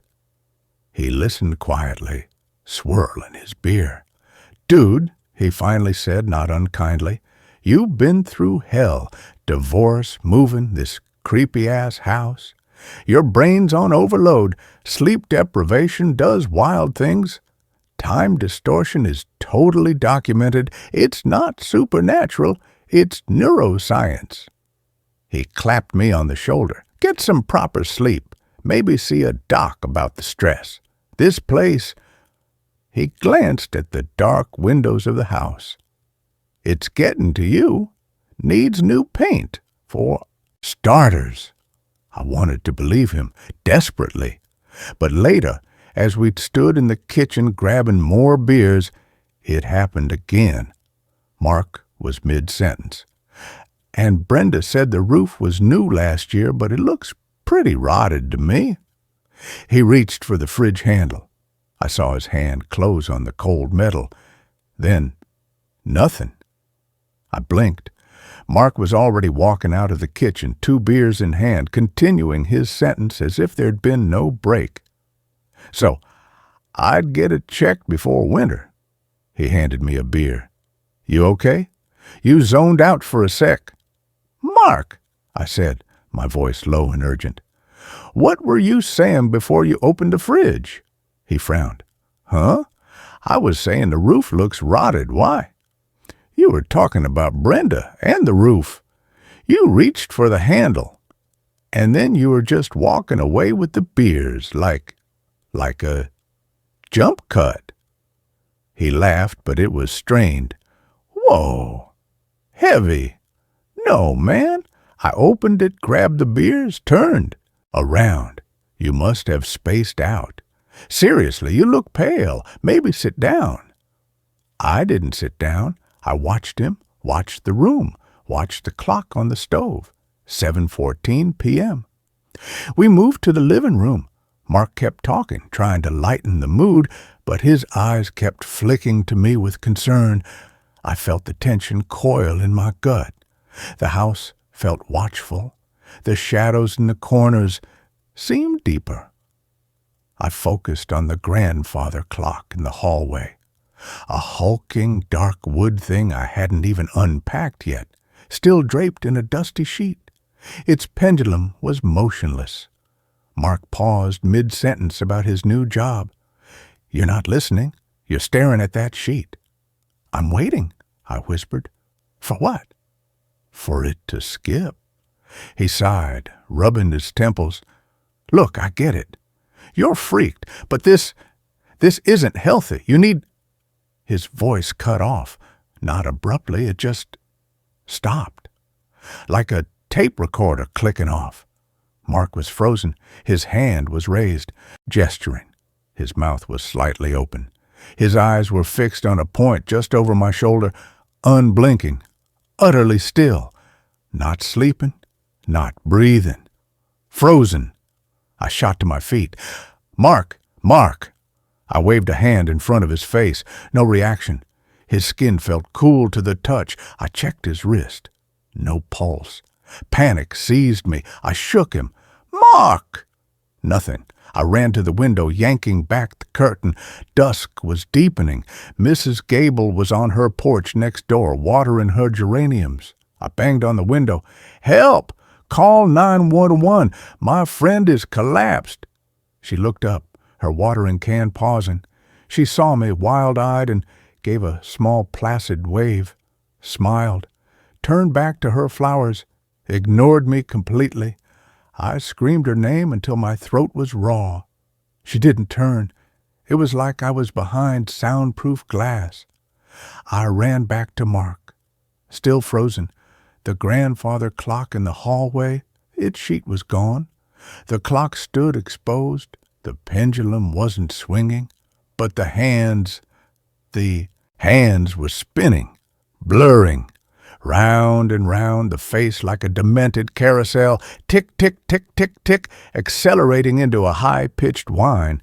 He listened quietly, swirling his beer. "Dude," he finally said, not unkindly, "you've been through hell, divorce, moving, this creepy-ass house. Your brain's on overload. Sleep deprivation does wild things. Time distortion is totally documented. It's not supernatural. It's neuroscience." He clapped me on the shoulder. "Get some proper sleep. Maybe see a doc about the stress. This place—" He glanced at the dark windows of the house. "It's getting to you. Needs new paint, for starters." I wanted to believe him, desperately. But later, as we'd stood in the kitchen grabbing more beers, it happened again. Mark was mid-sentence. "And Brenda said the roof was new last year, but it looks pretty rotted to me." He reached for the fridge handle. I saw his hand close on the cold metal. Then, nothing. I blinked. Mark was already walking out of the kitchen, 2 beers in hand, continuing his sentence as if there'd been no break. "So, I'd get it checked before winter." He handed me a beer. "You okay? You zoned out for a sec." "Mark," I said, my voice low and urgent, "what were you saying before you opened the fridge?" He frowned. "Huh? I was saying the roof looks rotted. Why?" "You were talking about Brenda and the roof. You reached for the handle." And then you were just walking away with the beers like a jump cut." He laughed, but it was strained. "Whoa, heavy." "No, man." I opened it, grabbed the beers, turned around. "You must have spaced out. Seriously, you look pale. Maybe sit down." I didn't sit down. I watched him, watched the room, watched the clock on the stove. 7:14 p.m. We moved to the living room. Mark kept talking, trying to lighten the mood, but his eyes kept flicking to me with concern. I felt the tension coil in my gut. The house felt watchful. The shadows in the corners seemed deeper. I focused on the grandfather clock in the hallway. A hulking, dark wood thing I hadn't even unpacked yet, still draped in a dusty sheet. Its pendulum was motionless. Mark paused mid-sentence about his new job. "You're not listening. You're staring at that sheet." "I'm waiting," I whispered. "For what?" "For it to skip." He sighed, rubbing his temples. "Look, I get it. You're freaked, but this isn't healthy. You need—" His voice cut off. Not abruptly, it just stopped. Like a tape recorder clicking off. Mark was frozen. His hand was raised, gesturing. His mouth was slightly open. His eyes were fixed on a point just over my shoulder, unblinking, utterly still. Not sleeping, not breathing. Frozen. I shot to my feet. "Mark! Mark!" I waved a hand in front of his face. No reaction. His skin felt cool to the touch. I checked his wrist. No pulse. Panic seized me. I shook him. "Mark!" Nothing. I ran to the window, yanking back the curtain. Dusk was deepening. Mrs. Gable was on her porch next door, watering her geraniums. I banged on the window. "Help! Call 911. My friend is collapsed." She looked up, her watering can pausing. She saw me, wild-eyed, and gave a small placid wave, smiled, turned back to her flowers, ignored me completely. I screamed her name until my throat was raw. She didn't turn. It was like I was behind soundproof glass. I ran back to Mark, still frozen. The grandfather clock in the hallway, its sheet was gone. The clock stood exposed. The pendulum wasn't swinging, but the hands were spinning, blurring. Round and round the face like a demented carousel, tick, tick, tick, tick, tick, accelerating into a high-pitched whine.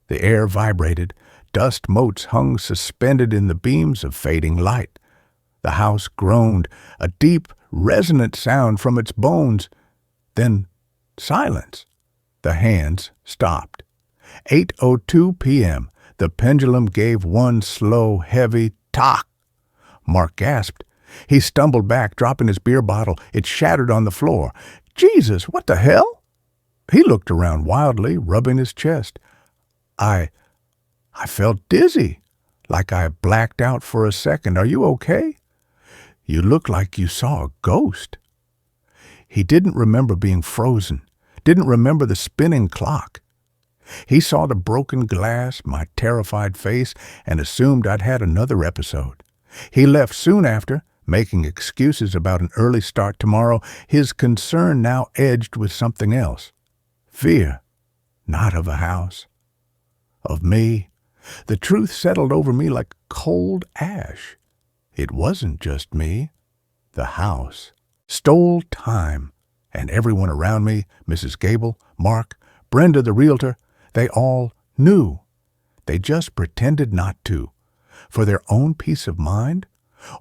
The air vibrated. Dust motes hung suspended in the beams of fading light. The house groaned, a deep, resonant sound from its bones. Then silence. The hands stopped. 8:02 p.m. The pendulum gave one slow, heavy tock. Mark gasped. He stumbled back, dropping his beer bottle. It shattered on the floor. "Jesus, what the hell?" He looked around wildly, rubbing his chest. I felt dizzy, like I blacked out for a second. "Are you okay?" "You look like you saw a ghost." He didn't remember being frozen, didn't remember the spinning clock. He saw the broken glass, my terrified face, and assumed I'd had another episode. He left soon after, making excuses about an early start tomorrow, his concern now edged with something else. Fear, not of a house. Of me. The truth settled over me like cold ash. It wasn't just me. The house stole time, and everyone around me, Mrs. Gable, Mark, Brenda the realtor, they all knew. They just pretended not to, for their own peace of mind,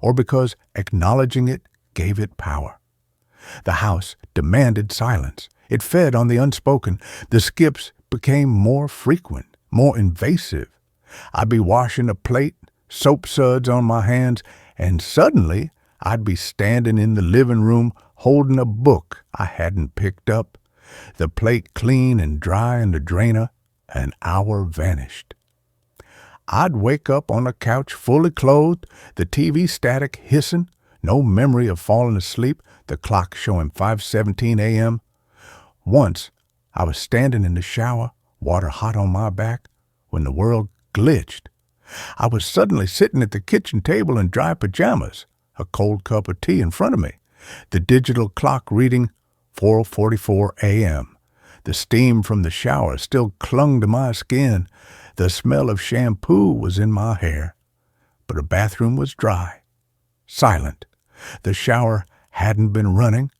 or because acknowledging it gave it power. The house demanded silence. It fed on the unspoken. The skips became more frequent, more invasive. I'd be washing a plate, soap suds on my hands, and suddenly I'd be standing in the living room holding a book I hadn't picked up. The plate clean and dry in the drainer. An hour vanished. I'd wake up on a couch fully clothed, the TV static hissing, no memory of falling asleep, the clock showing 5:17 a.m. Once, I was standing in the shower, water hot on my back, when the world glitched. I was suddenly sitting at the kitchen table in dry pajamas, a cold cup of tea in front of me, the digital clock reading 4:44 a.m. The steam from the shower still clung to my skin. The smell of shampoo was in my hair. But the bathroom was dry, silent. The shower hadn't been running.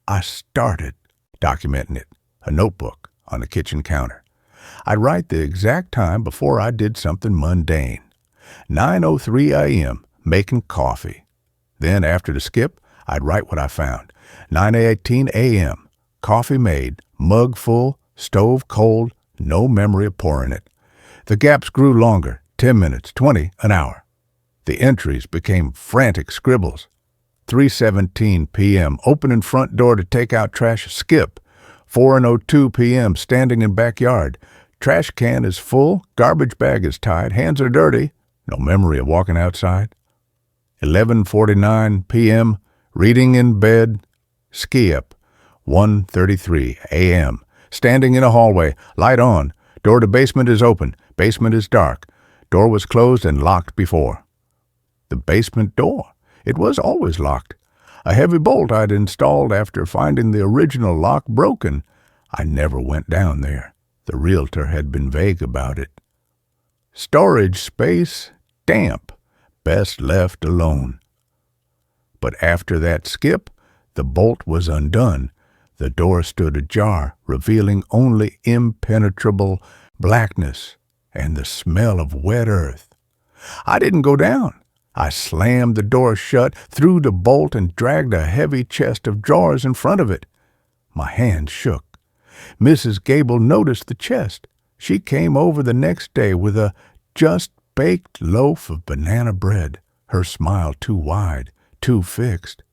I started documenting it, a notebook on the kitchen counter. I'd write the exact time before I did something mundane. 9:03 a.m., making coffee. Then, after the skip, I'd write what I found. 9:18 a.m., coffee made, mug full, stove cold, no memory of pouring it. The gaps grew longer, 10 minutes, 20, an hour. The entries became frantic scribbles. 3:17 p.m., opening front door to take out trash, skip. 4:02 p.m., standing in backyard. Trash can is full, garbage bag is tied, hands are dirty, no memory of walking outside. 11:49 p.m., reading in bed, skip. 1:33 a.m., standing in a hallway, light on, door to basement is open, basement is dark. Door was closed and locked before. The basement door. It was always locked. A heavy bolt I'd installed after finding the original lock broken. I never went down there. The realtor had been vague about it. Storage space, damp, best left alone. But after that skip, the bolt was undone. The door stood ajar, revealing only impenetrable blackness and the smell of wet earth. I didn't go down. I slammed the door shut, threw the bolt, and dragged a heavy chest of drawers in front of it. My hands shook. Mrs. Gable noticed the chest. She came over the next day with a just-baked loaf of banana bread, her smile too wide, too fixed.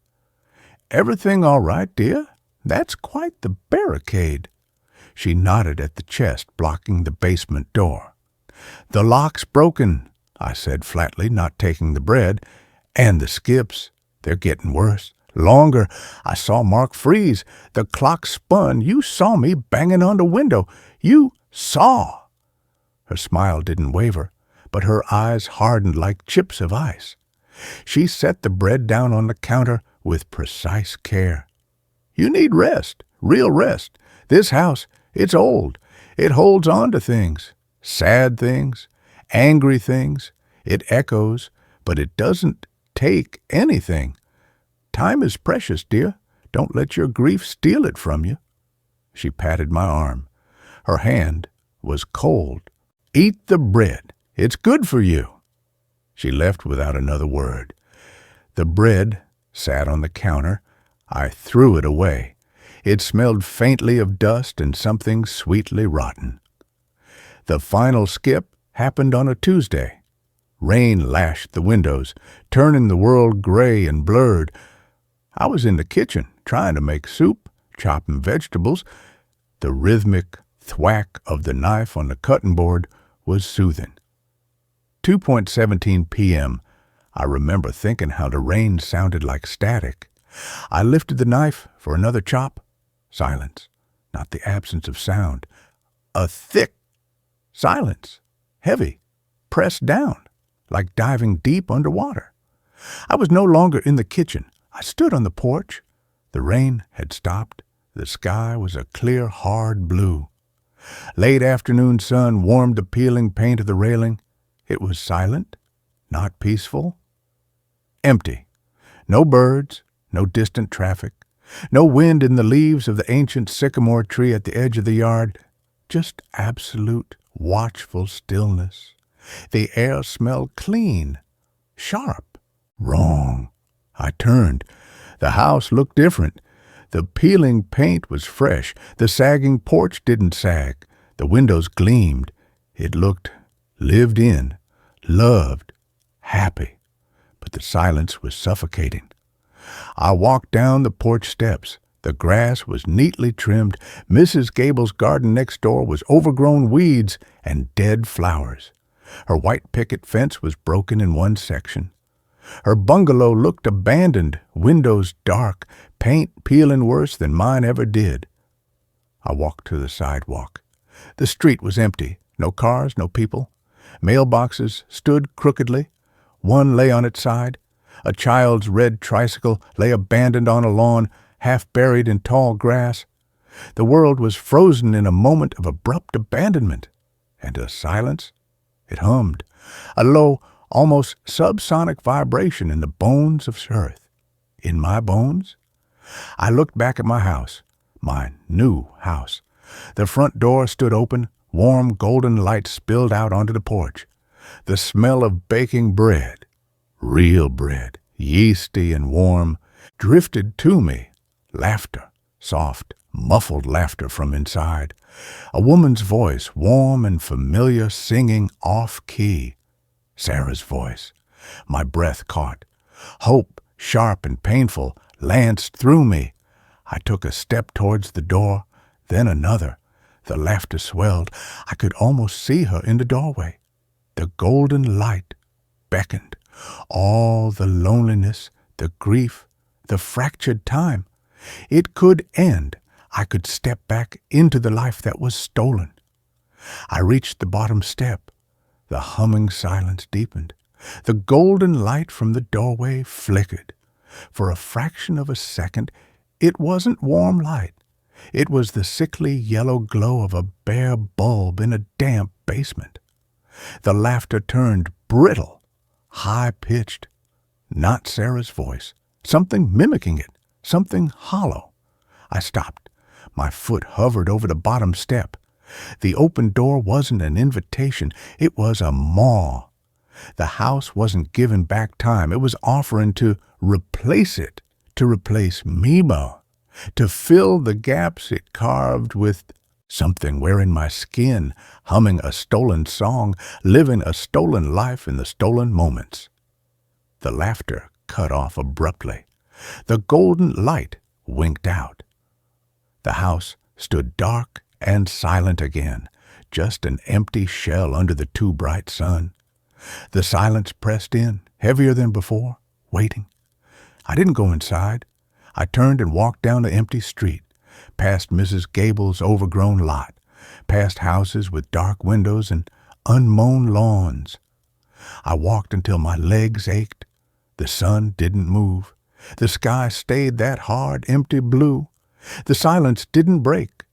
"Everything all right, dear? That's quite the barricade." She nodded at the chest blocking the basement door. "The lock's broken," I said flatly, not taking the bread. "And the skips, they're getting worse. Longer. I saw Mark freeze. The clock spun. You saw me banging on the window. You saw." Her smile didn't waver, but her eyes hardened like chips of ice. She set the bread down on the counter with precise care. "You need rest, real rest. This house, it's old. It holds on to things, sad things, angry things. It echoes, but it doesn't take anything. Time is precious, dear. Don't let your grief steal it from you." She patted my arm. Her hand was cold. "Eat the bread. It's good for you." She left without another word. The bread sat on the counter. I threw it away. It smelled faintly of dust and something sweetly rotten. The final skip happened on a Tuesday. Rain lashed the windows, turning the world gray and blurred. I was in the kitchen, trying to make soup, chopping vegetables. The rhythmic thwack of the knife on the cutting board was soothing. 2:17 p.m. I remember thinking how the rain sounded like static. I lifted the knife for another chop. Silence, not the absence of sound. A thick silence, heavy, pressed down, like diving deep underwater. I was no longer in the kitchen. I stood on the porch. The rain had stopped. The sky was a clear, hard blue. Late afternoon sun warmed the peeling paint of the railing. It was silent, not peaceful. Empty. No birds, no distant traffic, no wind in the leaves of the ancient sycamore tree at the edge of the yard. Just absolute, watchful stillness. The air smelled clean, sharp, wrong. I turned. The house looked different. The peeling paint was fresh. The sagging porch didn't sag. The windows gleamed. It looked lived in, loved, happy. But the silence was suffocating. I walked down the porch steps. The grass was neatly trimmed. Mrs. Gable's garden next door was overgrown weeds and dead flowers. Her white picket fence was broken in one section. Her bungalow looked abandoned, windows dark, paint peeling worse than mine ever did. I walked to the sidewalk. The street was empty. No cars, no people. Mailboxes stood crookedly. One lay on its side. A child's red tricycle lay abandoned on a lawn, half buried in tall grass. The world was frozen in a moment of abrupt abandonment. And a silence? It hummed, a low, almost subsonic vibration in the bones of earth. In my bones? I looked back at my house, my new house. The front door stood open, warm golden light spilled out onto the porch. The smell of baking bread, real bread, yeasty and warm, drifted to me. Laughter, soft, muffled laughter from inside. A woman's voice, warm and familiar, singing off-key. Sarah's voice. My breath caught. Hope, sharp and painful, lanced through me. I took a step towards the door, then another. The laughter swelled. I could almost see her in the doorway. The golden light beckoned. All the loneliness, the grief, the fractured time. It could end. I could step back into the life that was stolen. I reached the bottom step. The humming silence deepened. The golden light from the doorway flickered. For a fraction of a second, it wasn't warm light. It was the sickly yellow glow of a bare bulb in a damp basement. The laughter turned brittle, high-pitched. Not Sarah's voice. Something mimicking it. Something hollow. I stopped. My foot hovered over the bottom step. The open door wasn't an invitation. It was a maw. The house wasn't giving back time. It was offering to replace it, to replace Mimo, to fill the gaps it carved with something wearing my skin, humming a stolen song, living a stolen life in the stolen moments. The laughter cut off abruptly. The golden light winked out. The house stood dark and silent again, just an empty shell under the too bright sun. The silence pressed in, heavier than before, waiting. I didn't go inside. I turned and walked down the empty street, past Mrs. Gable's overgrown lot, past houses with dark windows and unmown lawns. I walked until my legs ached. The sun didn't move. The sky stayed that hard, empty blue. The silence didn't break.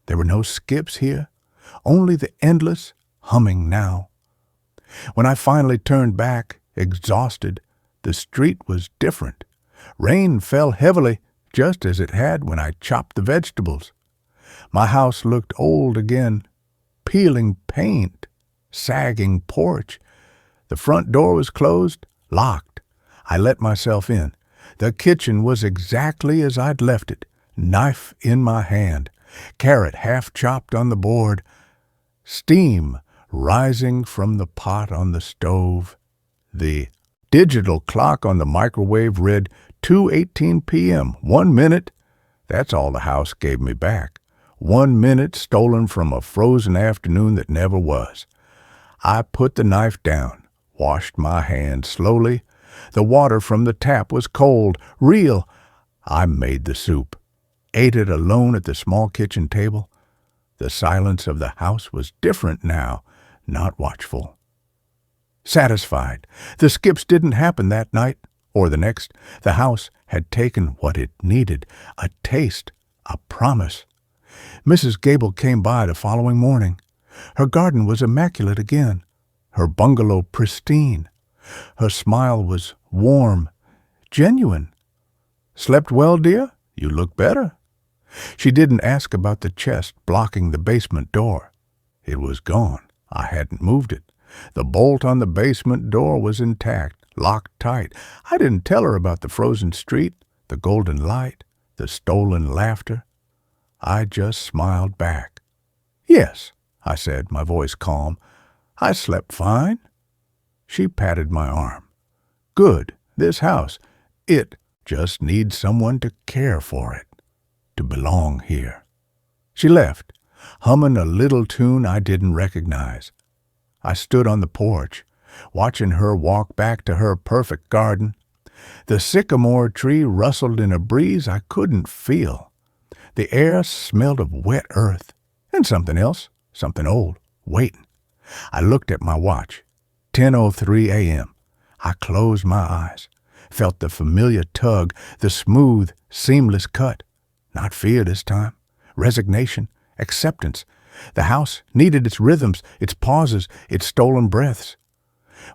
There were no skips here, only the endless humming now. When I finally turned back, exhausted, the street was different. Rain fell heavily, just as it had when I chopped the vegetables. My house looked old again, peeling paint, sagging porch. The front door was closed, locked. I let myself in. The kitchen was exactly as I'd left it, knife in my hand, carrot half chopped on the board, steam rising from the pot on the stove. The digital clock on the microwave read 2:18 p.m., 1 minute. That's all the house gave me back. 1 minute stolen from a frozen afternoon that never was. I put the knife down, washed my hands slowly. The water from the tap was cold, real. I made the soup, ate it alone at the small kitchen table. The silence of the house was different now, not watchful. Satisfied. The skips didn't happen that night or the next. The house had taken what it needed, a taste, a promise. Mrs. Gable came by the following morning. Her garden was immaculate again, her bungalow pristine. Her smile was warm, genuine. "Slept well, dear? You look better." She didn't ask about the chest blocking the basement door. It was gone. I hadn't moved it. The bolt on the basement door was intact, locked tight. I didn't tell her about the frozen street, the golden light, the stolen laughter. I just smiled back. "Yes," I said, my voice calm. "I slept fine." She patted my arm. "Good. This house, it just needs someone to care for it, to belong here." She left, humming a little tune I didn't recognize. I stood on the porch, watching her walk back to her perfect garden. The sycamore tree rustled in a breeze I couldn't feel. The air smelled of wet earth and something else, something old, waiting. I looked at my watch. 10:03 a.m. I closed my eyes, felt the familiar tug, the smooth, seamless cut. Not fear this time. Resignation, acceptance. The house needed its rhythms, its pauses, its stolen breaths.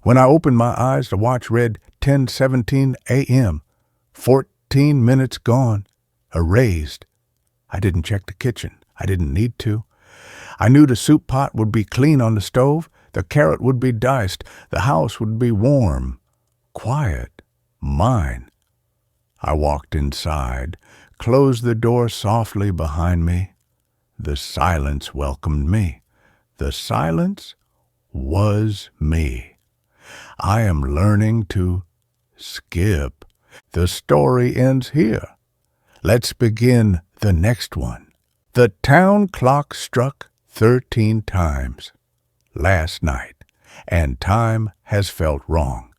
When I opened my eyes, the watch read 10:17 a.m. 14 minutes gone, erased. I didn't check the kitchen. I didn't need to. I knew the soup pot would be clean on the stove, the carrot would be diced, the house would be warm, quiet, mine. I walked inside, closed the door softly behind me. The silence welcomed me. The silence was me. I am learning to skip. The story ends here. Let's begin the next one. The town clock struck 13 times last night, and time has felt wrong.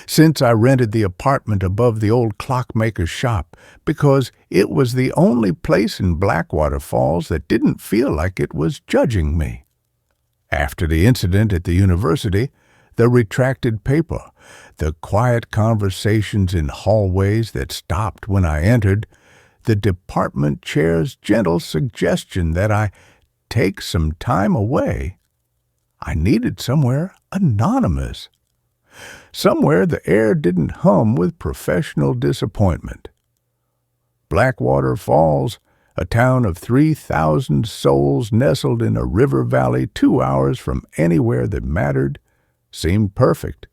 Since I rented the apartment above the old clockmaker's shop because it was the only place in Blackwater Falls that didn't feel like it was judging me. After the incident at the university, the retracted paper, the quiet conversations in hallways that stopped when I entered, the department chair's gentle suggestion that I take some time away, I needed somewhere anonymous. Somewhere the air didn't hum with professional disappointment. Blackwater Falls, a town of 3,000 souls nestled in a river valley 2 hours from anywhere that mattered, seemed perfect.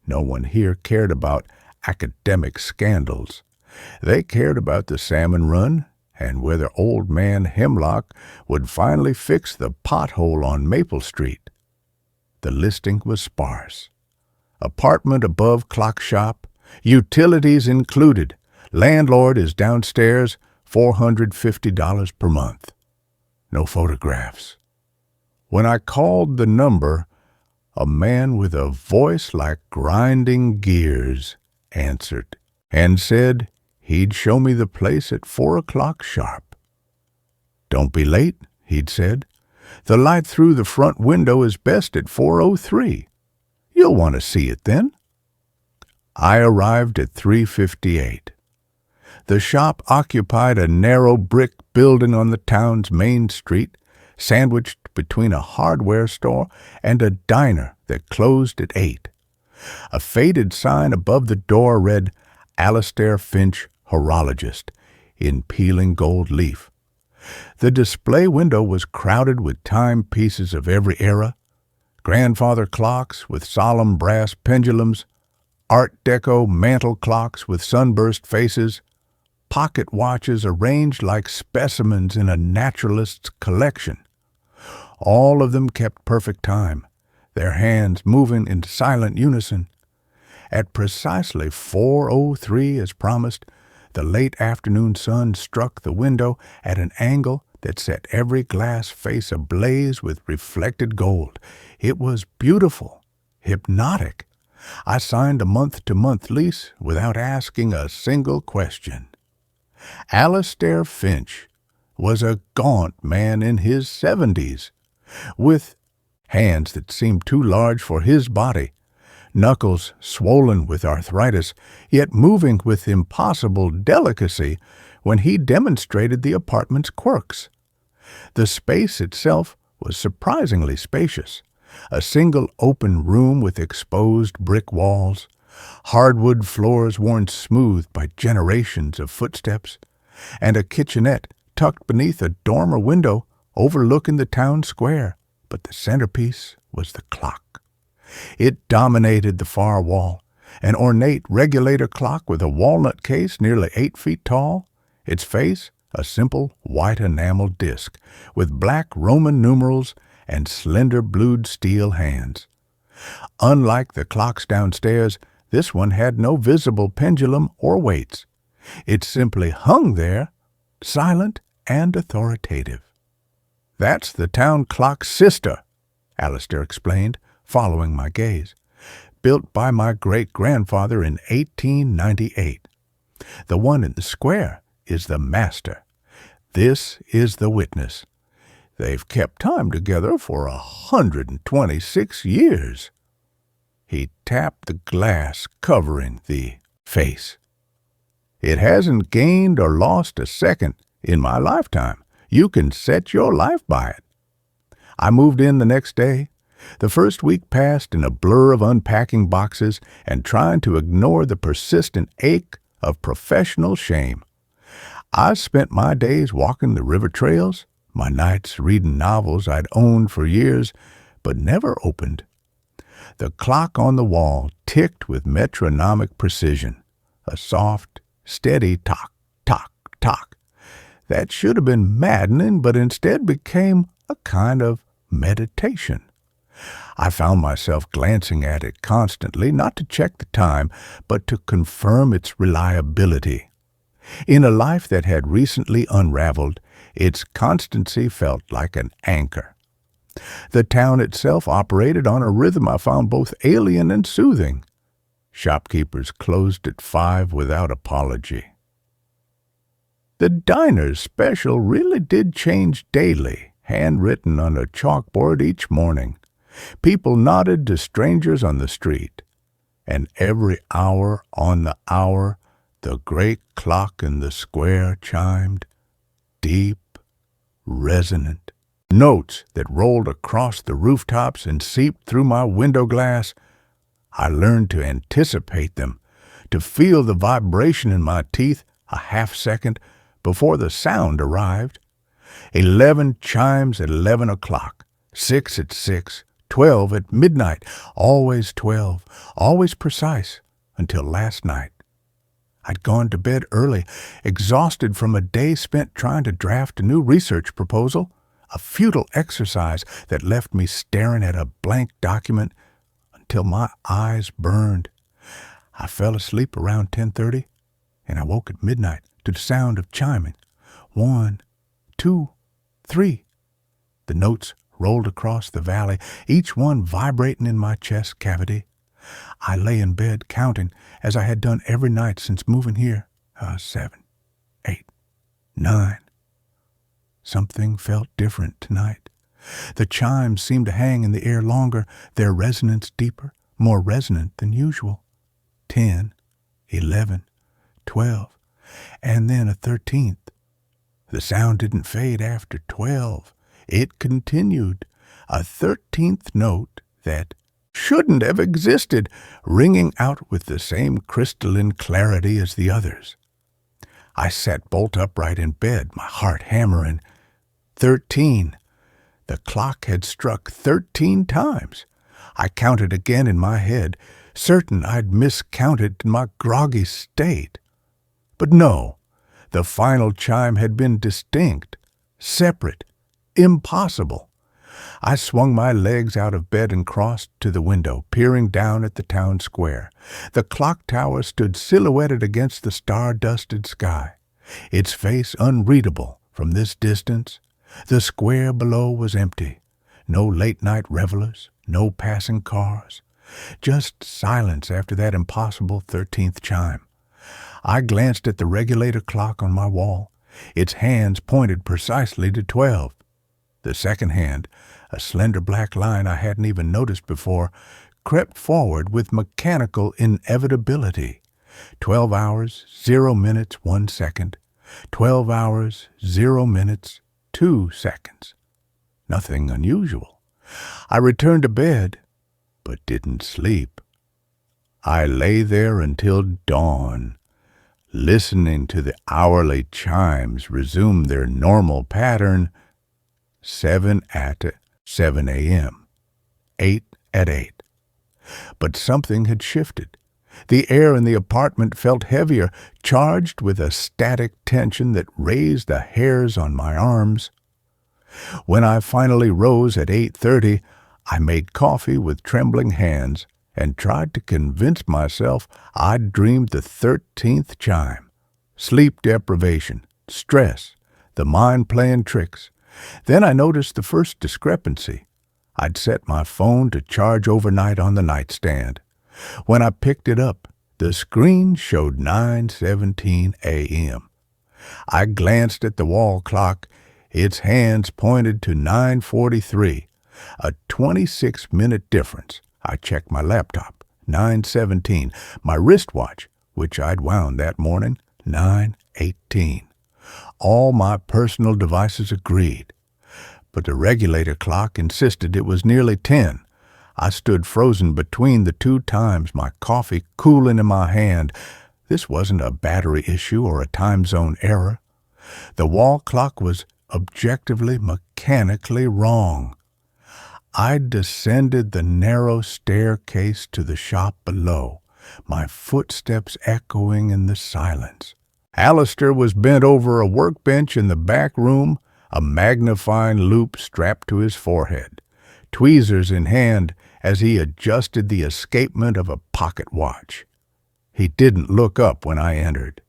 No one here cared about academic scandals. They cared about the salmon run and whether Old Man Hemlock would finally fix the pothole on Maple Street. The listing was sparse. Apartment above clock shop, utilities included. Landlord is downstairs, $450 per month. No photographs. When I called the number, a man with a voice like grinding gears answered and said he'd show me the place at 4 o'clock sharp. Don't be late, he'd said. The light through the front window is best at 4:03. You'll want to see it then. I arrived at 3:58. The shop occupied a narrow brick building on the town's main street, sandwiched between a hardware store and a diner that closed at 8. A faded sign above the door read, Alistair Finch, Horologist, in peeling gold leaf. The display window was crowded with timepieces of every era, grandfather clocks with solemn brass pendulums, Art Deco mantel clocks with sunburst faces, pocket watches arranged like specimens in a naturalist's collection. All of them kept perfect time, their hands moving in silent unison. At precisely 4:03, as promised, the late afternoon sun struck the window at an angle that set every glass face ablaze with reflected gold. It was beautiful, hypnotic. I signed a month-to-month lease without asking a single question. Alistair Finch was a gaunt man in his 70s, with hands that seemed too large for his body, knuckles swollen with arthritis, yet moving with impossible delicacy when he demonstrated the apartment's quirks. The space itself was surprisingly spacious, a single open room with exposed brick walls, hardwood floors worn smooth by generations of footsteps, and a kitchenette tucked beneath a dormer window overlooking the town square. But the centerpiece was the clock. It dominated the far wall, an ornate regulator clock with a walnut case nearly 8 feet tall, its face a simple white enamel disc with black Roman numerals and slender blued steel hands. Unlike the clocks downstairs, this one had no visible pendulum or weights. It simply hung there, silent and authoritative. That's the town clock's sister, Alistair explained, following my gaze. Built by my great-grandfather in 1898. The one in the square is the master. This is the witness. They've kept time together for 126 years. He tapped the glass covering the face. It hasn't gained or lost a second in my lifetime. You can set your life by it. I moved in the next day. The first week passed in a blur of unpacking boxes and trying to ignore the persistent ache of professional shame. I spent my days walking the river trails, my nights reading novels I'd owned for years but never opened. The clock on the wall ticked with metronomic precision, a soft, steady tock, tock, tock. That should have been maddening, but instead became a kind of meditation. I found myself glancing at it constantly, not to check the time, but to confirm its reliability. In a life that had recently unraveled, its constancy felt like an anchor. The town itself operated on a rhythm I found both alien and soothing. Shopkeepers closed at 5 without apology. The diner's special really did change daily, handwritten on a chalkboard each morning. People nodded to strangers on the street, and every hour on the hour, the great clock in the square chimed, deep, resonant. Notes that rolled across the rooftops and seeped through my window glass. I learned to anticipate them, to feel the vibration in my teeth a half second before the sound arrived. 11 chimes at 11 o'clock, 6 at 6, 12 at midnight, always 12, always precise, until last night. I'd gone to bed early, exhausted from a day spent trying to draft a new research proposal, a futile exercise that left me staring at a blank document until my eyes burned. I fell asleep around 10:30, and I woke at midnight to the sound of chiming. 1, 2, 3. The notes rolled across the valley, each one vibrating in my chest cavity. I lay in bed counting, as I had done every night since moving here. 7, 8, 9. Something felt different tonight. The chimes seemed to hang in the air longer, their resonance deeper, more resonant than usual. 10, 11, 12, and then a 13th. The sound didn't fade after 12. It continued, a 13th note that shouldn't have existed, ringing out with the same crystalline clarity as the others. I sat bolt upright in bed, my heart hammering. 13. The clock had struck 13 times. I counted again in my head, certain I'd miscounted in my groggy state. But no, the final chime had been distinct, separate, impossible. I swung my legs out of bed and crossed to the window, peering down at the town square. The clock tower stood silhouetted against the star-dusted sky, its face unreadable from this distance. The square below was empty. No late-night revelers, no passing cars. Just silence after that impossible 13th chime. I glanced at the regulator clock on my wall. Its hands pointed precisely to 12. The second hand, a slender black line I hadn't even noticed before, crept forward with mechanical inevitability. 12 hours, 0 minutes, 1 second. 12 hours, 0 minutes, 2 seconds. Nothing unusual. I returned to bed, but didn't sleep. I lay there until dawn, listening to the hourly chimes resume their normal pattern. 7 at 7 a.m., 8 at 8. But something had shifted. The air in the apartment felt heavier, charged with a static tension that raised the hairs on my arms. When I finally rose at 8:30, I made coffee with trembling hands and tried to convince myself I'd dreamed the 13th chime. Sleep deprivation, stress, the mind playing tricks. Then I noticed the first discrepancy. I'd set my phone to charge overnight on the nightstand. When I picked it up, the screen showed 9:17 a.m. I glanced at the wall clock. Its hands pointed to 9:43, a 26-minute difference. I checked my laptop, 9:17. My wristwatch, which I'd wound that morning, 9:18. All my personal devices agreed. But the regulator clock insisted it was nearly 10. I stood frozen between the two times, my coffee cooling in my hand. This wasn't a battery issue or a time zone error. The wall clock was objectively, mechanically wrong. I descended the narrow staircase to the shop below, my footsteps echoing in the silence. Alistair was bent over a workbench in the back room, a magnifying loupe strapped to his forehead, tweezers in hand as he adjusted the escapement of a pocket watch. He didn't look up when I entered.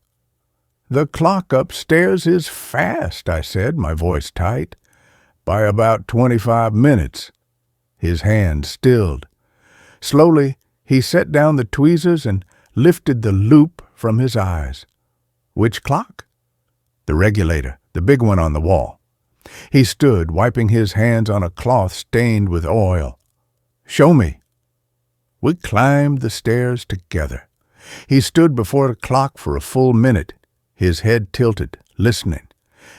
"The clock upstairs is fast," I said, my voice tight. "By about 25 minutes. His hand stilled. Slowly, he set down the tweezers and lifted the loupe from his eyes. "Which clock?" "The regulator, the big one on the wall." He stood, wiping his hands on a cloth stained with oil. "Show me." We climbed the stairs together. He stood before the clock for a full minute, his head tilted, listening.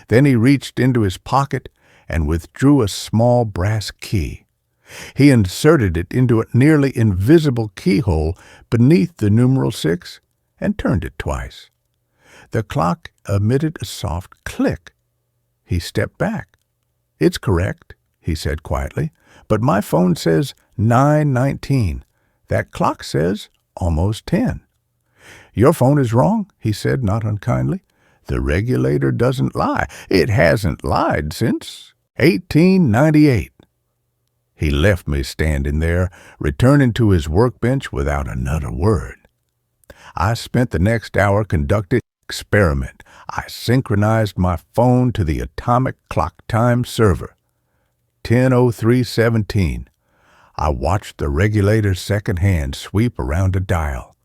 Then he reached into his pocket and withdrew a small brass key. He inserted it into a nearly invisible keyhole beneath the numeral 6 and turned it twice. The clock emitted a soft click. He stepped back. "It's correct," he said quietly, "but my phone says 9:19. That clock says almost 10. "Your phone is wrong," he said, not unkindly. "The regulator doesn't lie. It hasn't lied since 1898. He left me standing there, returning to his workbench without another word. I spent the next hour conducting an experiment. I synchronized my phone to the atomic clock time server. 10:03:17. I watched the regulator's second hand sweep around a dial.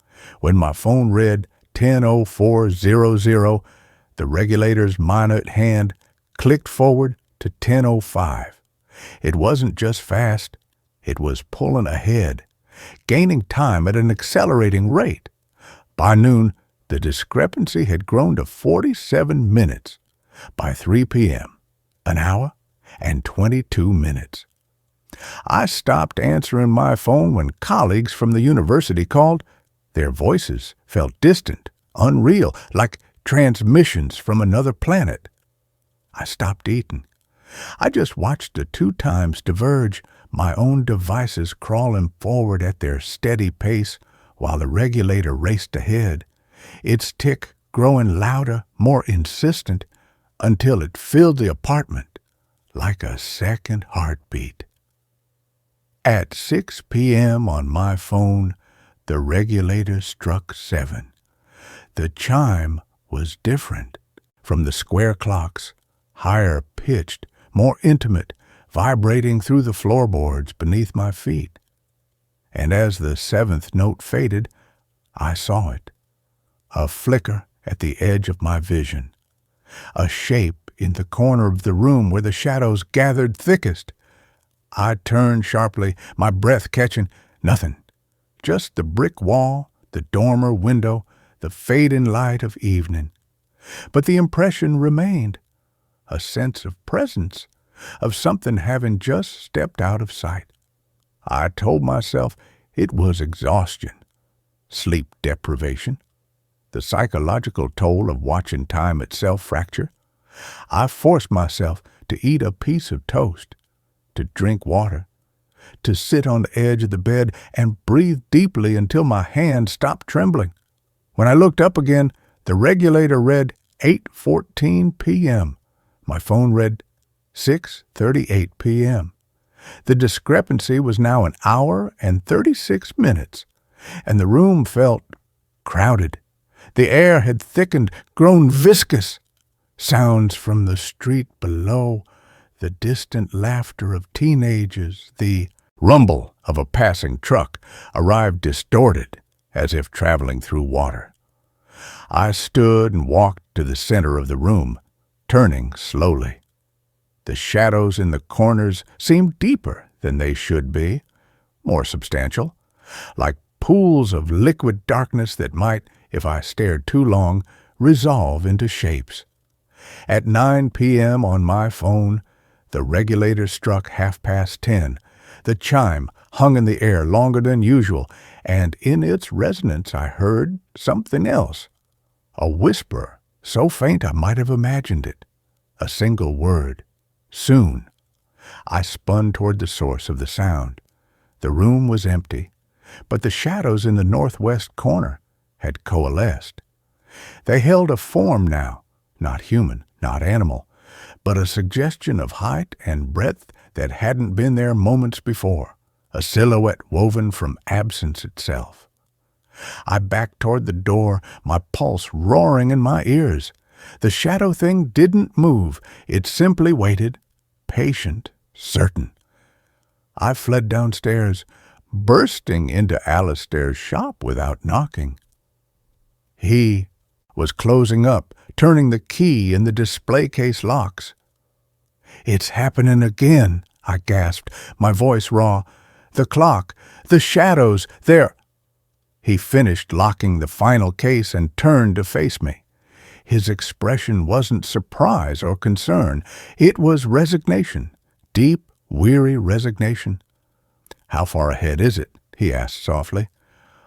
When my phone read 10:04:00, the regulator's minute hand clicked forward to 10:05. It wasn't just fast, it was pulling ahead, gaining time at an accelerating rate. By noon, the discrepancy had grown to 47 minutes. By 3 p.m., an hour and 22 minutes. I stopped answering my phone when colleagues from the university called. Their voices felt distant, unreal, like transmissions from another planet. I stopped eating. I just watched the two times diverge, my own devices crawling forward at their steady pace while the regulator raced ahead, its tick growing louder, more insistent, until it filled the apartment like a second heartbeat. At 6 p.m. on my phone, the regulator struck 7. The chime was different from the square clocks, higher pitched, more intimate, vibrating through the floorboards beneath my feet. And as the 7th note faded, I saw it, a flicker at the edge of my vision, a shape in the corner of the room where the shadows gathered thickest. I turned sharply, my breath catching. Nothing, just the brick wall, the dormer window, the fading light of evening. But the impression remained, a sense of presence, of something having just stepped out of sight. I told myself it was exhaustion, sleep deprivation, the psychological toll of watching time itself fracture. I forced myself to eat a piece of toast, to drink water, to sit on the edge of the bed and breathe deeply until my hand stopped trembling. When I looked up again, the regulator read 8:14 p.m. My phone read 6:38 p.m. The discrepancy was now an hour and 36 minutes, and the room felt crowded. The air had thickened, grown viscous. Sounds from the street below, the distant laughter of teenagers, the rumble of a passing truck arrived distorted, as if traveling through water. I stood and walked to the center of the room, turning slowly. The shadows in the corners seemed deeper than they should be, more substantial, like pools of liquid darkness that might, if I stared too long, resolve into shapes. At 9 p.m. on my phone, the regulator struck 10:30. The chime hung in the air longer than usual, and in its resonance I heard something else. A whisper, so faint I might have imagined it. A single word. Soon. I spun toward the source of the sound. The room was empty, but the shadows in the northwest corner had coalesced. They held a form now, not human, not animal, but a suggestion of height and breadth that hadn't been there moments before, a silhouette woven from absence itself. I backed toward the door, my pulse roaring in my ears. The shadow thing didn't move. It simply waited, patient, certain. I fled downstairs, bursting into Alistair's shop without knocking. He was closing up, turning the key in the display case locks. "It's happening again," I gasped, my voice raw. "The clock, the shadows, they're—" He finished locking the final case and turned to face me. His expression wasn't surprise or concern. It was resignation, deep, weary resignation. "How far ahead is it?" he asked softly.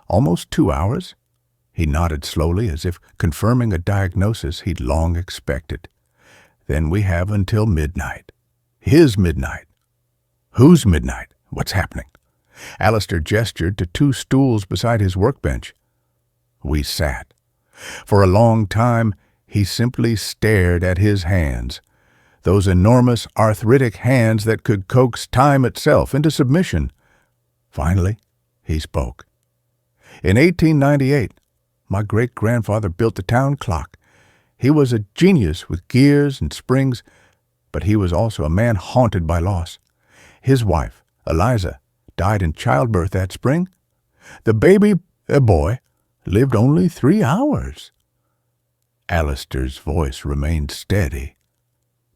"Almost 2 hours." He nodded slowly, as if confirming a diagnosis he'd long expected. "Then we have until midnight." His midnight. Whose midnight? What's happening? Alistair gestured to 2 stools beside his workbench. We sat. For a long time, he simply stared at his hands, those enormous arthritic hands that could coax time itself into submission. Finally, he spoke. "In 1898, my great-grandfather built the town clock. He was a genius with gears and springs, but he was also a man haunted by loss. His wife, Eliza, died in childbirth that spring. The baby, a boy, lived only 3 hours." Alistair's voice remained steady,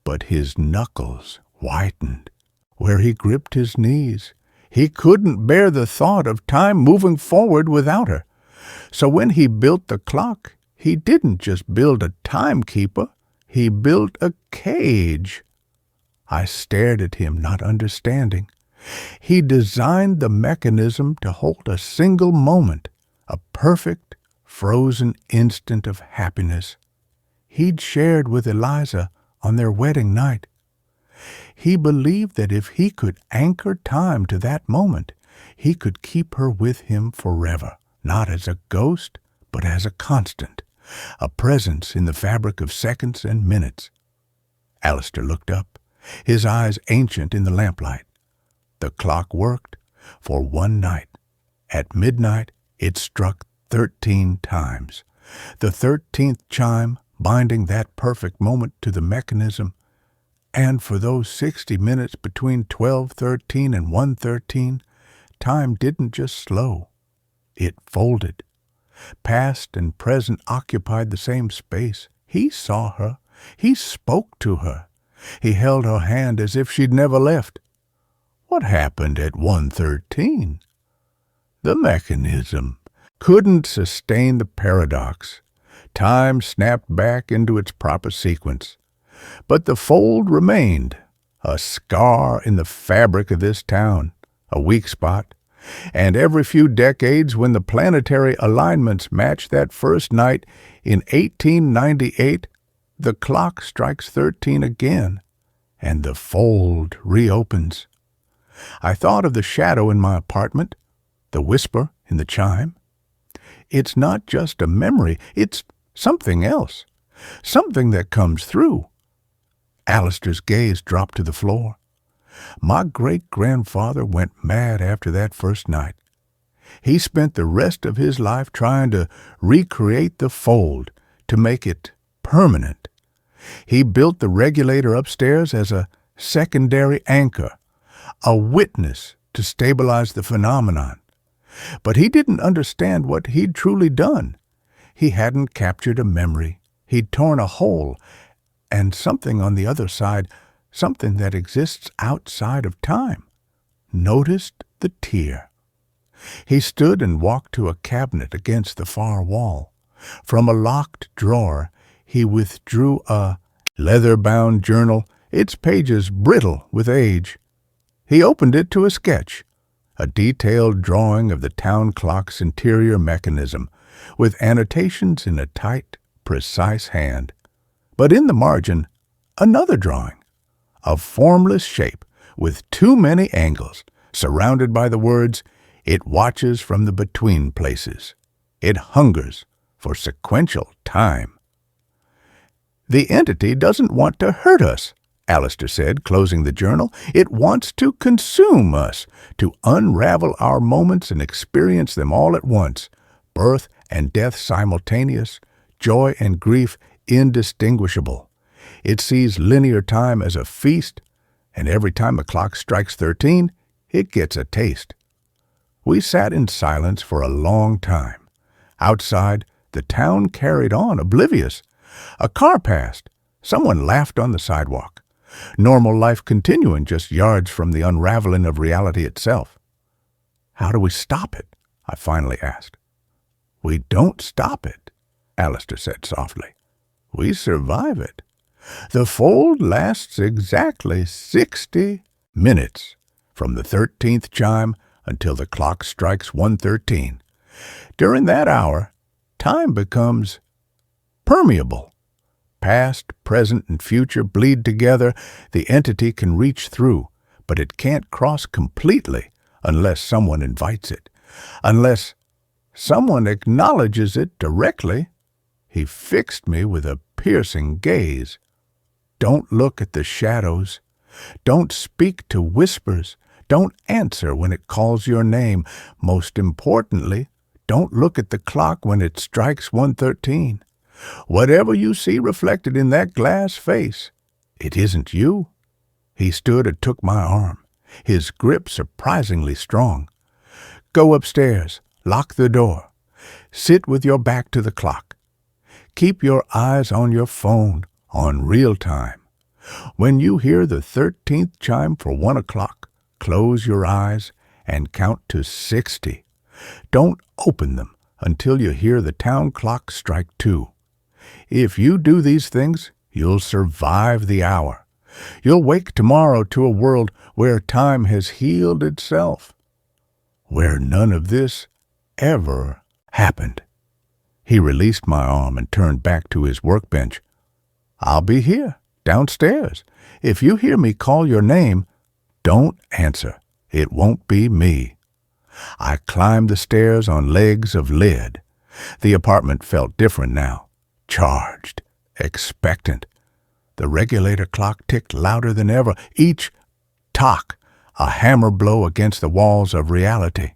but his knuckles whitened where he gripped his knees. He couldn't bear the thought of time moving forward without her. So when he built the clock, he didn't just build a timekeeper, he built a cage. I stared at him, not understanding. He designed the mechanism to hold a single moment, a perfect, frozen instant of happiness he'd shared with Eliza on their wedding night. He believed that if he could anchor time to that moment, he could keep her with him forever, not as a ghost, but as a constant, a presence in the fabric of seconds and minutes. Alistair looked up, his eyes ancient in the lamplight. The clock worked for one night. At midnight, it struck 13 times. The 13th chime binding that perfect moment to the mechanism. And for those 60 minutes between 12:13 and 1:13, time didn't just slow. It folded. Past and present occupied the same space. He saw her. He spoke to her. He held her hand as if she'd never left. What happened at 1:13? The mechanism couldn't sustain the paradox. Time snapped back into its proper sequence. But the fold remained, a scar in the fabric of this town, a weak spot. And every few decades, when the planetary alignments match that first night in 1898, the clock strikes 13 again, and the fold reopens. I thought of the shadow in my apartment, the whisper in the chime. It's not just a memory, it's something else, something that comes through. Alistair's gaze dropped to the floor. My great-grandfather went mad after that first night. He spent the rest of his life trying to recreate the fold, to make it permanent. He built the regulator upstairs as a secondary anchor, a witness to stabilize the phenomenon. But he didn't understand what he'd truly done. He hadn't captured a memory. He'd torn a hole, and something on the other side, something that exists outside of time, noticed the tear. He stood and walked to a cabinet against the far wall. From a locked drawer, he withdrew a leather-bound journal, its pages brittle with age. He opened it to a sketch, a detailed drawing of the town clock's interior mechanism, with annotations in a tight, precise hand. But in the margin, another drawing, a formless shape with too many angles, surrounded by the words, "It watches from the between places. It hungers for sequential time." "The entity doesn't want to hurt us," Alistair said, closing the journal. "It wants to consume us, to unravel our moments and experience them all at once, birth and death simultaneous, joy and grief indistinguishable. It sees linear time as a feast, and every time the clock strikes 13, it gets a taste." We sat in silence for a long time. Outside, the town carried on, oblivious. A car passed. Someone laughed on the sidewalk. Normal life continuing just yards from the unraveling of reality itself. "How do we stop it?" I finally asked. "We don't stop it," Alistair said softly. "We survive it. The fold lasts exactly 60 minutes, from the 13th chime until the clock strikes 1:13. During that hour, time becomes permeable. Past, present, and future bleed together. The entity can reach through, but it can't cross completely unless someone invites it, unless someone acknowledges it directly." He fixed me with a piercing gaze. "Don't look at the shadows. Don't speak to whispers. Don't answer when it calls your name. Most importantly, don't look at the clock when it strikes 1:13. Whatever you see reflected in that glass face, it isn't you." He stood and took my arm, his grip surprisingly strong. "Go upstairs. Lock the door. Sit with your back to the clock. Keep your eyes on your phone, on real time. When you hear the 13th chime for 1 o'clock, close your eyes and count to 60. Don't open them until you hear the town clock strike 2. If you do these things, you'll survive the hour. You'll wake tomorrow to a world where time has healed itself, where none of this ever happened." He released my arm and turned back to his workbench. "I'll be here, downstairs. If you hear me call your name, don't answer. It won't be me." I climbed the stairs on legs of lead. The apartment felt different now, charged, expectant. The regulator clock ticked louder than ever, each tock a hammer blow against the walls of reality.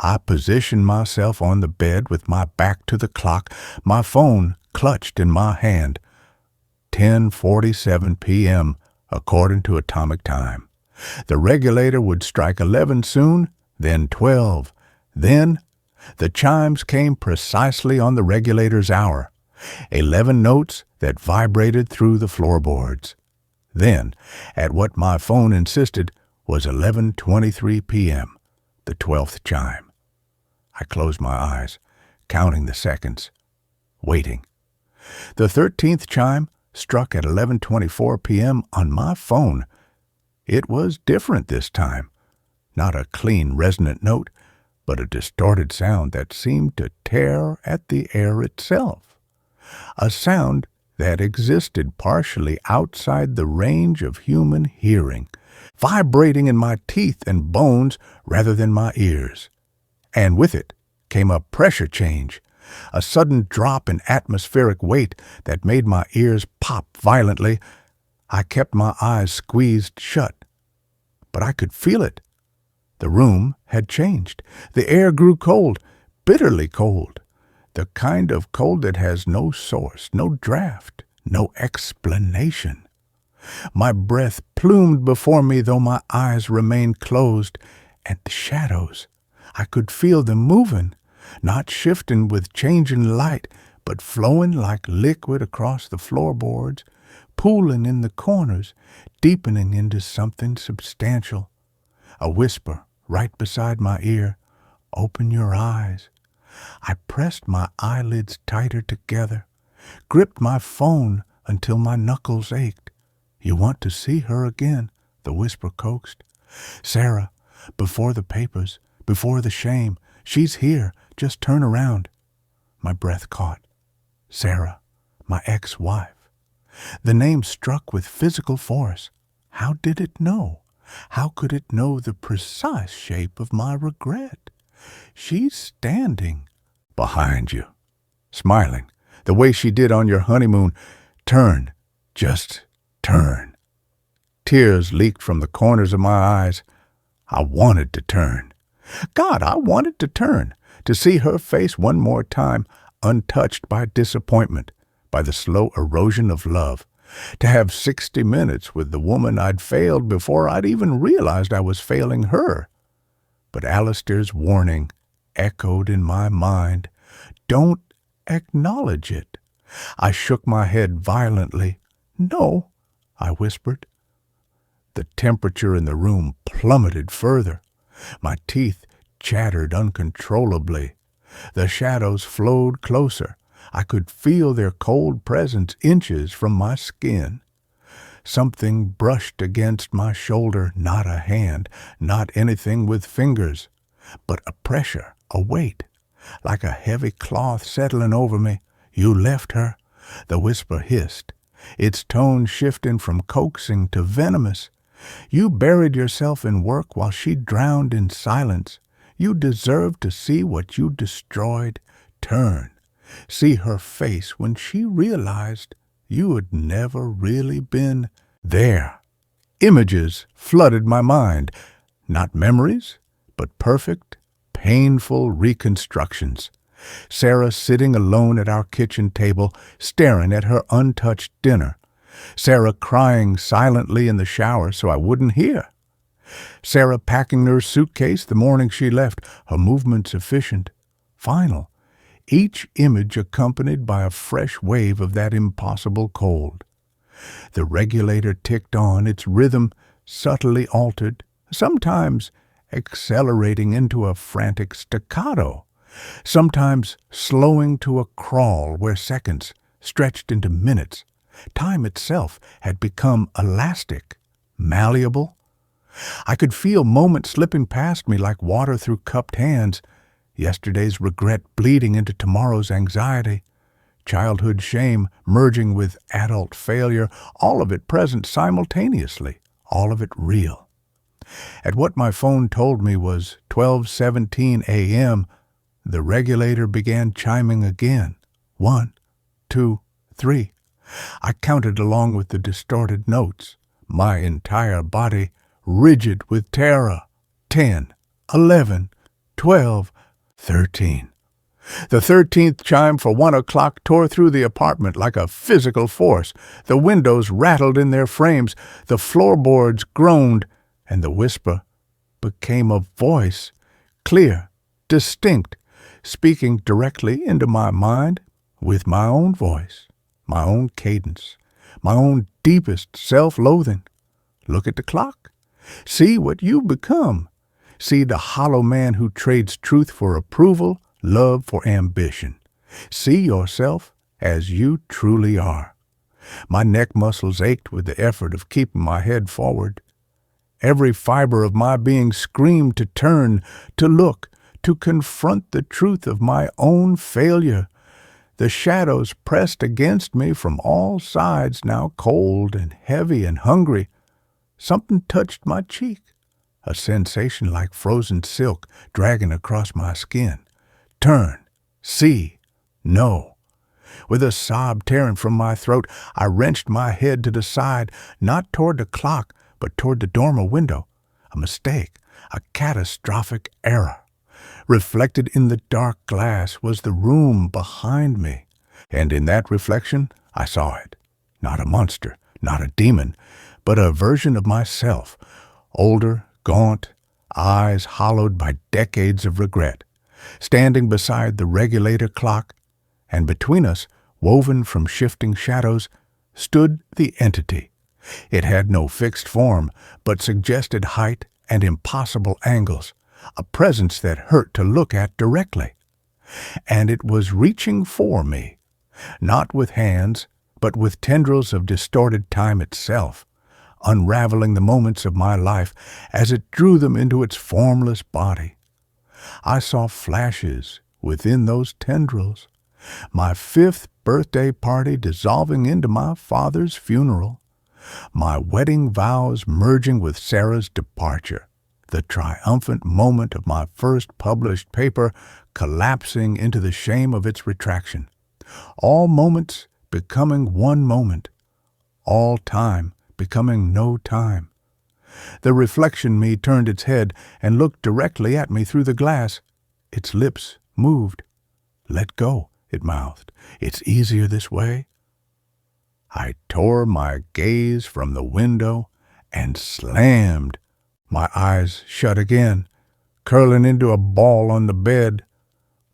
I positioned myself on the bed with my back to the clock, my phone clutched in my hand. 10:47 p.m. according to atomic time. The regulator would strike 11 soon, then 12. Then the chimes came precisely on the regulator's hour, 11 notes that vibrated through the floorboards. Then, at what my phone insisted was 11:23 p.m., the 12th chime. I closed my eyes, counting the seconds, waiting. The 13th chime struck at 11:24 p.m. on my phone. It was different this time. Not a clean, resonant note, but a distorted sound that seemed to tear at the air itself. A sound that existed partially outside the range of human hearing, vibrating in my teeth and bones rather than my ears. And with it came a pressure change, a sudden drop in atmospheric weight that made my ears pop violently. I kept my eyes squeezed shut, but I could feel it. The room had changed. The air grew cold, bitterly cold, the kind of cold that has no source, no draft, no explanation. My breath plumed before me though my eyes remained closed, and the shadows, I could feel them moving, not shifting with changing light, but flowing like liquid across the floorboards, pooling in the corners, deepening into something substantial. A whisper right beside my ear, "Open your eyes." I pressed my eyelids tighter together, gripped my phone until my knuckles ached. "You want to see her again," the whisper coaxed. "Sarah, before the papers, before the shame, she's here, just turn around." My breath caught. Sarah, my ex-wife. The name struck with physical force. How did it know? How could it know the precise shape of my regret? She's standing behind you, smiling, the way she did on your honeymoon. Turn, just turn. Tears leaked from the corners of my eyes. I wanted to turn. God, I wanted to turn, to see her face one more time, untouched by disappointment, by the slow erosion of love, to have 60 minutes with the woman I'd failed before I'd even realized I was failing her. But Alistair's warning echoed in my mind. Don't acknowledge it. I shook my head violently. "No," I whispered. The temperature in the room plummeted further. My teeth chattered uncontrollably. The shadows flowed closer. I could feel their cold presence inches from my skin. Something brushed against my shoulder, not a hand, not anything with fingers, but a pressure, a weight, like a heavy cloth settling over me. "You left her," the whisper hissed, its tone shifting from coaxing to venomous. "You buried yourself in work while she drowned in silence. You deserve to see what you destroyed. Turn. See her face when she realized you had never really been there." Images flooded my mind, not memories, but perfect, painful reconstructions. Sarah sitting alone at our kitchen table, staring at her untouched dinner. Sarah crying silently in the shower so I wouldn't hear. Sarah packing her suitcase the morning she left, her movements efficient, final, each image accompanied by a fresh wave of that impossible cold. The regulator ticked on, its rhythm subtly altered, sometimes accelerating into a frantic staccato, sometimes slowing to a crawl where seconds stretched into minutes. Time itself had become elastic, malleable. I could feel moments slipping past me like water through cupped hands, yesterday's regret bleeding into tomorrow's anxiety, childhood shame merging with adult failure, all of it present simultaneously, all of it real. At what my phone told me was 12:17 a.m., the regulator began chiming again. 1, 2, 3. I counted along with the distorted notes, my entire body rigid with terror. 10, 11, 12, 13. The 13th chime for 1 o'clock tore through the apartment like a physical force. The windows rattled in their frames, the floorboards groaned, and the whisper became a voice, clear, distinct, speaking directly into my mind with my own voice, my own cadence, my own deepest self-loathing. Look at the clock. See what you become. See the hollow man who trades truth for approval, love for ambition. See yourself as you truly are. My neck muscles ached with the effort of keeping my head forward. Every fiber of my being screamed to turn, to look, to confront the truth of my own failure. The shadows pressed against me from all sides, now cold and heavy and hungry. Something touched my cheek, a sensation like frozen silk dragging across my skin. Turn, see, know. With a sob tearing from my throat, I wrenched my head to the side, not toward the clock, but toward the dormer window. A mistake, a catastrophic error. Reflected in the dark glass was the room behind me, and in that reflection I saw it. Not a monster, not a demon, but a version of myself, older, gaunt, eyes hollowed by decades of regret, standing beside the regulator clock, and between us, woven from shifting shadows, stood the entity. It had no fixed form, but suggested height and impossible angles, a presence that hurt to look at directly. And it was reaching for me, not with hands, but with tendrils of distorted time itself, unraveling the moments of my life as it drew them into its formless body. I saw flashes within those tendrils, my 5th birthday party dissolving into my father's funeral, my wedding vows merging with Sarah's departure, the triumphant moment of my first published paper collapsing into the shame of its retraction, all moments becoming one moment, all time becoming no time. The reflection me turned its head and looked directly at me through the glass. Its lips moved. "Let go," it mouthed. "It's easier this way." I tore my gaze from the window and slammed. My eyes shut again, curling into a ball on the bed.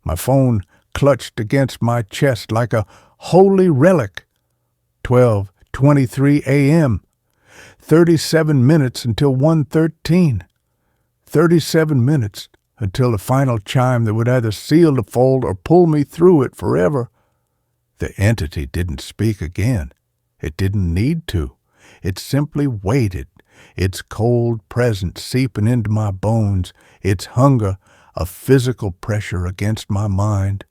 My phone clutched against my chest like a holy relic. 12:23 a.m. 37 minutes until 1:13. 37 minutes until the final chime that would either seal the fold or pull me through it forever. The entity didn't speak again. It didn't need to. It simply waited, its cold presence seeping into my bones, its hunger a physical pressure against my mind.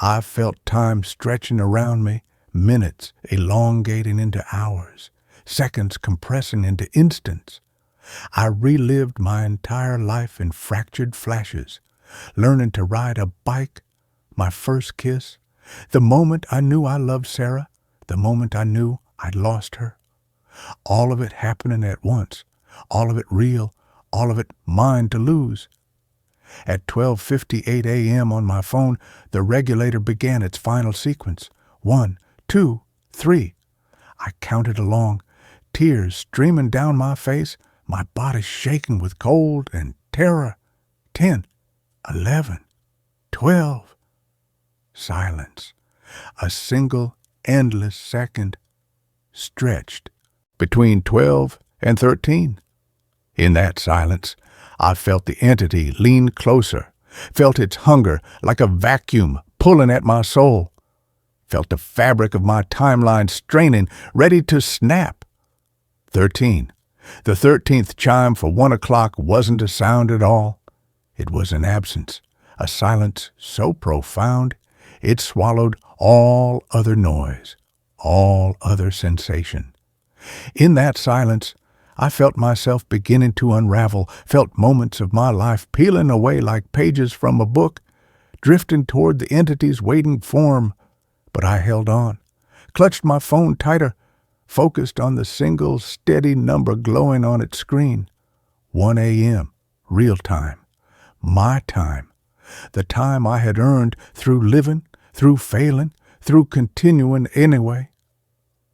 I felt time stretching around me, minutes elongating into hours, seconds compressing into instants. I relived my entire life in fractured flashes, learning to ride a bike, my first kiss, the moment I knew I loved Sarah, the moment I knew I'd lost her. All of it happening at once, all of it real, all of it mine to lose. At 12:58 a.m. on my phone, the regulator began its final sequence. 1, 2, 3. I counted along, tears streaming down my face, my body shaking with cold and terror. 10, 11, 12. Silence. A single, endless second stretched between 12 and 13. In that silence, I felt the entity lean closer, felt its hunger like a vacuum pulling at my soul, felt the fabric of my timeline straining, ready to snap. 13. The 13th chime for 1 o'clock wasn't a sound at all. It was an absence, a silence so profound it swallowed all other noise, all other sensation. In that silence, I felt myself beginning to unravel, felt moments of my life peeling away like pages from a book, drifting toward the entity's waiting form. But I held on, clutched my phone tighter, focused on the single steady number glowing on its screen. 1 a.m., real time, my time, the time I had earned through living, through failing, through continuing anyway.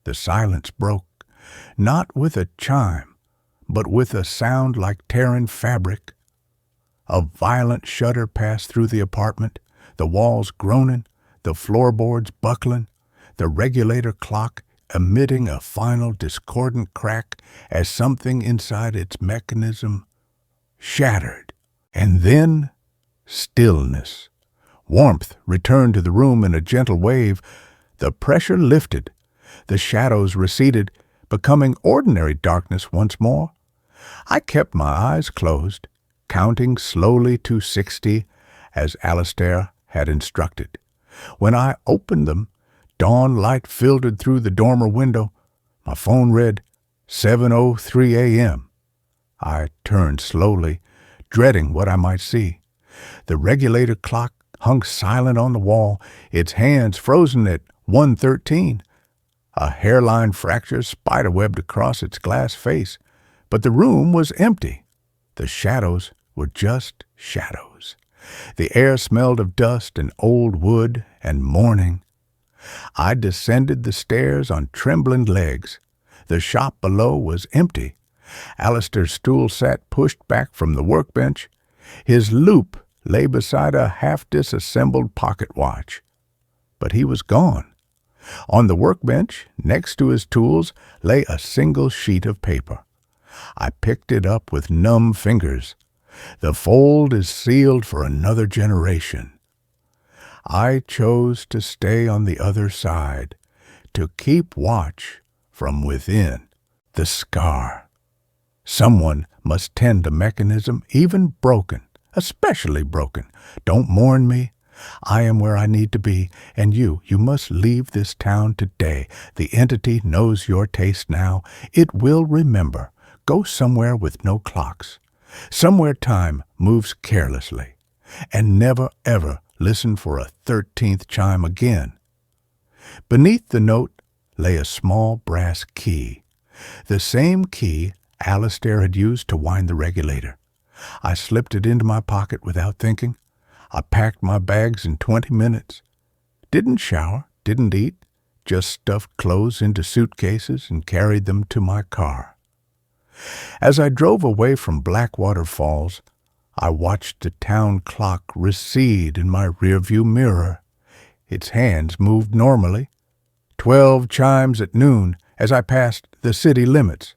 The silence broke, not with a chime, but with a sound like tearing fabric. A violent shudder passed through the apartment, the walls groaning, the floorboards buckling, the regulator clock emitting a final discordant crack as something inside its mechanism shattered. And then stillness. Warmth returned to the room in a gentle wave. The pressure lifted. The shadows receded, becoming ordinary darkness once more. I kept my eyes closed, counting slowly to 60 as Alistair had instructed. When I opened them, dawn light filtered through the dormer window. My phone read 7:03 a.m. I turned slowly, dreading what I might see. The regulator clock hung silent on the wall, its hands frozen at 1:13. A hairline fracture spiderwebbed across its glass face, but the room was empty. The shadows were just shadows. The air smelled of dust and old wood and morning. I descended the stairs on trembling legs. The shop below was empty. Alistair's stool sat pushed back from the workbench. His loop lay beside a half-disassembled pocket watch. but he was gone. On the workbench, next to his tools, lay a single sheet of paper. I picked it up with numb fingers. The fold is sealed for another generation. I chose to stay on the other side, to keep watch from within the scar. Someone must tend a mechanism even broken, especially broken. Don't mourn me. I am where I need to be, and you must leave this town today. The entity knows your taste now. It will remember. Go somewhere with no clocks, somewhere time moves carelessly, and never ever listen for a 13th chime again. Beneath the note lay a small brass key, the same key Alistair had used to wind the regulator. I slipped it into my pocket without thinking. I packed my bags in 20 minutes. Didn't shower, didn't eat, just stuffed clothes into suitcases and carried them to my car. As I drove away from Blackwater Falls, I watched the town clock recede in my rearview mirror. Its hands moved normally. 12 chimes at noon as I passed the city limits.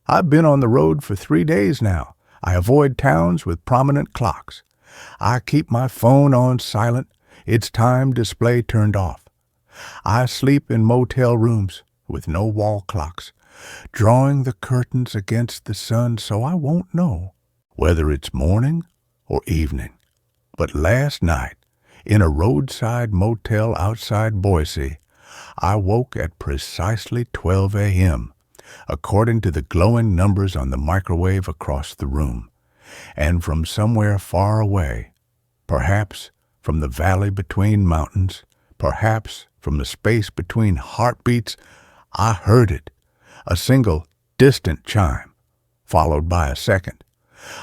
I've been on the road for 3 days now. I avoid towns with prominent clocks. I keep my phone on silent, its time display turned off. I sleep in motel rooms with no wall clocks, drawing the curtains against the sun so I won't know whether it's morning or evening. But last night, in a roadside motel outside Boise, I woke at precisely 12 a.m., according to the glowing numbers on the microwave across the room. And from somewhere far away, perhaps from the valley between mountains, perhaps from the space between heartbeats, I heard it, a single distant chime, followed by a second.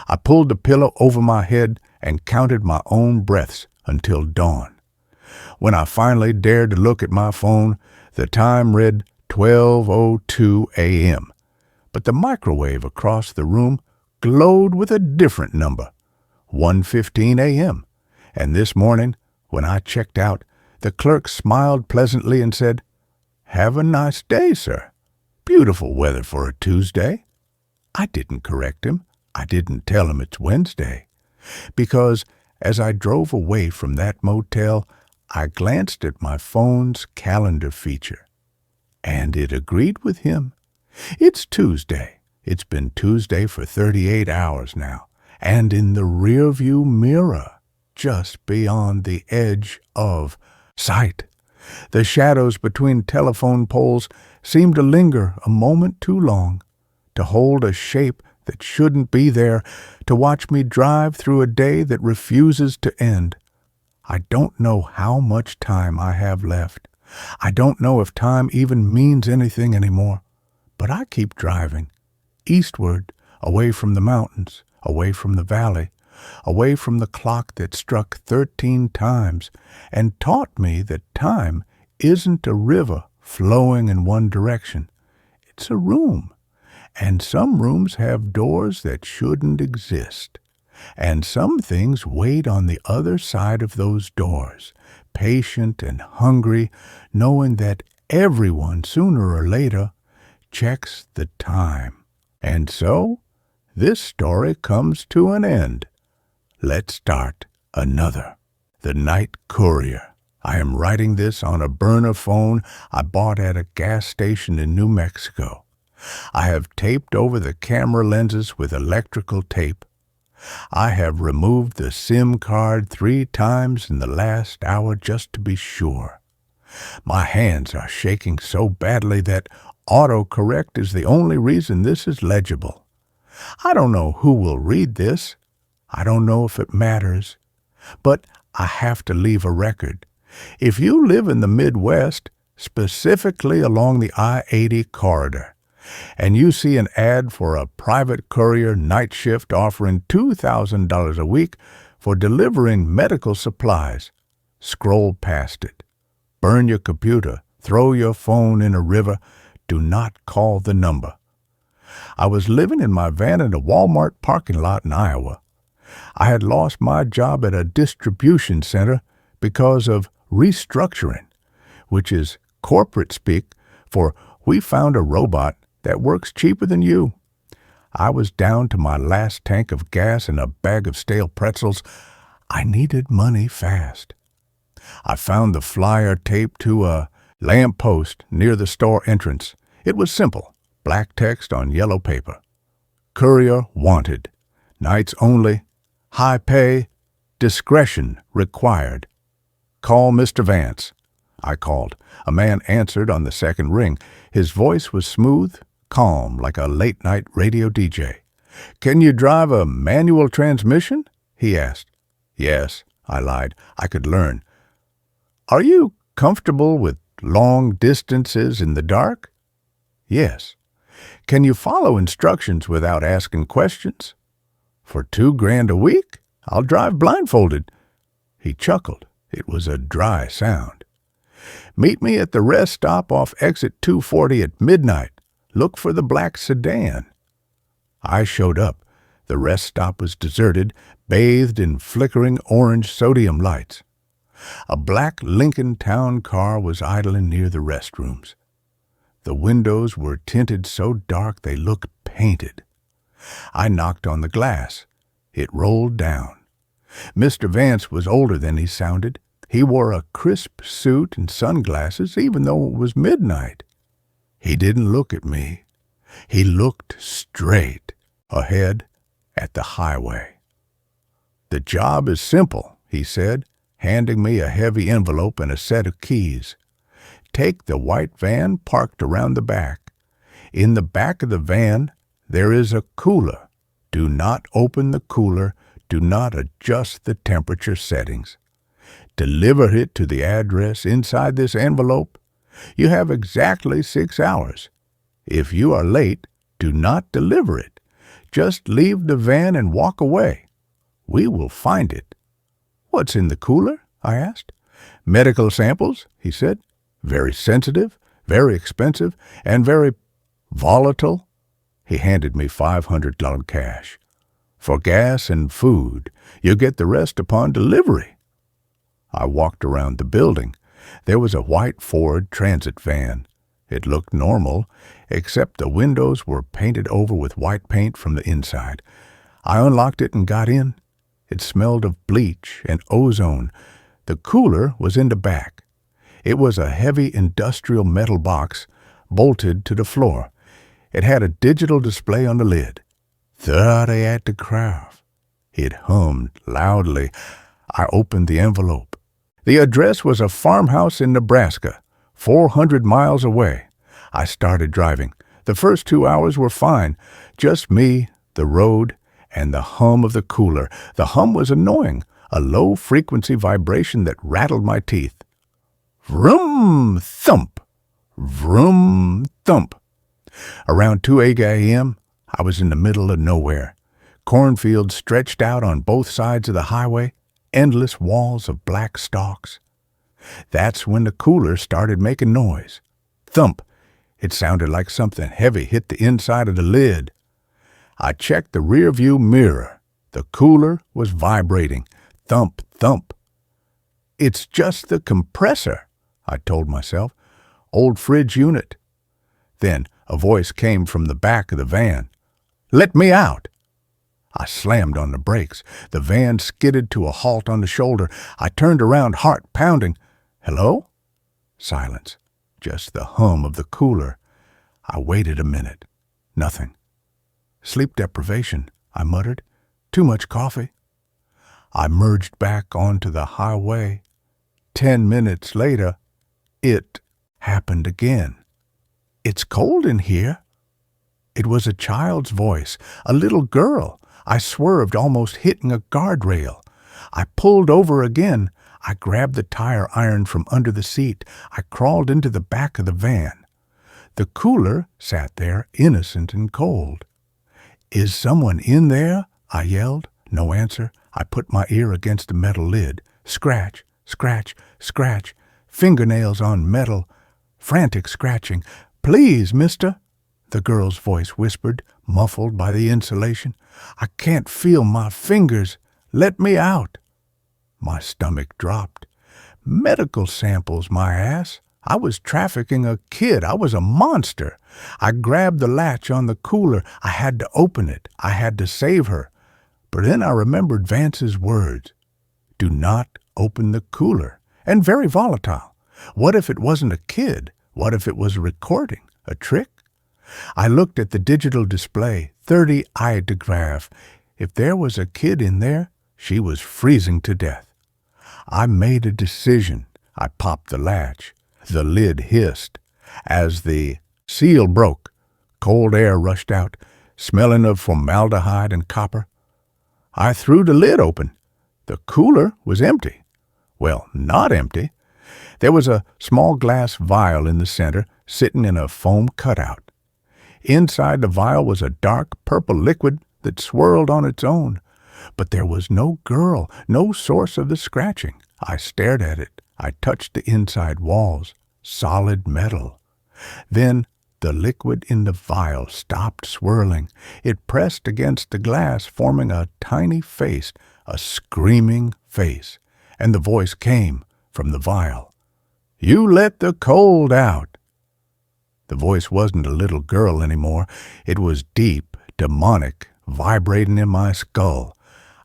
I pulled the pillow over my head and counted my own breaths until dawn. When I finally dared to look at my phone, the time read 12:02 a.m., but the microwave across the room glowed with a different number, 1:15 a.m., and this morning, when I checked out, the clerk smiled pleasantly and said, "Have a nice day, sir. Beautiful weather for a Tuesday." I didn't correct him. I didn't tell him it's Wednesday, because as I drove away from that motel, I glanced at my phone's calendar feature, and it agreed with him. It's Tuesday. It's been Tuesday for 38 hours now, and in the rearview mirror, just beyond the edge of sight, the shadows between telephone poles seemed to linger a moment too long, to hold a shape that shouldn't be there, to watch me drive through a day that refuses to end. I don't know how much time I have left. I don't know if time even means anything anymore, but I keep driving, eastward, away from the mountains, away from the valley, away from the clock that struck 13 times and taught me that time isn't a river flowing in one direction. It's a room, and some rooms have doors that shouldn't exist, and some things wait on the other side of those doors, patient and hungry, knowing that everyone sooner or later checks the time. And so, this story comes to an end. Let's start another. The Night Courier. I am writing this on a burner phone I bought at a gas station in New Mexico. I have taped over the camera lenses with electrical tape. I have removed the SIM card 3 times in the last hour just to be sure. My hands are shaking so badly that autocorrect is the only reason this is legible. I don't know who will read this. I don't know if it matters. But I have to leave a record. If you live in the Midwest, specifically along the I-80 corridor, and you see an ad for a private courier night shift offering $2,000 a week for delivering medical supplies, scroll past it. Burn your computer, throw your phone in a river, do not call the number. I was living in my van in a Walmart parking lot in Iowa. I had lost my job at a distribution center because of restructuring, which is corporate speak for we found a robot that works cheaper than you. I was down to my last tank of gas and a bag of stale pretzels. I needed money fast. I found the flyer taped to a lamp post near the store entrance. It was simple, black text on yellow paper. Courier wanted. Nights only. High pay. Discretion required. Call Mr. Vance. I called. A man answered on the second ring. His voice was smooth, calm, like a late-night radio DJ. "Can you drive a manual transmission?" he asked. "Yes," I lied. "I could learn." "Are you comfortable with long distances in the dark?" "Yes." "Can you follow instructions without asking questions?" "For $2,000 a week? I'll drive blindfolded." He chuckled. It was a dry sound. "Meet me at the rest stop off exit 240 at midnight. Look for the black sedan." I showed up. The rest stop was deserted, bathed in flickering orange sodium lights. A black Lincoln Town car was idling near the restrooms. The windows were tinted so dark they looked painted. I knocked on the glass. It rolled down. Mr. Vance was older than he sounded. He wore a crisp suit and sunglasses, even though it was midnight. He didn't look at me. He looked straight ahead at the highway. "The job is simple," he said, handing me a heavy envelope and a set of keys. "Take the white van parked around the back. In the back of the van, there is a cooler. Do not open the cooler. Do not adjust the temperature settings. Deliver it to the address inside this envelope. You have exactly 6 hours. If you are late, do not deliver it. Just leave the van and walk away. We will find it." "What's in the cooler?" I asked. "Medical samples," he said. "Very sensitive, very expensive, and very volatile." He handed me $500 cash. "For gas and food. You get the rest upon delivery." I walked around the building. There was a white Ford Transit van. It looked normal, except the windows were painted over with white paint from the inside. I unlocked it and got in. It smelled of bleach and ozone. The cooler was in the back. It was a heavy industrial metal box bolted to the floor. It had a digital display on the lid. "30 at the craft." It hummed loudly. I opened the envelope. The address was a farmhouse in Nebraska, 400 miles away. I started driving. The first 2 hours were fine. Just me, the road, and the hum of the cooler. The hum was annoying, a low-frequency vibration that rattled my teeth. Vroom, thump. Vroom, thump. Around 2 a.m., I was in the middle of nowhere. Cornfields stretched out on both sides of the highway, endless walls of black stalks. That's when the cooler started making noise. Thump. It sounded like something heavy hit the inside of the lid. I checked the rearview mirror. The cooler was vibrating. Thump, thump. "It's just the compressor," I told myself. "Old fridge unit." Then a voice came from the back of the van. "Let me out." I slammed on the brakes. The van skidded to a halt on the shoulder. I turned around, heart pounding. "Hello?" Silence. Just the hum of the cooler. I waited a minute. Nothing. "Sleep deprivation," I muttered. "Too much coffee." I merged back onto the highway. 10 minutes later, it happened again. "It's cold in here." It was a child's voice, a little girl. I swerved, almost hitting a guardrail. I pulled over again. I grabbed the tire iron from under the seat. I crawled into the back of the van. The cooler sat there, innocent and cold. "Is someone in there?" I yelled. No answer. I put my ear against the metal lid. Scratch, scratch, scratch. Fingernails on metal. Frantic scratching. "Please, mister," the girl's voice whispered, muffled by the insulation. "I can't feel my fingers. Let me out." My stomach dropped. Medical samples, my ass. I was trafficking a kid. I was a monster. I grabbed the latch on the cooler. I had to open it. I had to save her. But then I remembered Vance's words. Do not open the cooler. And very volatile. What if it wasn't a kid? What if it was a recording? A trick? I looked at the digital display, 30 ideograph. If there was a kid in there, she was freezing to death. I made a decision. I popped the latch. The lid hissed. As the seal broke, cold air rushed out, smelling of formaldehyde and copper. I threw the lid open. The cooler was empty. Well, not empty. There was a small glass vial in the center, sitting in a foam cutout. Inside the vial was a dark purple liquid that swirled on its own. But there was no girl, no source of the scratching. I stared at it. I touched the inside walls. Solid metal. Then the liquid in the vial stopped swirling. It pressed against the glass, forming a tiny face, a screaming face. And the voice came from the vial. You let the cold out. The voice wasn't a little girl anymore. It was deep, demonic, vibrating in my skull.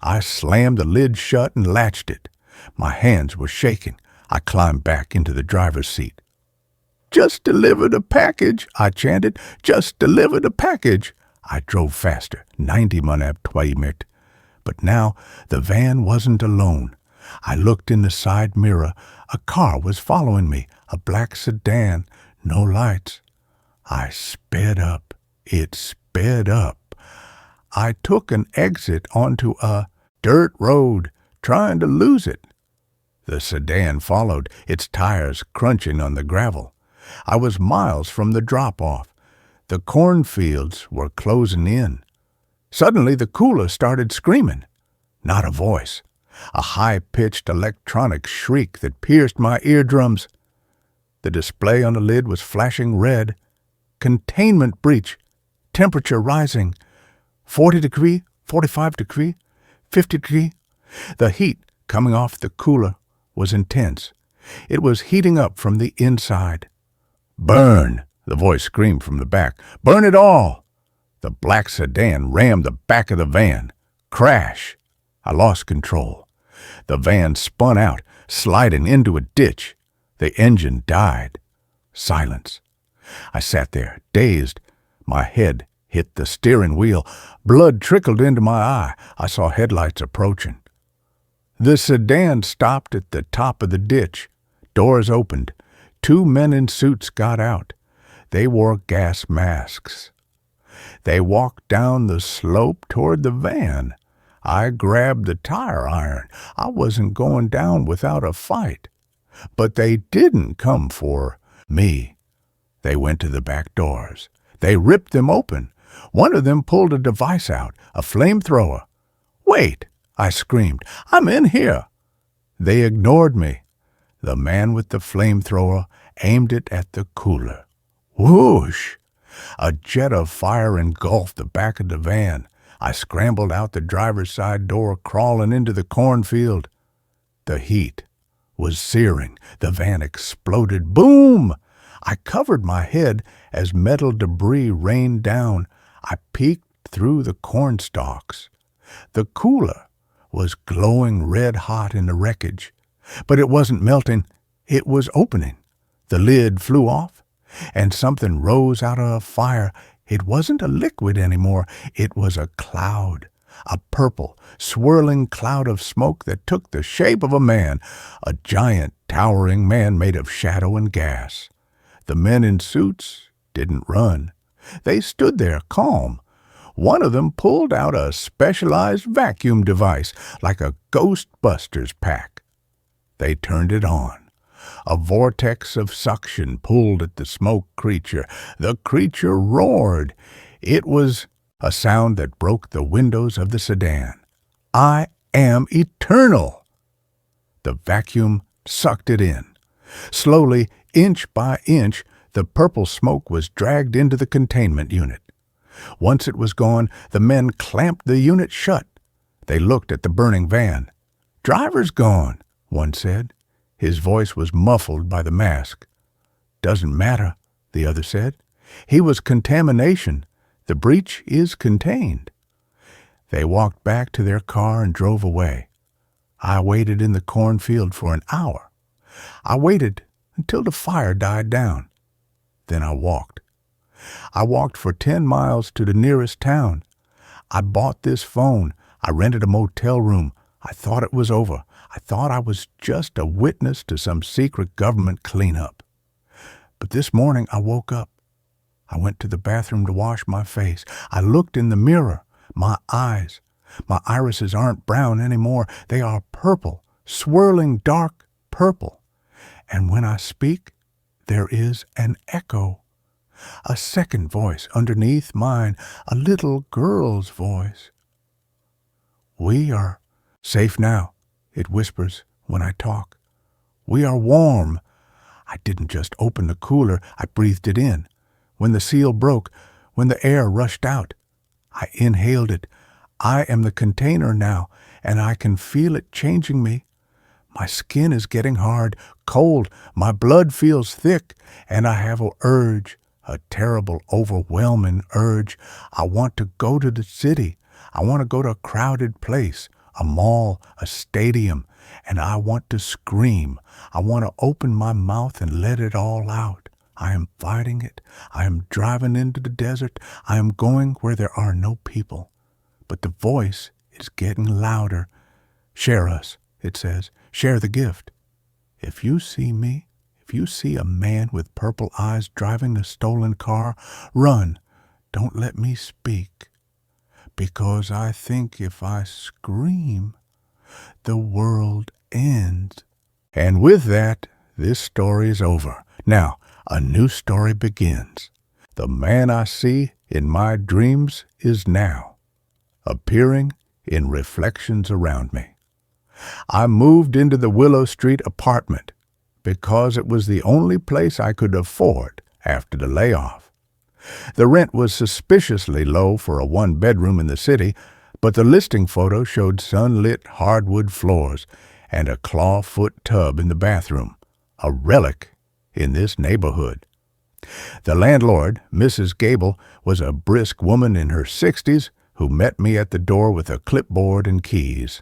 I slammed the lid shut and latched it. My hands were shaking. I climbed back into the driver's seat. Just deliver the package, I chanted. Just deliver the package. I drove faster, 90 km/h. But now the van wasn't alone. I looked in the side mirror. A car was following me, a black sedan, no lights. I sped up. It sped up. I took an exit onto a dirt road, trying to lose it. The sedan followed, its tires crunching on the gravel. I was miles from the drop-off. The cornfields were closing in. Suddenly the cooler started screaming. Not a voice. A high-pitched electronic shriek that pierced my eardrums. The display on the lid was flashing red. Containment breach. Temperature rising. 40 degree, 45 degree, 50 degree. The heat coming off the cooler was intense. It was heating up from the inside. Burn, the voice screamed from the back. Burn it all. The black sedan rammed the back of the van. Crash. I lost control. The van spun out, sliding into a ditch. The engine died. Silence. I sat there, dazed. My head hit the steering wheel. Blood trickled into my eye. I saw headlights approaching. The sedan stopped at the top of the ditch. Doors opened. 2 men in suits got out. They wore gas masks. They walked down the slope toward the van. I grabbed the tire iron. I wasn't going down without a fight. But they didn't come for me. They went to the back doors. They ripped them open. One of them pulled a device out, a flamethrower. Wait, I screamed. I'm in here. They ignored me. The man with the flamethrower aimed it at the cooler. Whoosh! A jet of fire engulfed the back of the van. I scrambled out the driver's side door, crawling into the cornfield. The heat was searing. The van exploded. Boom! I covered my head as metal debris rained down. I peeked through the corn stalks. The cooler was glowing red-hot in the wreckage. But it wasn't melting. It was opening. The lid flew off, and something rose out of the fire. It wasn't a liquid anymore. It was a cloud, a purple, swirling cloud of smoke that took the shape of a man, a giant, towering man made of shadow and gas. The men in suits didn't run. They stood there, calm. One of them pulled out a specialized vacuum device, like a Ghostbusters pack. They turned it on. A vortex of suction pulled at the smoke creature. The creature roared. It was a sound that broke the windows of the sedan. I am eternal. The vacuum sucked it in. Slowly, inch by inch, the purple smoke was dragged into the containment unit. Once it was gone, the men clamped the unit shut. They looked at the burning van. Driver's gone, one said. His voice was muffled by the mask. "Doesn't matter," the other said. "He was contamination. The breach is contained." They walked back to their car and drove away. I waited in the cornfield for an hour. I waited until the fire died down. Then I walked. I walked for 10 miles to the nearest town. I bought this phone. I rented a motel room. I thought it was over. I thought I was just a witness to some secret government cleanup. But this morning I woke up. I went to the bathroom to wash my face. I looked in the mirror. My eyes. My irises aren't brown anymore. They are purple, swirling dark purple. And when I speak, there is an echo. A second voice underneath mine, a little girl's voice. "We are safe now," it whispers when I talk. "We are warm." I didn't just open the cooler, I breathed it in. When the seal broke, when the air rushed out, I inhaled it. I am the container now, and I can feel it changing me. My skin is getting hard, cold, my blood feels thick, and I have an urge, a terrible, overwhelming urge. I want to go to the city. I want to go to a crowded place, a mall, a stadium, and I want to scream. I want to open my mouth and let it all out. I am fighting it. I am driving into the desert. I am going where there are no people. But the voice is getting louder. "Share us," it says. "Share the gift. If you see me, if you see a man with purple eyes driving the stolen car, run. Don't let me speak. Because I think if I scream, the world ends." And with that, this story is over. Now, a new story begins. The man I see in my dreams is now appearing in reflections around me. I moved into the Willow Street apartment because it was the only place I could afford after the layoff. The rent was suspiciously low for a one-bedroom in the city, but the listing photo showed sunlit hardwood floors and a clawfoot tub in the bathroom, a relic in this neighborhood. The landlord, Mrs. Gable, was a brisk woman in her 60s who met me at the door with a clipboard and keys.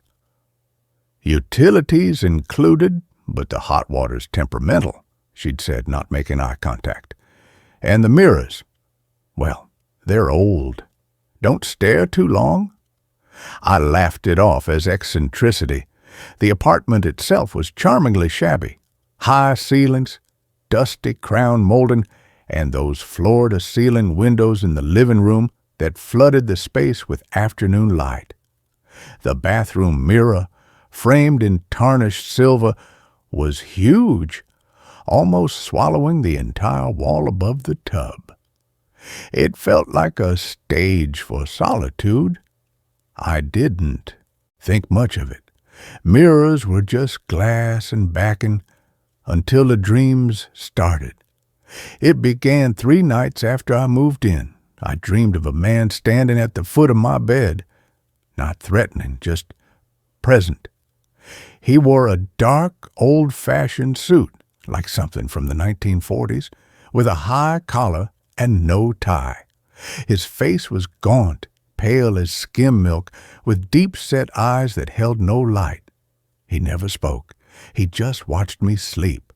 "Utilities included, but the hot water's temperamental," she'd said, not making eye contact. "And the mirrors, well, they're old. Don't stare too long." I laughed it off as eccentricity. The apartment itself was charmingly shabby. High ceilings, dusty crown molding, and those floor-to-ceiling windows in the living room that flooded the space with afternoon light. The bathroom mirror, framed in tarnished silver, was huge, almost swallowing the entire wall above the tub. It felt like a stage for solitude. I didn't think much of it. Mirrors were just glass and backing until the dreams started. It began 3 nights after I moved in. I dreamed of a man standing at the foot of my bed, not threatening, just present. He wore a dark, old-fashioned suit, like something from the 1940s, with a high collar and no tie. His face was gaunt, pale as skim milk, with deep-set eyes that held no light. He never spoke. He just watched me sleep.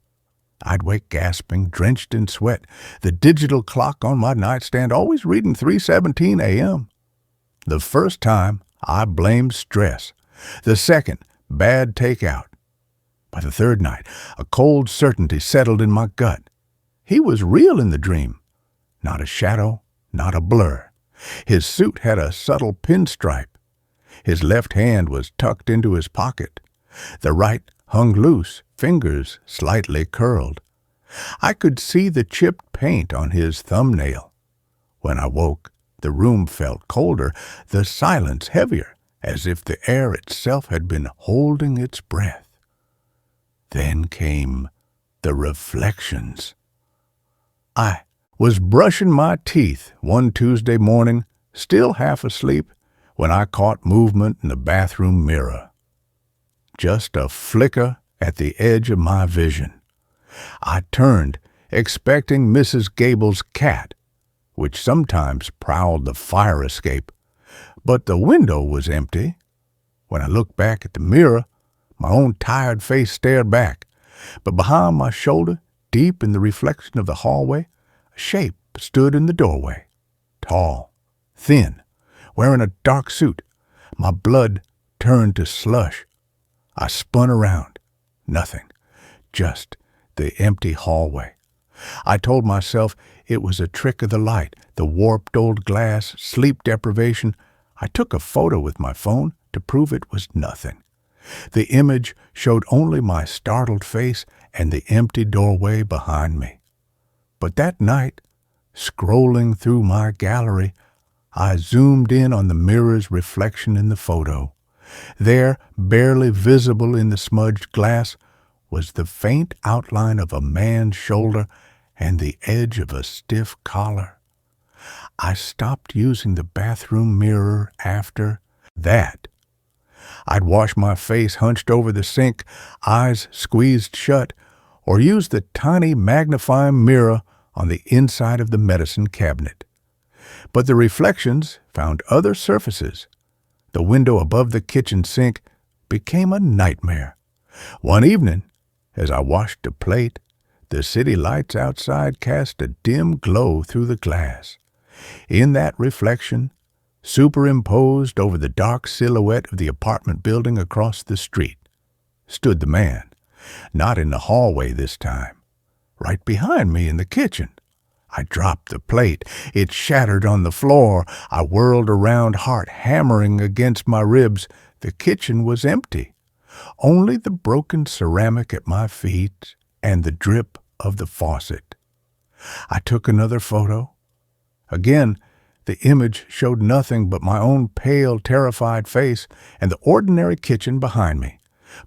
I'd wake gasping, drenched in sweat, the digital clock on my nightstand always reading 3:17 a.m. The first time, I blamed stress. The second, bad takeout. By the third night, a cold certainty settled in my gut. He was real in the dream. Not a shadow, not a blur. His suit had a subtle pinstripe. His left hand was tucked into his pocket. The right hung loose, fingers slightly curled. I could see the chipped paint on his thumbnail. When I woke, the room felt colder, the silence heavier, as if the air itself had been holding its breath. Then came the reflections. I was brushing my teeth one Tuesday morning, still half asleep, when I caught movement in the bathroom mirror. Just a flicker at the edge of my vision. I turned, expecting Mrs. Gable's cat, which sometimes prowled the fire escape, but the window was empty. When I looked back at the mirror, my own tired face stared back, but behind my shoulder, deep in the reflection of the hallway, a shape stood in the doorway. Tall, thin, wearing a dark suit. My blood turned to slush. I spun around. Nothing. Just the empty hallway. I told myself it was a trick of the light, the warped old glass, sleep deprivation. I took a photo with my phone to prove it was nothing. The image showed only my startled face and the empty doorway behind me. But that night, scrolling through my gallery, I zoomed in on the mirror's reflection in the photo. There, barely visible in the smudged glass, was the faint outline of a man's shoulder and the edge of a stiff collar. I stopped using the bathroom mirror after that. I'd wash my face hunched over the sink, eyes squeezed shut, or use the tiny magnifying mirror on the inside of the medicine cabinet. But the reflections found other surfaces. The window above the kitchen sink became a nightmare. One evening, as I washed a plate, the city lights outside cast a dim glow through the glass. In that reflection, superimposed over the dark silhouette of the apartment building across the street, stood the man, not in the hallway this time, right behind me in the kitchen. I dropped the plate. It shattered on the floor. I whirled around, heart hammering against my ribs. The kitchen was empty. Only the broken ceramic at my feet and the drip of the faucet. I took another photo. Again, the image showed nothing but my own pale, terrified face and the ordinary kitchen behind me.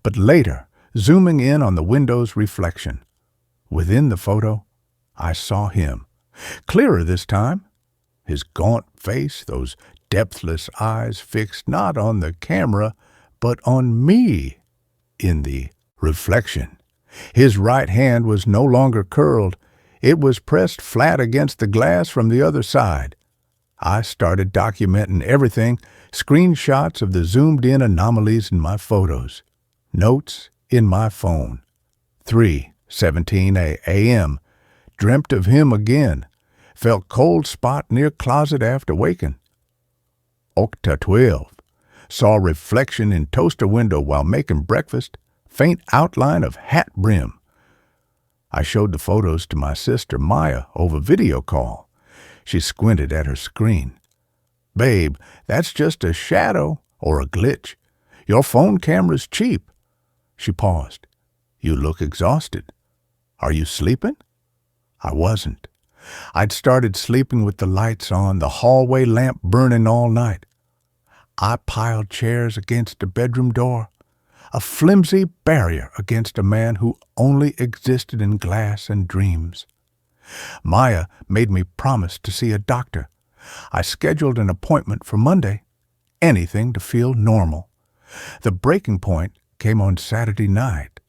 But later, zooming in on the window's reflection, within the photo, I saw him. Clearer this time. His gaunt face, those depthless eyes fixed not on the camera, but on me in the reflection. His right hand was no longer curled. It was pressed flat against the glass from the other side. I started documenting everything, screenshots of the zoomed-in anomalies in my photos, notes in my phone. 3:17 a.m. Dreamt of him again. Felt cold spot near closet after waking. Octa 12. Saw reflection in toaster window while making breakfast. Faint outline of hat brim. I showed the photos to my sister Maya over video call. She squinted at her screen. "Babe, that's just a shadow or a glitch. Your phone camera's cheap." She paused. "You look exhausted. Are you sleeping?" I wasn't. I'd started sleeping with the lights on, the hallway lamp burning all night. I piled chairs against the bedroom door, a flimsy barrier against a man who only existed in glass and dreams. Maya made me promise to see a doctor. I scheduled an appointment for Monday. Anything to feel normal. The breaking point came on Saturday night.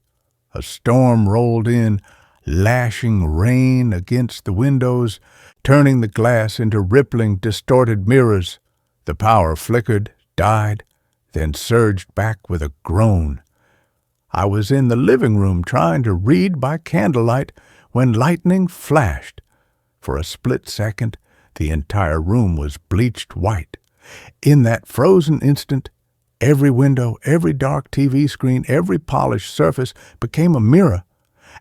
A storm rolled in, lashing rain against the windows, turning the glass into rippling, distorted mirrors. The power flickered, died, then surged back with a groan. I was in the living room trying to read by candlelight when lightning flashed. For a split second, the entire room was bleached white. In that frozen instant, every window, every dark TV screen, every polished surface became a mirror.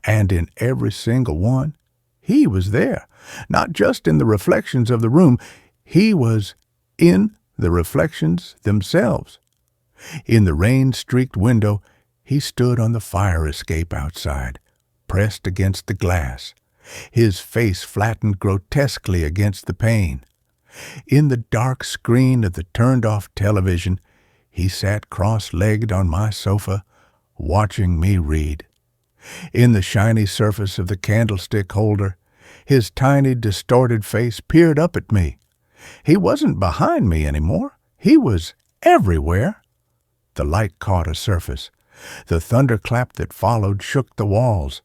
And in every single one, he was there. Not just in the reflections of the room, he was in the reflections themselves. In the rain-streaked window, he stood on the fire escape outside, pressed against the glass, his face flattened grotesquely against the pane. In the dark screen of the turned-off television, he sat cross-legged on my sofa, watching me read. In the shiny surface of the candlestick holder, his tiny, distorted face peered up at me. He wasn't behind me anymore. He was everywhere. The light caught a surface, The thunderclap that followed shook the walls.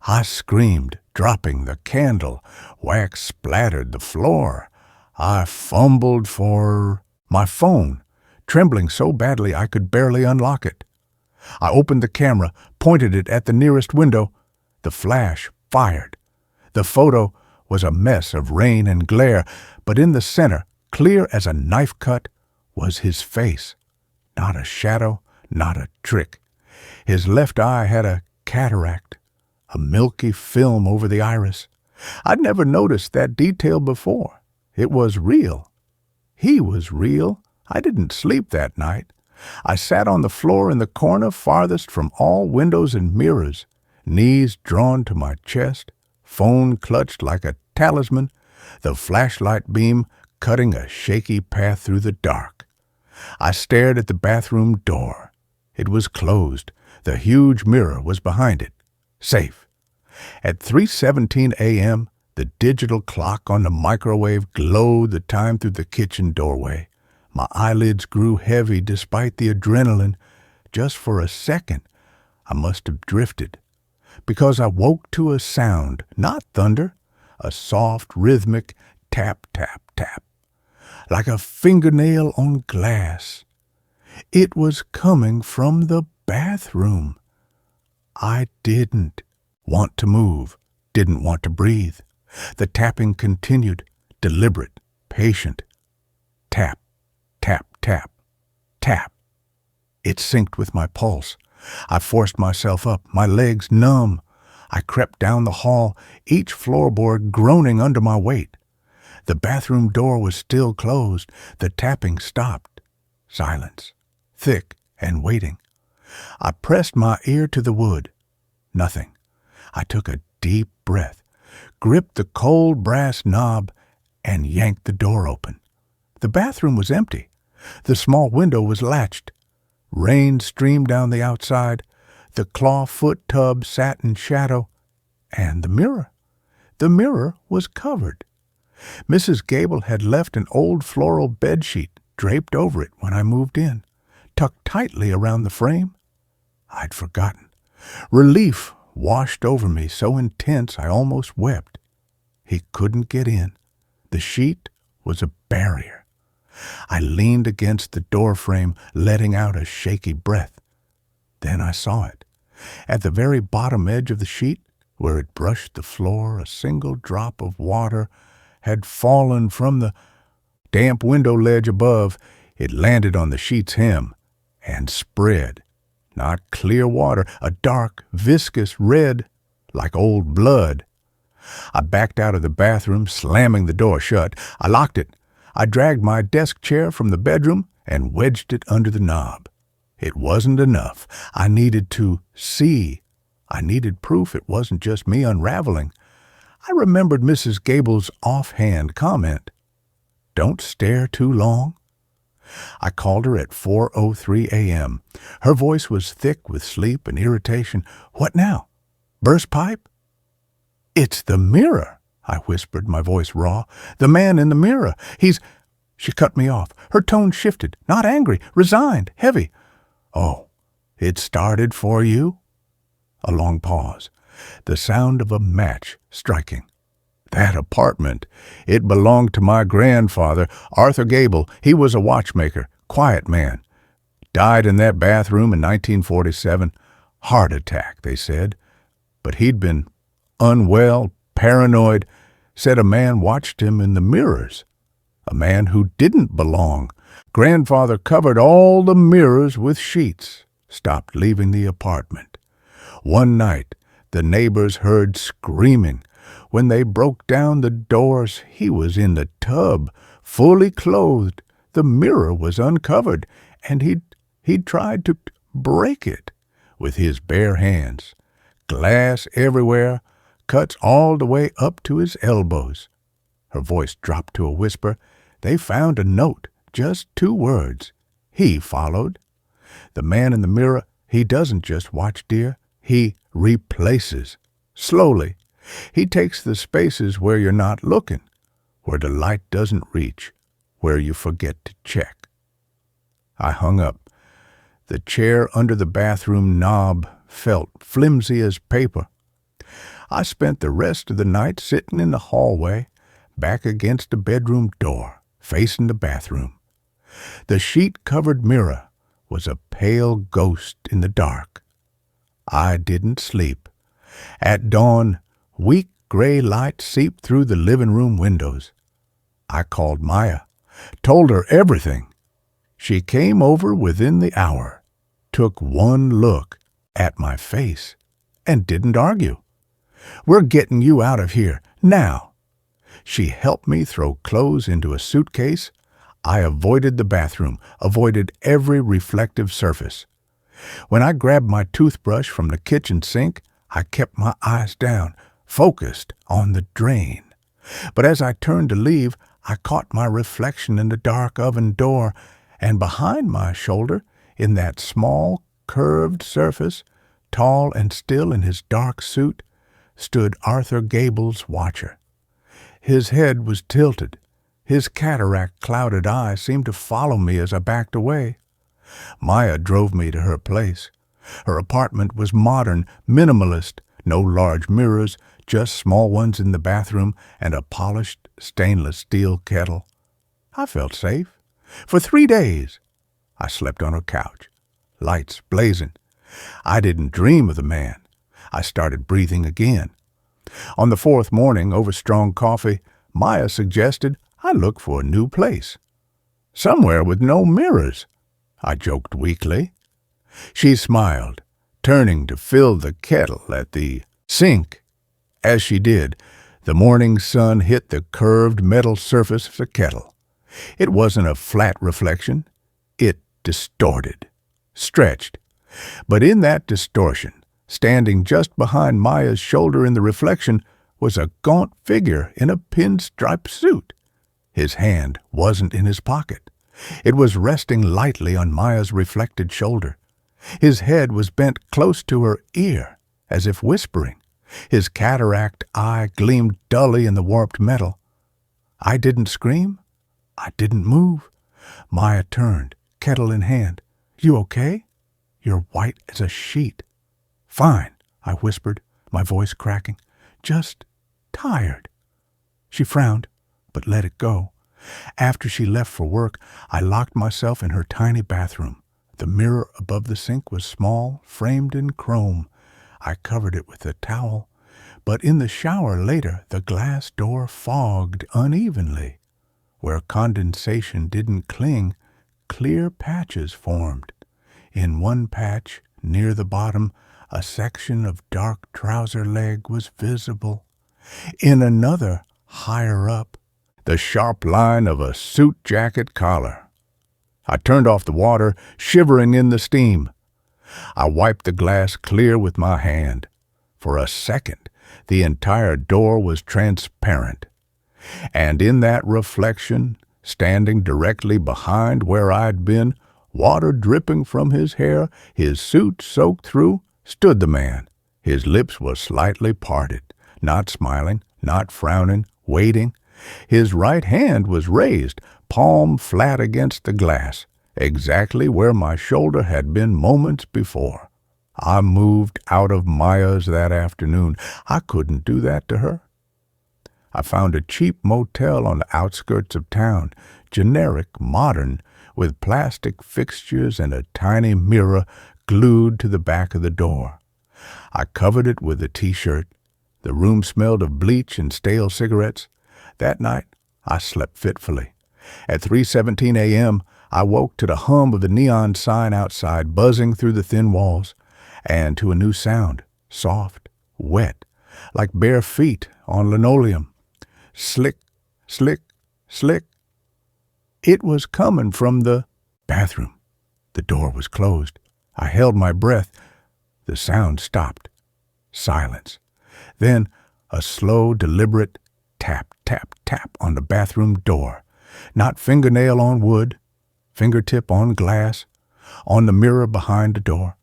I screamed, dropping the candle. Wax splattered the floor. I fumbled for my phone, trembling so badly I could barely unlock it. I opened the camera, pointed it at the nearest window. The flash fired. The photo was a mess of rain and glare, but in the center, clear as a knife cut, was his face. Not a shadow, not a trick. His left eye had a cataract, a milky film over the iris. I'd never noticed that detail before. It was real. He was real. I didn't sleep that night. I sat on the floor in the corner farthest from all windows and mirrors, knees drawn to my chest, phone clutched like a talisman, the flashlight beam cutting a shaky path through the dark. I stared at the bathroom door. It was closed. The huge mirror was behind it. Safe. At 3:17 a.m., the digital clock on the microwave glowed the time through the kitchen doorway. My eyelids grew heavy despite the adrenaline. Just for a second, I must have drifted, because I woke to a sound, not thunder, a soft, rhythmic tap, tap, tap, like a fingernail on glass. It was coming from the bathroom. I didn't want to move, didn't want to breathe. The tapping continued, deliberate, patient. Tap, tap, tap, tap. It synced with my pulse. I forced myself up, my legs numb. I crept down the hall, each floorboard groaning under my weight. The bathroom door was still closed. The tapping stopped. Silence, thick and waiting. I pressed my ear to the wood. Nothing. I took a deep breath, gripped the cold brass knob, and yanked the door open. The bathroom was empty. The small window was latched. Rain streamed down the outside. The claw-foot tub sat in shadow. And the mirror. The mirror was covered. Mrs. Gable had left an old floral bedsheet draped over it when I moved in, tucked tightly around the frame. I'd forgotten. Relief washed over me so intense I almost wept. He couldn't get in. The sheet was a barrier. I leaned against the doorframe, letting out a shaky breath. Then I saw it. At the very bottom edge of the sheet, where it brushed the floor, a single drop of water had fallen from the damp window ledge above. It landed on the sheet's hem and spread. Not clear water, a dark, viscous red, like old blood. I backed out of the bathroom, slamming the door shut. I locked it. I dragged my desk chair from the bedroom and wedged it under the knob. It wasn't enough. I needed to see. I needed proof it wasn't just me unraveling. I remembered Mrs. Gable's offhand comment, "Don't stare too long." I called her at 4:03 a.m. Her voice was thick with sleep and irritation. "What now? Burst pipe?" "It's the mirror," I whispered, my voice raw. "The man in the mirror. He's—" She cut me off. Her tone shifted, not angry, resigned, heavy. "Oh, it started for you?" A long pause. The sound of a match striking. That apartment. It belonged to my grandfather, Arthur Gable. He was a watchmaker, quiet man. Died in that bathroom in 1947. Heart attack, they said. But he'd been unwell, paranoid. Said a man watched him in the mirrors. A man who didn't belong. Grandfather covered all the mirrors with sheets. Stopped leaving the apartment. One night, the neighbors heard screaming. When they broke down the doors, he was in the tub, fully clothed. The mirror was uncovered, and he'd tried to break it with his bare hands. Glass everywhere, cuts all the way up to his elbows. Her voice dropped to a whisper. They found a note, just 2 words. He followed. The man in the mirror, he doesn't just watch, dear. He replaces. Slowly. He takes the spaces where you're not looking, where the light doesn't reach, where you forget to check. I hung up. The chair under the bathroom knob felt flimsy as paper. I spent the rest of the night sitting in the hallway, back against the bedroom door, facing the bathroom. The sheet-covered mirror was a pale ghost in the dark. I didn't sleep. At dawn, weak gray light seeped through the living room windows. I called Maya, told her everything. She came over within the hour, took one look at my face, and didn't argue. "We're getting you out of here, now." She helped me throw clothes into a suitcase. I avoided the bathroom, avoided every reflective surface. When I grabbed my toothbrush from the kitchen sink, I kept my eyes down, focused on the drain. But as I turned to leave, I caught my reflection in the dark oven door, and behind my shoulder, in that small, curved surface, tall and still in his dark suit, stood Arthur Gable's watcher. His head was tilted. His cataract-clouded eyes seemed to follow me as I backed away. Maya drove me to her place. Her apartment was modern, minimalist, no large mirrors, just small ones in the bathroom and a polished stainless steel kettle. I felt safe. For 3 days, I slept on her couch, lights blazing. I didn't dream of the man. I started breathing again. On the 4th morning, over strong coffee, Maya suggested I look for a new place. "Somewhere with no mirrors," I joked weakly. She smiled, turning to fill the kettle at the sink. As she did, the morning sun hit the curved metal surface of the kettle. It wasn't a flat reflection. It distorted, stretched. But in that distortion, standing just behind Maya's shoulder in the reflection, was a gaunt figure in a pinstripe suit. His hand wasn't in his pocket. It was resting lightly on Maya's reflected shoulder. His head was bent close to her ear, as if whispering. His cataract eye gleamed dully in the warped metal. I didn't scream. I didn't move. Maya turned, kettle in hand. "You okay? You're white as a sheet." "Fine," I whispered, my voice cracking. "Just tired." She frowned, but let it go. After she left for work, I locked myself in her tiny bathroom. The mirror above the sink was small, framed in chrome. I covered it with a towel, but in the shower later, the glass door fogged unevenly. Where condensation didn't cling, clear patches formed. In one patch, near the bottom, a section of dark trouser leg was visible. In another, higher up, the sharp line of a suit jacket collar. I turned off the water, shivering in the steam. I wiped the glass clear with my hand. For a second, the entire door was transparent. And in that reflection, standing directly behind where I'd been, water dripping from his hair, his suit soaked through, stood the man. His lips were slightly parted, not smiling, not frowning, waiting. His right hand was raised, palm flat against the glass, exactly where my shoulder had been moments before. I moved out of Maya's that afternoon. I couldn't do that to her. I found a cheap motel on the outskirts of town, generic, modern, with plastic fixtures and a tiny mirror glued to the back of the door. I covered it with a t-shirt. The room smelled of bleach and stale cigarettes. That night, I slept fitfully. At 3:17 a.m., I woke to the hum of the neon sign outside buzzing through the thin walls, and to a new sound, soft, wet, like bare feet on linoleum. Slick, slick, slick. It was coming from the bathroom. The door was closed. I held my breath. The sound stopped. Silence. Then a slow, deliberate tap, tap, tap on the bathroom door. Not fingernail on wood, fingertip on glass, on the mirror behind the door.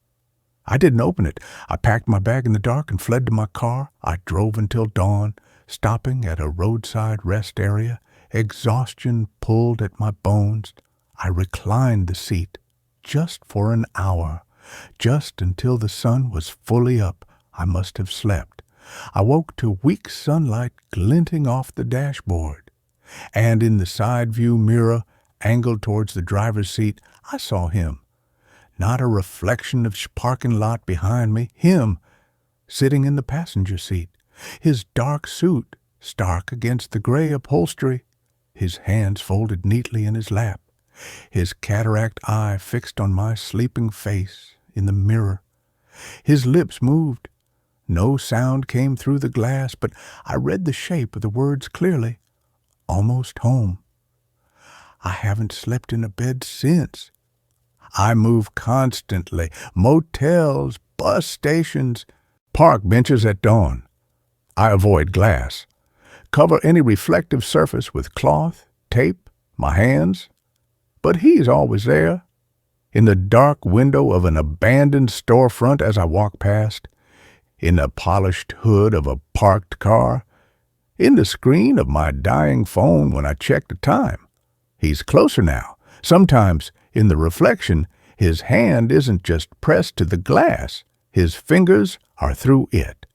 I didn't open it. I packed my bag in the dark and fled to my car. I drove until dawn, stopping at a roadside rest area. Exhaustion pulled at my bones. I reclined the seat, just for an hour. Just until the sun was fully up, I must have slept. I woke to weak sunlight glinting off the dashboard. And in the side view mirror, angled towards the driver's seat, I saw him. Not a reflection of parking lot behind me. Him, sitting in the passenger seat. His dark suit, stark against the gray upholstery. His hands folded neatly in his lap. His cataract eye fixed on my sleeping face in the mirror. His lips moved. No sound came through the glass, but I read the shape of the words clearly. Almost home. I haven't slept in a bed since. I move constantly. Motels, bus stations, park benches at dawn. I avoid glass. Cover any reflective surface with cloth, tape, my hands. But he's always there. In the dark window of an abandoned storefront as I walk past. In the polished hood of a parked car. In the screen of my dying phone when I check the time. He's closer now. Sometimes, in the reflection, his hand isn't just pressed to the glass. His fingers are through it,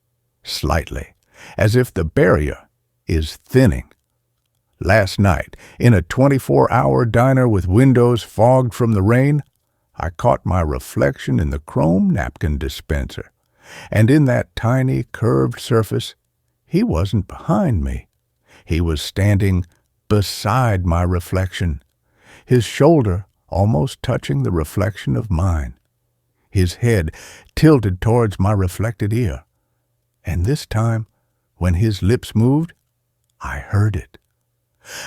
slightly, as if the barrier is thinning. Last night, in a 24-hour diner with windows fogged from the rain, I caught my reflection in the chrome napkin dispenser. And in that tiny, curved surface, he wasn't behind me. He was standing beside my reflection, his shoulder almost touching the reflection of mine, his head tilted towards my reflected ear. And this time, when his lips moved, I heard it.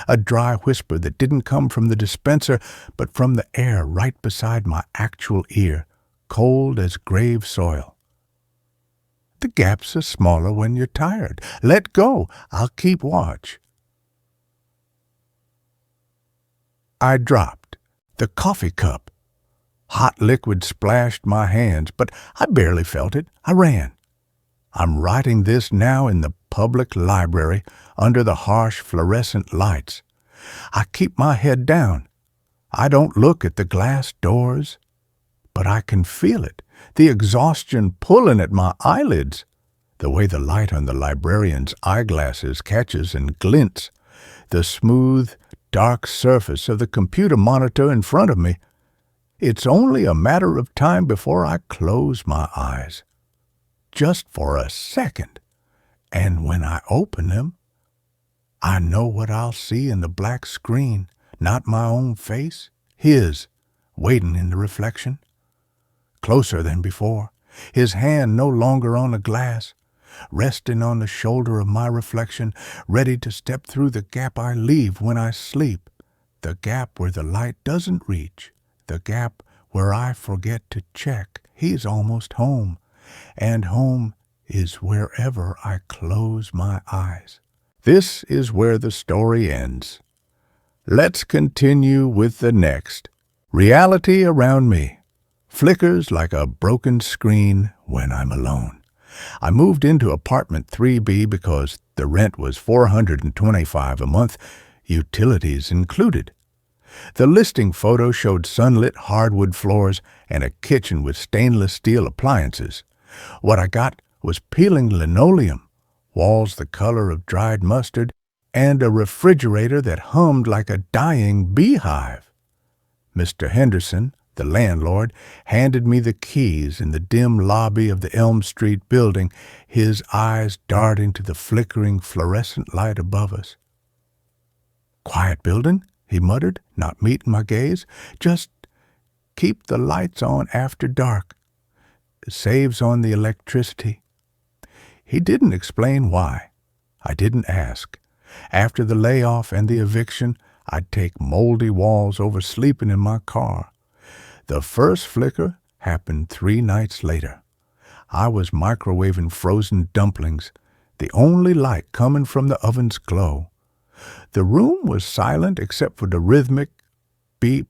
A dry whisper that didn't come from the dispenser, but from the air right beside my actual ear, cold as grave soil. The gaps are smaller when you're tired. Let go. I'll keep watch. I dropped the coffee cup. Hot liquid splashed my hands, but I barely felt it. I ran. I'm writing this now in the public library under the harsh fluorescent lights. I keep my head down. I don't look at the glass doors, but I can feel it. The exhaustion pulling at my eyelids, the way the light on the librarian's eyeglasses catches and glints, the smooth, dark surface of the computer monitor in front of me. It's only a matter of time before I close my eyes. Just for a second. And when I open them, I know what I'll see in the black screen, not my own face, his, waiting in the reflection. Closer than before, his hand no longer on the glass, resting on the shoulder of my reflection, ready to step through the gap I leave when I sleep, the gap where the light doesn't reach, the gap where I forget to check. He's almost home, and home is wherever I close my eyes. This is where the story ends. Let's continue with the next. Reality around me flickers like a broken screen when I'm alone. I moved into apartment 3B because the rent was $425 a month, utilities included. The listing photo showed sunlit hardwood floors and a kitchen with stainless steel appliances. What I got was peeling linoleum, walls the color of dried mustard, and a refrigerator that hummed like a dying beehive. Mr. Henderson, the landlord, handed me the keys in the dim lobby of the Elm Street building, his eyes darting to the flickering fluorescent light above us. "Quiet building," he muttered, not meeting my gaze. "Just keep the lights on after dark. Saves on the electricity." He didn't explain why. I didn't ask. After the layoff and the eviction, I'd take moldy walls over sleeping in my car. The first flicker happened 3 nights later. I was microwaving frozen dumplings, the only light coming from the oven's glow. The room was silent except for the rhythmic beep,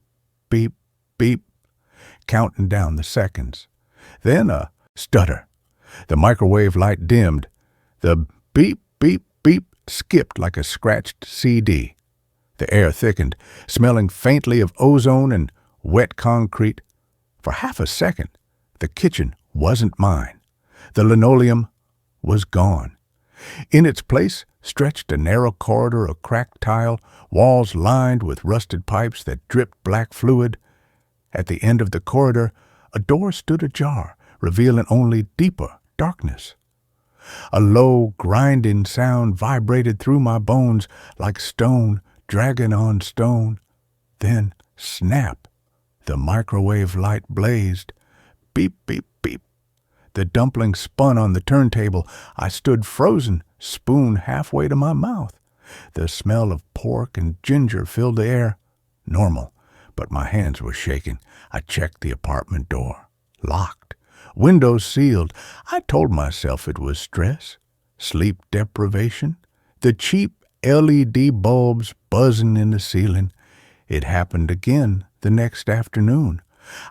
beep, beep, counting down the seconds. Then a stutter. The microwave light dimmed. The beep, beep, beep skipped like a scratched CD. The air thickened, smelling faintly of ozone and wet concrete. For half a second, the kitchen wasn't mine. The linoleum was gone. In its place stretched a narrow corridor of cracked tile, walls lined with rusted pipes that dripped black fluid. At the end of the corridor, a door stood ajar, revealing only deeper darkness. A low, grinding sound vibrated through my bones like stone dragging on stone. Then, snap! The microwave light blazed. Beep, beep, beep. The dumpling spun on the turntable. I stood frozen, spoon halfway to my mouth. The smell of pork and ginger filled the air. Normal, but my hands were shaking. I checked the apartment door. Locked. Windows sealed. I told myself it was stress, sleep deprivation, the cheap LED bulbs buzzing in the ceiling. It happened again the next afternoon.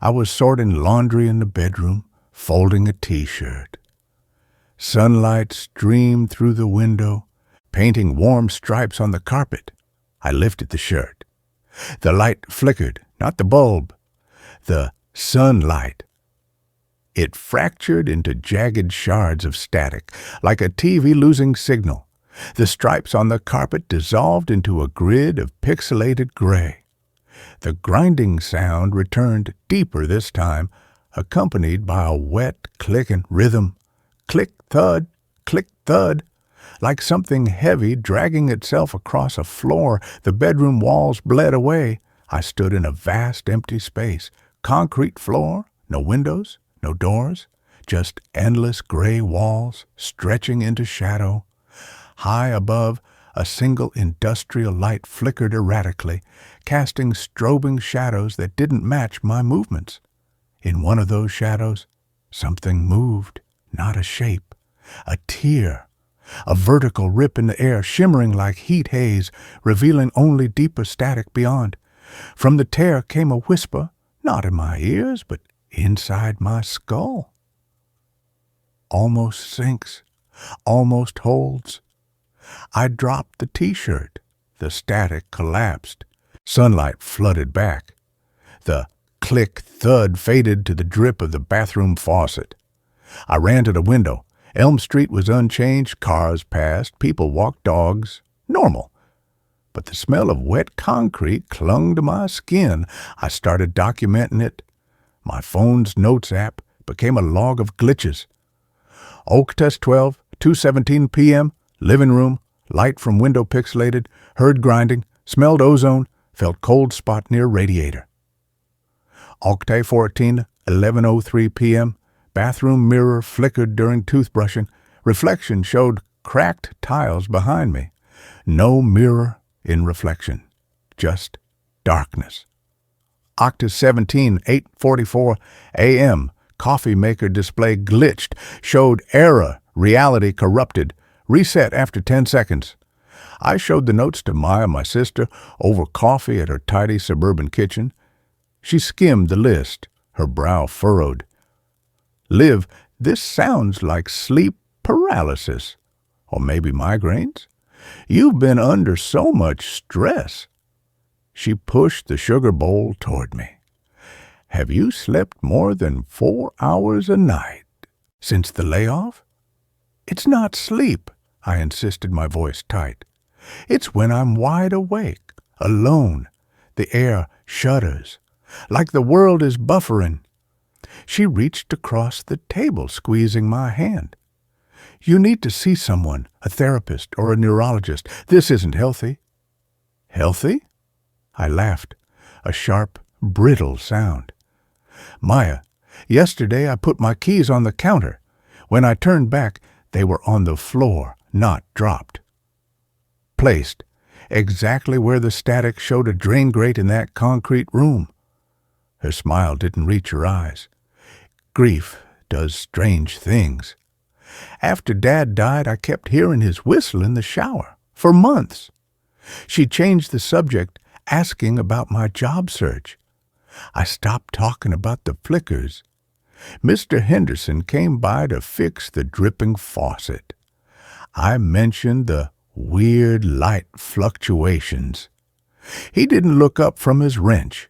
I was sorting laundry in the bedroom, folding a T-shirt. Sunlight streamed through the window, painting warm stripes on the carpet. I lifted the shirt. The light flickered, not the bulb, the sunlight. It fractured into jagged shards of static, like a TV losing signal. The stripes on the carpet dissolved into a grid of pixelated gray. The grinding sound returned deeper this time, accompanied by a wet, clicking rhythm. Click, thud, like something heavy dragging itself across a floor. The bedroom walls bled away. I stood in a vast, empty space. Concrete floor, no windows, no doors, just endless gray walls stretching into shadow. High above, a single industrial light flickered erratically, casting strobing shadows that didn't match my movements. In one of those shadows, something moved, not a shape, a tear, a vertical rip in the air, shimmering like heat haze, revealing only deeper static beyond. From the tear came a whisper, not in my ears, but inside my skull. Almost sinks, almost holds. I dropped the T-shirt. The static collapsed. Sunlight flooded back. The click-thud faded to the drip of the bathroom faucet. I ran to the window. Elm Street was unchanged. Cars passed. People walked dogs. Normal. But the smell of wet concrete clung to my skin. I started documenting it. My phone's notes app became a log of glitches. Oak-Test 12, 2:17 p.m., living room, light from window pixelated, heard grinding, smelled ozone, felt cold spot near radiator. Octay 14, 11:03 p.m., bathroom mirror flickered during toothbrushing, reflection showed cracked tiles behind me. No mirror in reflection, just darkness. Octa 17, 8:44 a.m., coffee maker display glitched, showed error, reality corrupted, reset after 10 seconds. I showed the notes to Maya, my sister, over coffee at her tidy suburban kitchen. She skimmed the list, her brow furrowed. Liv, this sounds like sleep paralysis, or maybe migraines. You've been under so much stress. She pushed the sugar bowl toward me. Have you slept more than 4 hours a night since the layoff? It's not sleep, I insisted, my voice tight. It's when I'm wide awake, alone. The air shudders, like the world is buffering. She reached across the table, squeezing my hand. You need to see someone, a therapist or a neurologist. This isn't healthy. Healthy? I laughed, a sharp, brittle sound. Maya, yesterday I put my keys on the counter. When I turned back, they were on the floor, not dropped. Placed, exactly where the static showed a drain grate in that concrete room. Her smile didn't reach her eyes. Grief does strange things. After Dad died, I kept hearing his whistle in the shower, for months. She changed the subject, asking about my job search. I stopped talking about the flickers. Mr. Henderson came by to fix the dripping faucet. I mentioned the weird light fluctuations. He didn't look up from his wrench.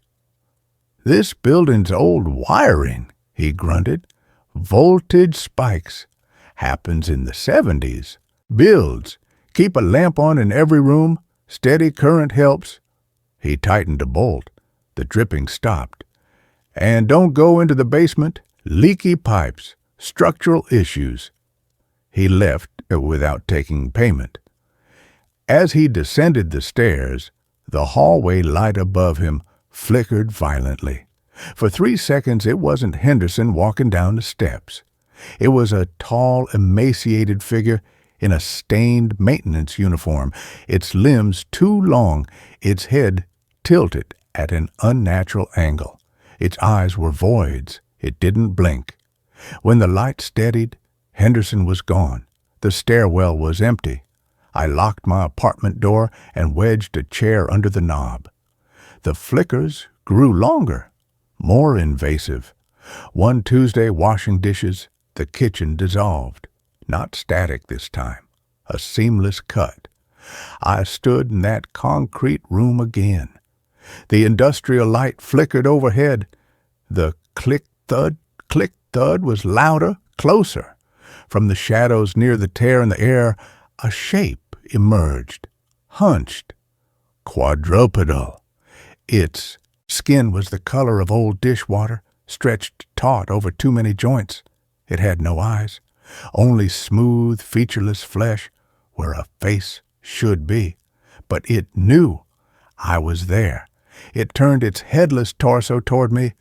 "This building's old wiring," he grunted. "Voltage spikes. Happens in the 70s. Builds. Keep a lamp on in every room. Steady current helps." He tightened a bolt. The dripping stopped. "And don't go into the basement. Leaky pipes. Structural issues." He left without taking payment. As he descended the stairs, the hallway light above him flickered violently. For 3 seconds it wasn't Henderson walking down the steps. It was a tall, emaciated figure in a stained maintenance uniform, its limbs too long, its head tilted at an unnatural angle. Its eyes were voids. It didn't blink. When the light steadied, Henderson was gone. The stairwell was empty. I locked my apartment door and wedged a chair under the knob. The flickers grew longer, more invasive. One Tuesday washing dishes, the kitchen dissolved. Not static this time, a seamless cut. I stood in that concrete room again. The industrial light flickered overhead. The click-thud was louder, closer. From the shadows near the tear in the air, a shape emerged, hunched, quadrupedal. Its skin was the color of old dishwater, stretched taut over too many joints. It had no eyes, only smooth, featureless flesh where a face should be. But it knew I was there. It turned its headless torso toward me.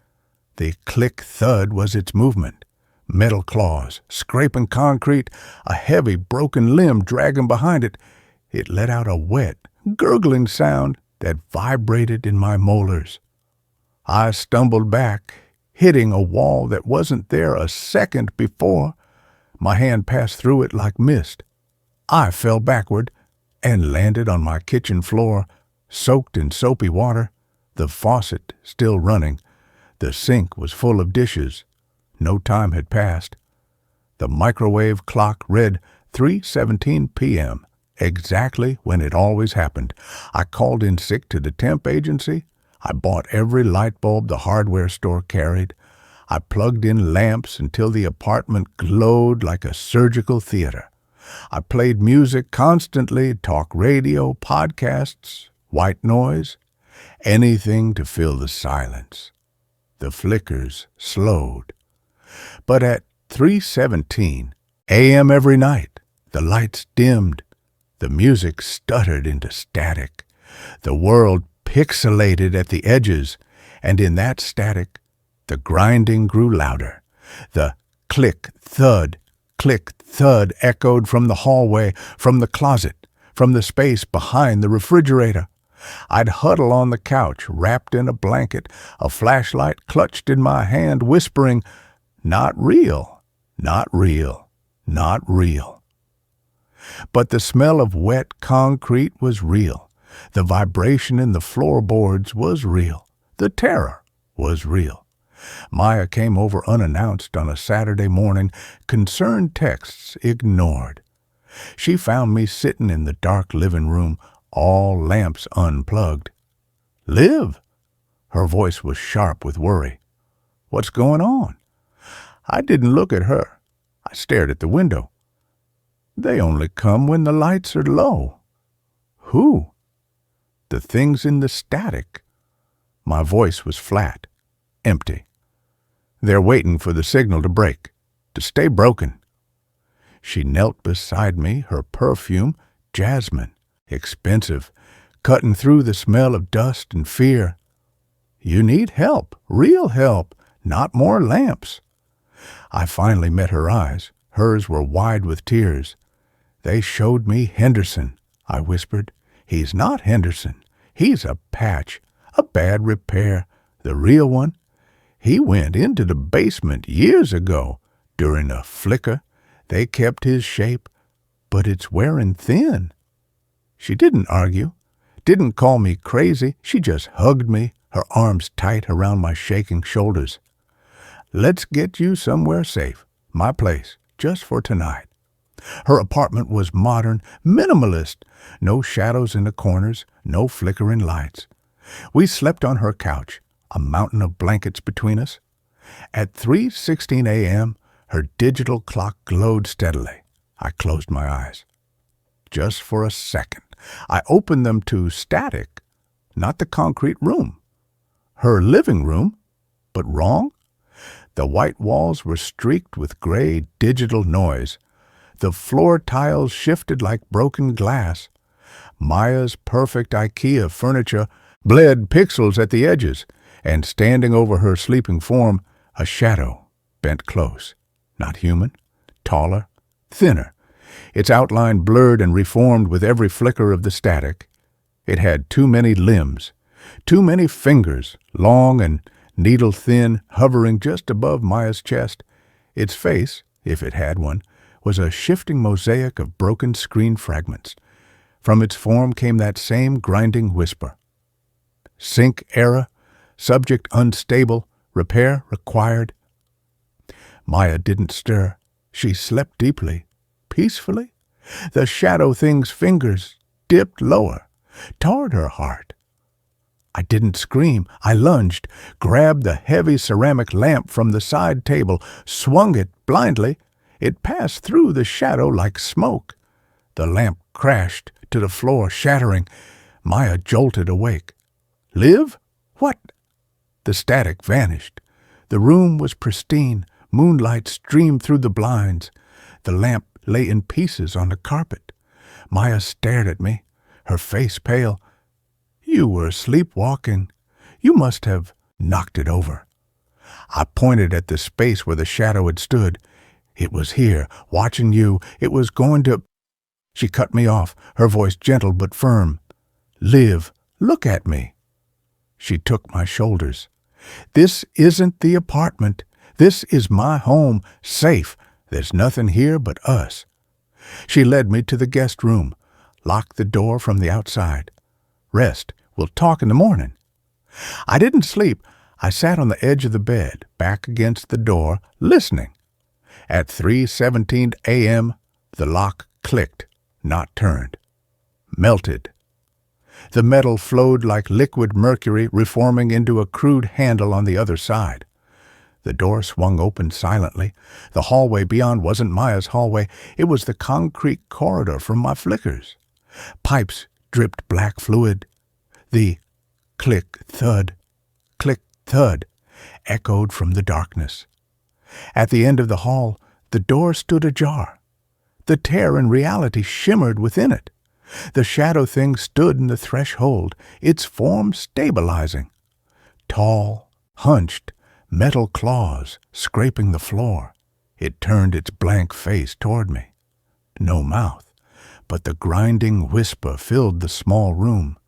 The click-thud was its movement. Metal claws, scraping concrete, a heavy, broken limb dragging behind it. It let out a wet, gurgling sound that vibrated in my molars. I stumbled back, hitting a wall that wasn't there a second before. My hand passed through it like mist. I fell backward and landed on my kitchen floor, soaked in soapy water, the faucet still running. The sink was full of dishes. No time had passed. The microwave clock read 3:17 p.m., exactly when it always happened. I called in sick to the temp agency. I bought every light bulb the hardware store carried. I plugged in lamps until the apartment glowed like a surgical theater. I played music constantly, talk radio, podcasts, white noise, anything to fill the silence. The flickers slowed. But at 3:17 a.m. every night, the lights dimmed. The music stuttered into static. The world pixelated at the edges, and in that static, the grinding grew louder. The click-thud echoed from the hallway, from the closet, from the space behind the refrigerator. I'd huddle on the couch, wrapped in a blanket, a flashlight clutched in my hand, whispering, "Not real, not real, not real." But the smell of wet concrete was real. The vibration in the floorboards was real. The terror was real. Maya came over unannounced on a Saturday morning, concerned texts ignored. She found me sitting in the dark living room, all lamps unplugged. "Liv?" Her voice was sharp with worry. "What's going on?" I didn't look at her. I stared at the window. "They only come when the lights are low." "Who?" "The things in the static." My voice was flat, empty. "They're waiting for the signal to break, to stay broken." She knelt beside me, her perfume, jasmine, expensive, cutting through the smell of dust and fear. "You need help, real help, not more lamps." I finally met her eyes. Hers were wide with tears. "They showed me Henderson," I whispered. "He's not Henderson. He's a patch, a bad repair. The real one, he went into the basement years ago. During a flicker, they kept his shape, but it's wearing thin." She didn't argue, didn't call me crazy. She just hugged me, her arms tight around my shaking shoulders. "Let's get you somewhere safe, my place, just for tonight." Her apartment was modern, minimalist, no shadows in the corners, no flickering lights. We slept on her couch, a mountain of blankets between us. At 3:16 a.m., her digital clock glowed steadily. I closed my eyes. Just for a second, I opened them to static, not the concrete room. Her living room, but wrong? The white walls were streaked with gray digital noise. The floor tiles shifted like broken glass. Maya's perfect IKEA furniture bled pixels at the edges, and standing over her sleeping form, a shadow bent close. Not human, taller, thinner. Its outline blurred and reformed with every flicker of the static. It had too many limbs, too many fingers, long and needle-thin, hovering just above Maya's chest. Its face, if it had one, was a shifting mosaic of broken screen fragments. From its form came that same grinding whisper. Sync error, subject unstable, repair required. Maya didn't stir. She slept deeply, peacefully. The shadow thing's fingers dipped lower, toward her heart. I didn't scream. I lunged, grabbed the heavy ceramic lamp from the side table, swung it blindly. It passed through the shadow like smoke. The lamp crashed to the floor, shattering. Maya jolted awake. Live? What? The static vanished. The room was pristine. Moonlight streamed through the blinds. The lamp lay in pieces on the carpet. Maya stared at me, her face pale. You were sleepwalking. You must have knocked it over. I pointed at the space where the shadow had stood. It was here, watching you. It was going to... She cut me off, her voice gentle but firm. Liv, look at me. She took my shoulders. This isn't the apartment. This is my home, safe. There's nothing here but us. She led me to the guest room, locked the door from the outside. Rest. We'll talk in the morning. I didn't sleep. I sat on the edge of the bed, back against the door, listening. At 3:17 a.m., the lock clicked, not turned. Melted. The metal flowed like liquid mercury, reforming into a crude handle on the other side. The door swung open silently. The hallway beyond wasn't Maya's hallway. It was the concrete corridor from my flickers. Pipes dripped black fluid. The click, thud, echoed from the darkness. At the end of the hall, the door stood ajar. The tear in reality shimmered within it. The shadow thing stood in the threshold, its form stabilizing. Tall, hunched, metal claws scraping the floor. It turned its blank face toward me. No mouth, but the grinding whisper filled the small room.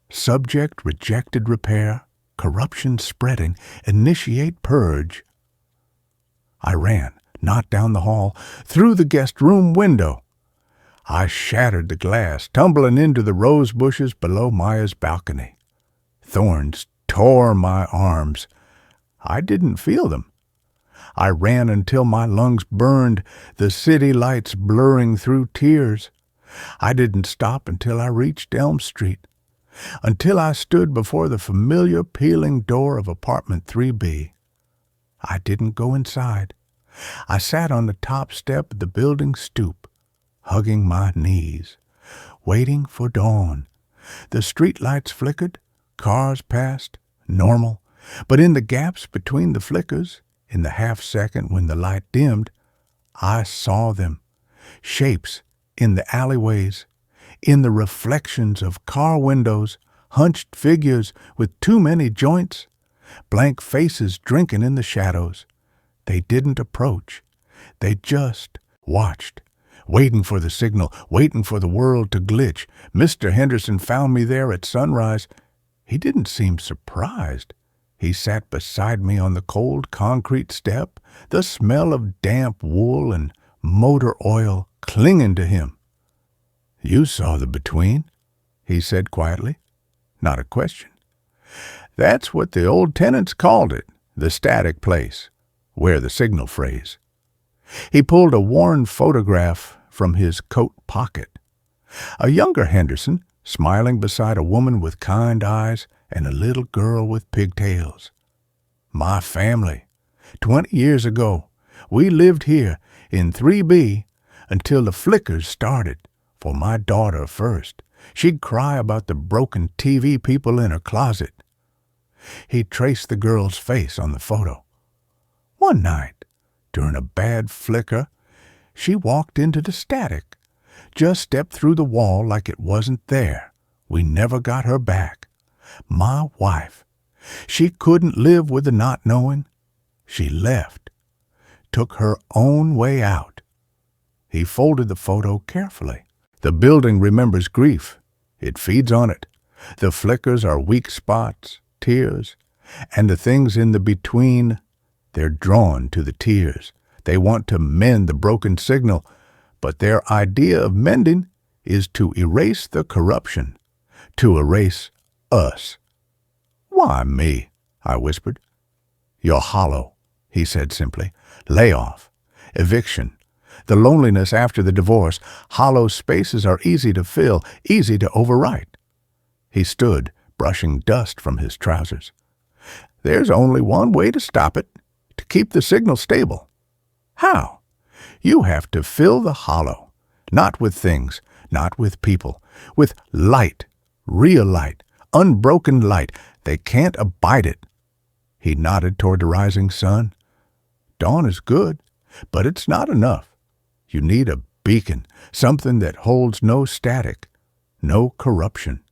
Subject rejected repair, corruption spreading, initiate purge. I ran, not down the hall, through the guest room window. I shattered the glass, tumbling into the rose bushes below Maya's balcony. Thorns tore my arms. I didn't feel them. I ran until my lungs burned, the city lights blurring through tears. I didn't stop until I reached Elm Street, until I stood before the familiar peeling door of apartment 3B. I didn't go inside. I sat on the top step of the building stoop, hugging my knees, waiting for dawn. The street lights flickered, cars passed, normal. But in the gaps between the flickers, in the half-second when the light dimmed, I saw them. Shapes in the alleyways, in the reflections of car windows, hunched figures with too many joints, blank faces drinking in the shadows. They didn't approach. They just watched, waiting for the signal, waiting for the world to glitch. Mr. Henderson found me there at sunrise. He didn't seem surprised. He sat beside me on the cold concrete step, the smell of damp wool and motor oil clinging to him. You saw the between, he said quietly. Not a question. That's what the old tenants called it, the static place, where the signal phrase. He pulled a worn photograph from his coat pocket. A younger Henderson, smiling beside a woman with kind eyes and a little girl with pigtails. My family. 20 years ago, we lived here in 3B until the flickers started. For my daughter first. She'd cry about the broken TV people in her closet. He traced the girl's face on the photo. One night, during a bad flicker, she walked into the static. Just stepped through the wall like it wasn't there. We never got her back. My wife. She couldn't live with the not knowing. She left. Took her own way out. He folded the photo carefully. The building remembers grief. It feeds on it. The flickers are weak spots, tears, and the things in the between, they're drawn to the tears. They want to mend the broken signal, but their idea of mending is to erase the corruption, to erase us. Why me? I whispered. You're hollow, he said simply. Layoff, eviction. The loneliness after the divorce, hollow spaces are easy to fill, easy to overwrite. He stood, brushing dust from his trousers. There's only one way to stop it, to keep the signal stable. How? You have to fill the hollow, not with things, not with people, with light, real light, unbroken light. They can't abide it. He nodded toward the rising sun. Dawn is good, but it's not enough. You need a beacon, something that holds no static, no corruption.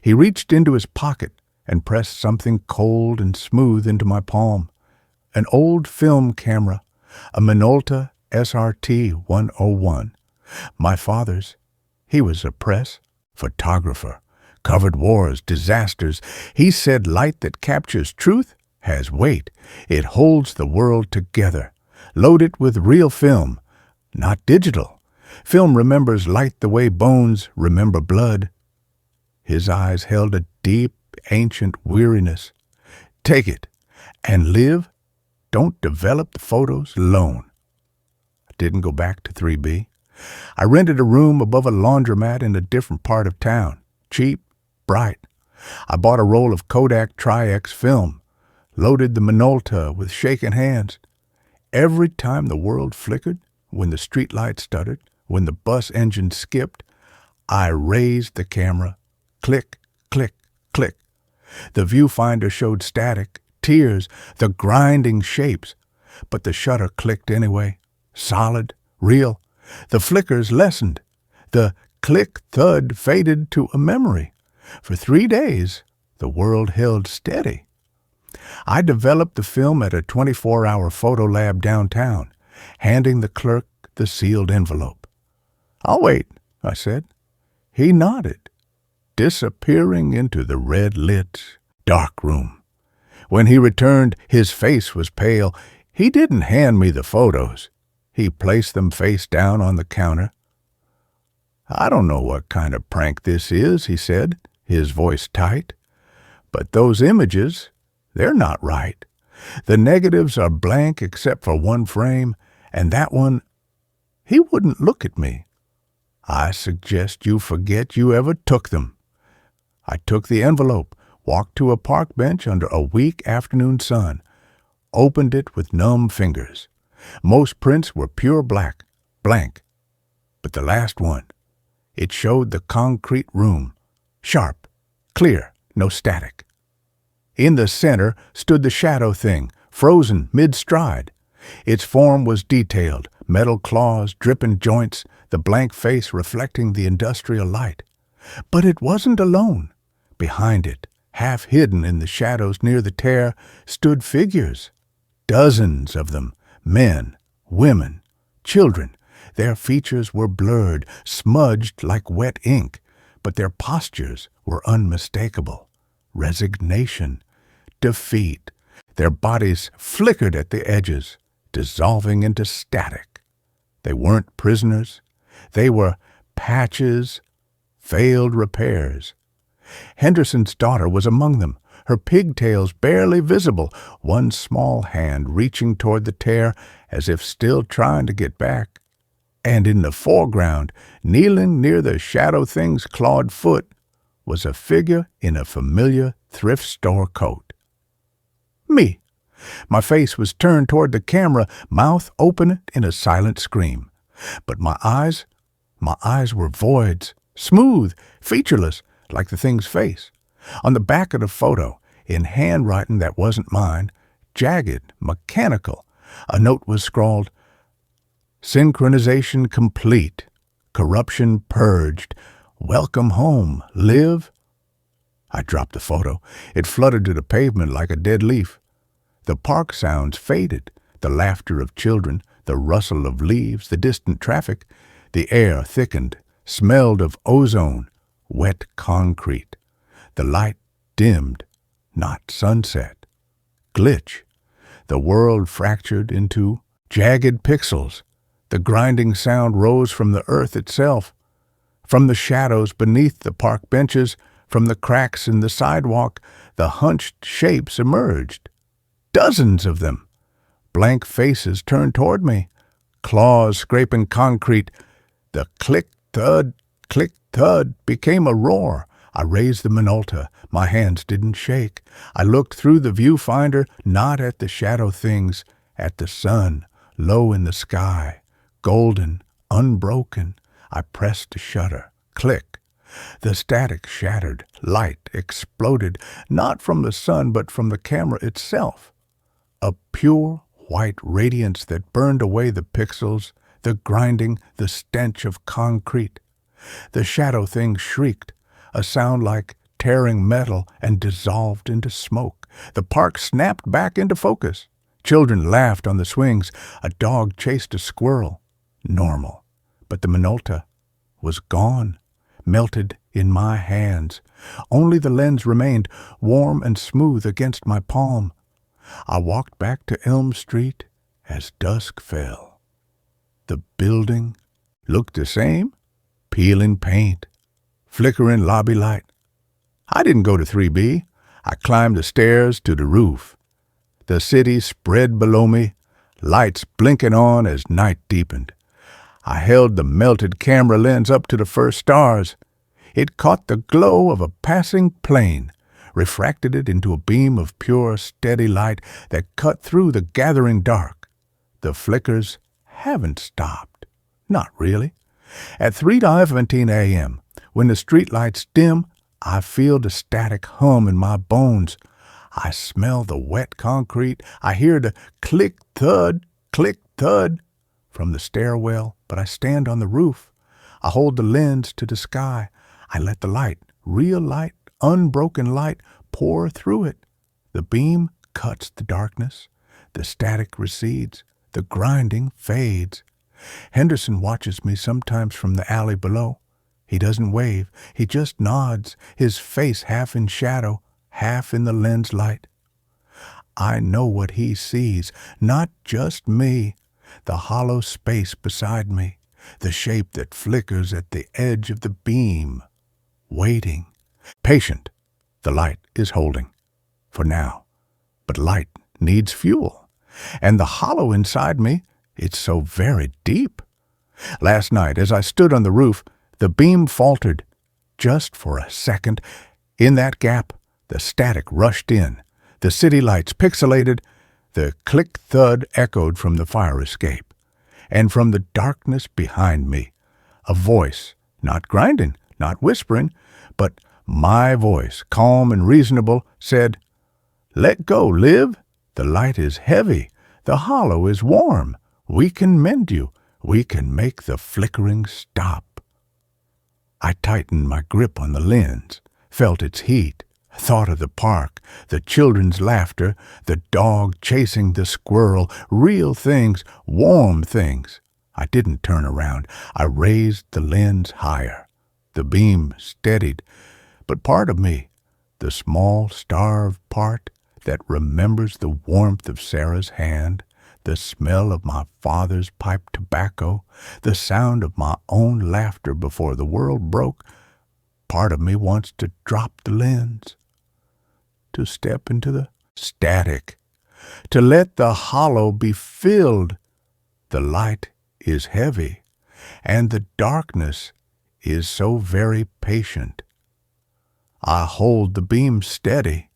He reached into his pocket and pressed something cold and smooth into my palm. An old film camera, a Minolta SRT 101. My father's. He was a press photographer, covered wars, disasters. He said light that captures truth has weight. It holds the world together. Load it with real film. Not digital. Film remembers light the way bones remember blood. His eyes held a deep, ancient weariness. Take it and live. Don't develop the photos alone. I didn't go back to 3B. I rented a room above a laundromat in a different part of town. Cheap, bright. I bought a roll of Kodak Tri-X film. Loaded the Minolta with shaking hands. Every time the world flickered, when the streetlights stuttered, when the bus engine skipped, I raised the camera. Click, click, click. The viewfinder showed static, tears, the grinding shapes. But the shutter clicked anyway. Solid, real. The flickers lessened. The click-thud faded to a memory. For 3 days, the world held steady. I developed the film at a 24-hour photo lab downtown, handing the clerk the sealed envelope. I'll wait, I said. He nodded, disappearing into the red-lit, dark room. When he returned, his face was pale. He didn't hand me the photos. He placed them face down on the counter. I don't know what kind of prank this is, he said, his voice tight. But those images, they're not right. The negatives are blank except for one frame, and that one, he wouldn't look at me. I suggest you forget you ever took them. I took the envelope, walked to a park bench under a weak afternoon sun, opened it with numb fingers. Most prints were pure black, blank. But the last one, it showed the concrete room, sharp, clear, no static. In the center stood the shadow thing, frozen mid-stride. Its form was detailed, metal claws, dripping joints, the blank face reflecting the industrial light. But it wasn't alone. Behind it, half hidden in the shadows near the tear, stood figures. Dozens of them, men, women, children. Their features were blurred, smudged like wet ink, but their postures were unmistakable. Resignation, defeat. Their bodies flickered at the edges, dissolving into static. They weren't prisoners. They were patches, failed repairs. Henderson's daughter was among them, her pigtails barely visible, one small hand reaching toward the tear as if still trying to get back. And in the foreground, kneeling near the shadow thing's clawed foot, was a figure in a familiar thrift store coat. Me. My face was turned toward the camera, mouth open in a silent scream. But my eyes were voids, smooth, featureless, like the thing's face. On the back of the photo, in handwriting that wasn't mine, jagged, mechanical, a note was scrawled, "Synchronization complete. Corruption purged. Welcome home. Live." I dropped the photo. It fluttered to the pavement like a dead leaf. The park sounds faded, the laughter of children, the rustle of leaves, the distant traffic. The air thickened, smelled of ozone, wet concrete. The light dimmed, not sunset. Glitch. The world fractured into jagged pixels. The grinding sound rose from the earth itself, from the shadows beneath the park benches, from the cracks in the sidewalk. The hunched shapes emerged. Dozens of them. Blank faces turned toward me, claws scraping concrete. The click-thud became a roar. I raised the Minolta. My hands didn't shake. I looked through the viewfinder, not at the shadow things, at the sun, low in the sky, golden, unbroken. I pressed a shutter. Click. The static shattered. Light exploded, not from the sun, but from the camera itself. A pure white radiance that burned away the pixels, the grinding, the stench of concrete. The shadow thing shrieked, a sound like tearing metal, and dissolved into smoke. The park snapped back into focus. Children laughed on the swings. A dog chased a squirrel. Normal. But the Minolta was gone, melted in my hands. Only the lens remained, warm and smooth against my palm. I walked back to Elm Street as dusk fell. The building looked the same, peeling paint, flickering lobby light. I didn't go to 3B. I climbed the stairs to the roof. The city spread below me, lights blinking on as night deepened. I held the melted camera lens up to the first stars. It caught the glow of a passing plane, refracted it into a beam of pure, steady light that cut through the gathering dark. The flickers haven't stopped. Not really. At 3:17 a.m., when the streetlights dim, I feel the static hum in my bones. I smell the wet concrete. I hear the click-thud from the stairwell, but I stand on the roof. I hold the lens to the sky. I let the light, real light, unbroken light, pour through it. The beam cuts the darkness. The static recedes. The grinding fades. Henderson watches me sometimes from the alley below. He doesn't wave. He just nods, his face half in shadow, half in the lens light. I know what he sees, not just me. The hollow space beside me, the shape that flickers at the edge of the beam, waiting. Patient, the light is holding, for now. But light needs fuel, and the hollow inside me, it's so very deep. Last night, as I stood on the roof, the beam faltered, just for a second. In that gap, the static rushed in. The city lights pixelated. The click-thud echoed from the fire escape. And from the darkness behind me, a voice, not grinding, not whispering, but my voice, calm and reasonable, said, "Let go, Liv. The light is heavy. The hollow is warm. We can mend you. We can make the flickering stop." I tightened my grip on the lens, felt its heat, thought of the park, the children's laughter, the dog chasing the squirrel, real things, warm things. I didn't turn around. I raised the lens higher. The beam steadied, but part of me, the small, starved part that remembers the warmth of Sarah's hand, the smell of my father's pipe tobacco, the sound of my own laughter before the world broke, part of me wants to drop the lens, to step into the static, to let the hollow be filled. The light is heavy, and the darkness is so very patient. I hold the beam steady.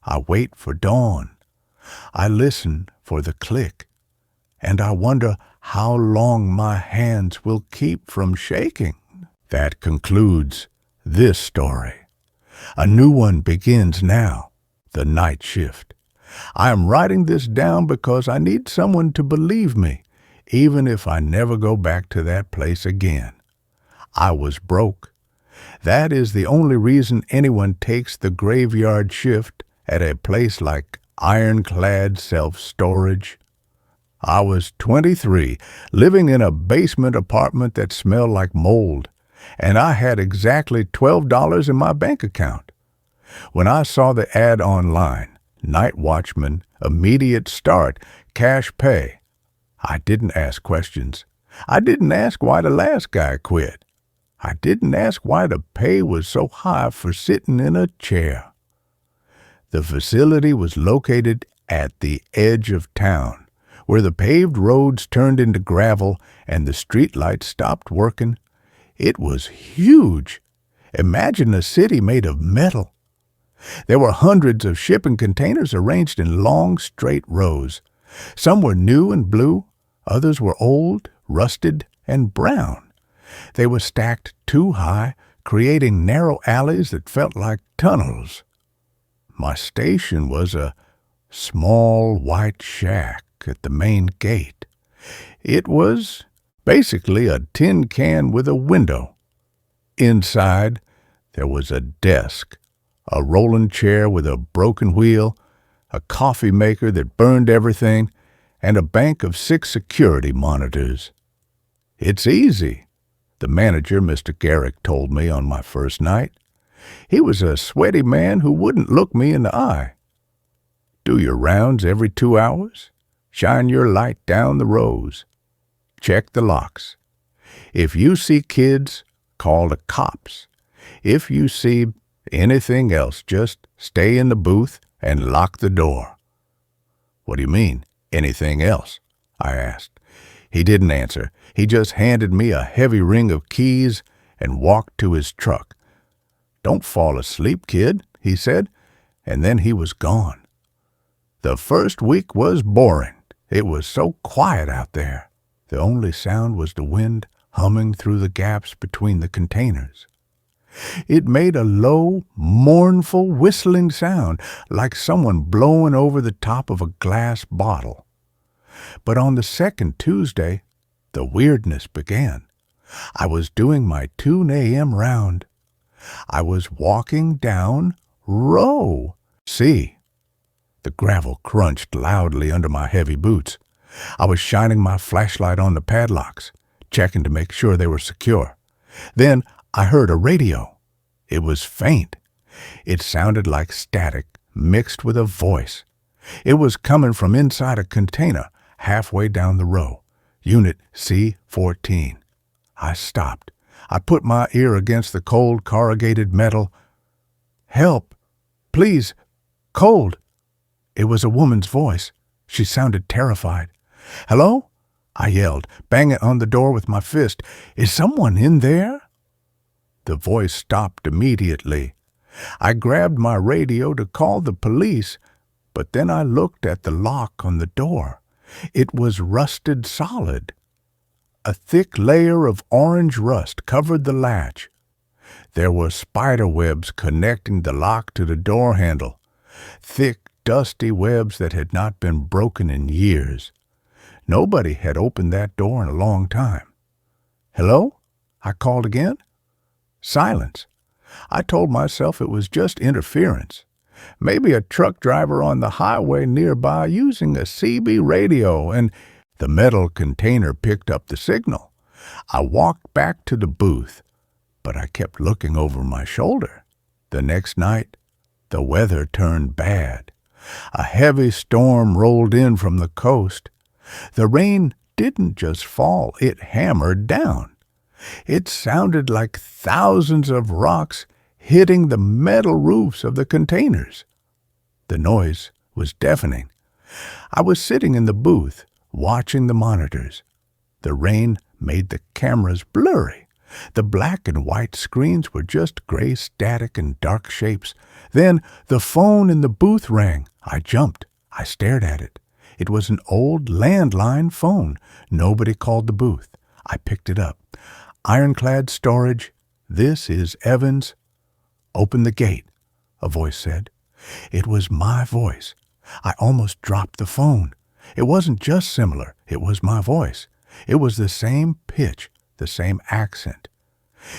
I wait for dawn. I listen for the click, and I wonder how long my hands will keep from shaking. That concludes this story. A new one begins now, the night shift. I am writing this down because I need someone to believe me, even if I never go back to that place again. I was broke. That is the only reason anyone takes the graveyard shift at a place like Ironclad Self-Storage. I was 23, living in a basement apartment that smelled like mold, and I had exactly $12 in my bank account. When I saw the ad online, Night Watchman, immediate start, cash pay, I didn't ask questions. I didn't ask why the last guy quit. I didn't ask why the pay was so high for sitting in a chair. The facility was located at the edge of town, where the paved roads turned into gravel and the streetlights stopped working. It was huge. Imagine a city made of metal. There were hundreds of shipping containers arranged in long, straight rows. Some were new and blue, others were old, rusted, and brown. They were stacked too high, creating narrow alleys that felt like tunnels. My station was a small white shack at the main gate. It was basically a tin can with a window. Inside, there was a desk, a rolling chair with a broken wheel, a coffee maker that burned everything, and a bank of 6 security monitors. "It's easy," the manager, Mr. Garrick, told me on my first night. He was a sweaty man who wouldn't look me in the eye. "Do your rounds every 2 hours. Shine your light down the rows. Check the locks. If you see kids, call the cops. If you see anything else, just stay in the booth and lock the door." "What do you mean, anything else?" I asked. He didn't answer. He just handed me a heavy ring of keys and walked to his truck. "Don't fall asleep, kid," he said, and then he was gone. The first week was boring. It was so quiet out there. The only sound was the wind humming through the gaps between the containers. It made a low, mournful, whistling sound, like someone blowing over the top of a glass bottle. But on the second Tuesday, the weirdness began. I was doing my 2 a.m. round. I was walking down row C. The gravel crunched loudly under my heavy boots. I was shining my flashlight on the padlocks, checking to make sure they were secure. Then I heard a radio. It was faint. It sounded like static mixed with a voice. It was coming from inside a container halfway down the row, Unit C-14. I stopped. I put my ear against the cold corrugated metal. "Help! Please! Cold!" It was a woman's voice. She sounded terrified. "Hello?" I yelled, banging on the door with my fist. "Is someone in there?" The voice stopped immediately. I grabbed my radio to call the police, but then I looked at the lock on the door. It was rusted solid. A thick layer of orange rust covered the latch. There were spider webs connecting the lock to the door handle, thick, dusty webs that had not been broken in years. Nobody had opened that door in a long time. "Hello?" I called again. Silence. I told myself it was just interference. Maybe a truck driver on the highway nearby using a CB radio, and the metal container picked up the signal. I walked back to the booth, but I kept looking over my shoulder. The next night, the weather turned bad. A heavy storm rolled in from the coast. The rain didn't just fall, it hammered down. It sounded like thousands of rocks hitting the metal roofs of the containers. The noise was deafening. I was sitting in the booth, watching the monitors. The rain made the cameras blurry. The black and white screens were just gray static and dark shapes. Then the phone in the booth rang. I jumped. I stared at it. It was an old landline phone. Nobody called the booth. I picked it up. Ironclad storage. This is Evans. Open the gate, a voice said. It was my voice. I almost dropped the phone. It wasn't just similar. It was my voice. It was the same pitch, the same accent.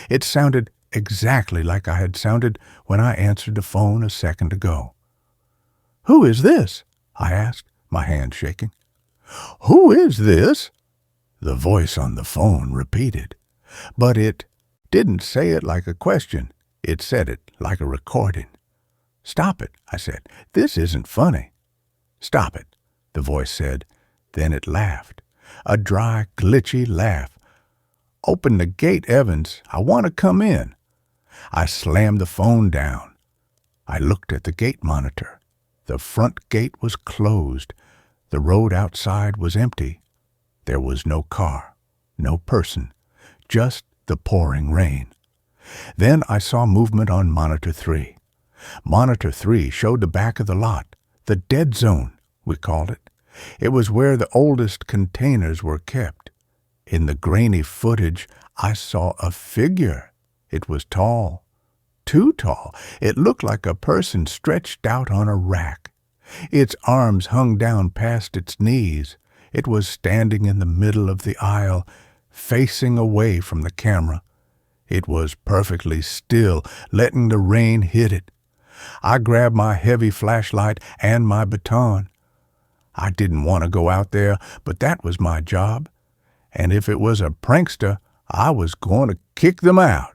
It sounded exactly like I had sounded when I answered the phone a second ago. "Who is this?" I asked, my hand shaking. "Who is this?" the voice on the phone repeated. But it didn't say it like a question. It said it like a recording. "Stop it," I said. "This isn't funny." "Stop it," the voice said. Then it laughed. A dry, glitchy laugh. "Open the gate, Evans. I want to come in." I slammed the phone down. I looked at the gate monitor. The front gate was closed. The road outside was empty. There was no car, no person, just the pouring rain. Then I saw movement on Monitor 3. Monitor 3 showed the back of the lot, the dead zone, we called it. It was where the oldest containers were kept. In the grainy footage, I saw a figure. It was tall, too tall. It looked like a person stretched out on a rack. Its arms hung down past its knees. It was standing in the middle of the aisle, facing away from the camera. It was perfectly still, letting the rain hit it. I grabbed my heavy flashlight and my baton. I didn't want to go out there, but that was my job. And if it was a prankster, I was going to kick them out.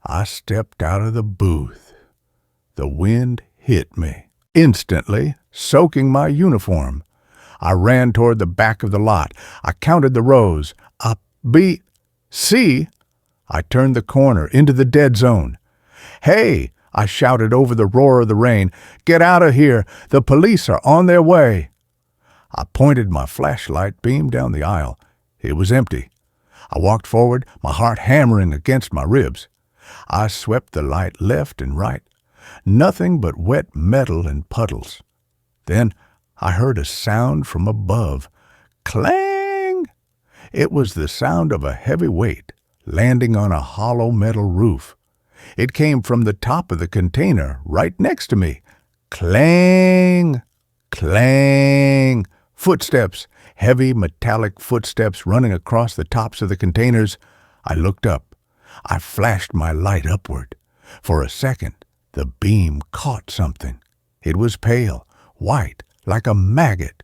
I stepped out of the booth. The wind hit me, instantly soaking my uniform. I ran toward the back of the lot. I counted the rows. A, B, C. I turned the corner into the dead zone. "Hey!" I shouted over the roar of the rain. "Get out of here! The police are on their way!" I pointed my flashlight beam down the aisle. It was empty. I walked forward, my heart hammering against my ribs. I swept the light left and right. Nothing but wet metal and puddles. Then I heard a sound from above. Clang! It was the sound of a heavy weight landing on a hollow metal roof. It came from the top of the container right next to me. Clang! Clang! Footsteps, heavy metallic footsteps running across the tops of the containers. I looked up. I flashed my light upward. For a second, the beam caught something. It was pale, white, like a maggot.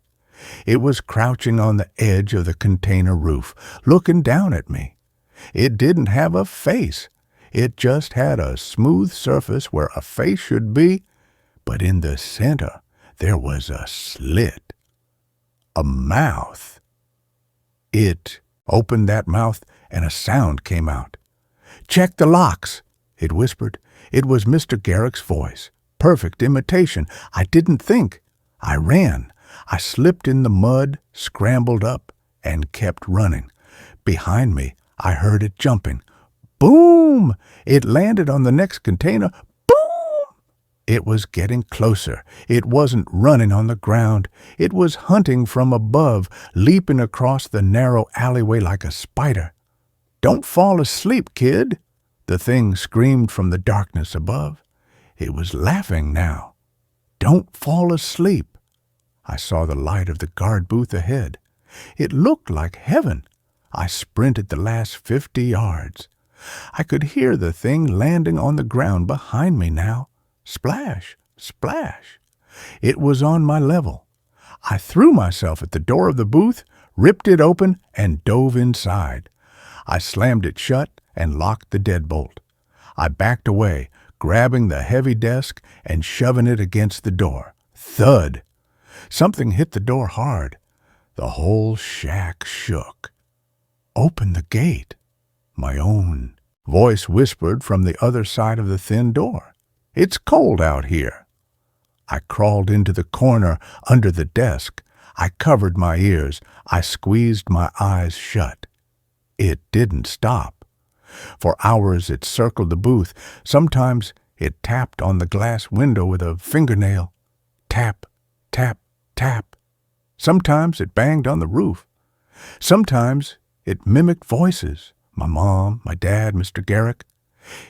It was crouching on the edge of the container roof, looking down at me. It didn't have a face. It just had a smooth surface where a face should be, but in the center there was a slit. A mouth. It opened that mouth and a sound came out. "Check the locks," it whispered. It was Mr. Garrick's voice. Perfect imitation. I didn't think. I ran. I slipped in the mud, scrambled up, and kept running. Behind me, I heard it jumping. Boom! It landed on the next container. Boom! It was getting closer. It wasn't running on the ground. It was hunting from above, leaping across the narrow alleyway like a spider. "Don't fall asleep, kid," the thing screamed from the darkness above. It was laughing now. "Don't fall asleep." I saw the light of the guard booth ahead. It looked like heaven. I sprinted the last 50 yards. I could hear the thing landing on the ground behind me now. Splash, splash. It was on my level. I threw myself at the door of the booth, ripped it open, and dove inside. I slammed it shut and locked the deadbolt. I backed away, grabbing the heavy desk and shoving it against the door. Thud! Something hit the door hard. The whole shack shook. "Open the gate," my own voice whispered from the other side of the thin door. "It's cold out here." I crawled into the corner under the desk. I covered my ears. I squeezed my eyes shut. It didn't stop. For hours it circled the booth. Sometimes it tapped on the glass window with a fingernail. Tap, tap, tap. Sometimes it banged on the roof. Sometimes it mimicked voices. My mom, my dad, Mr. Garrick.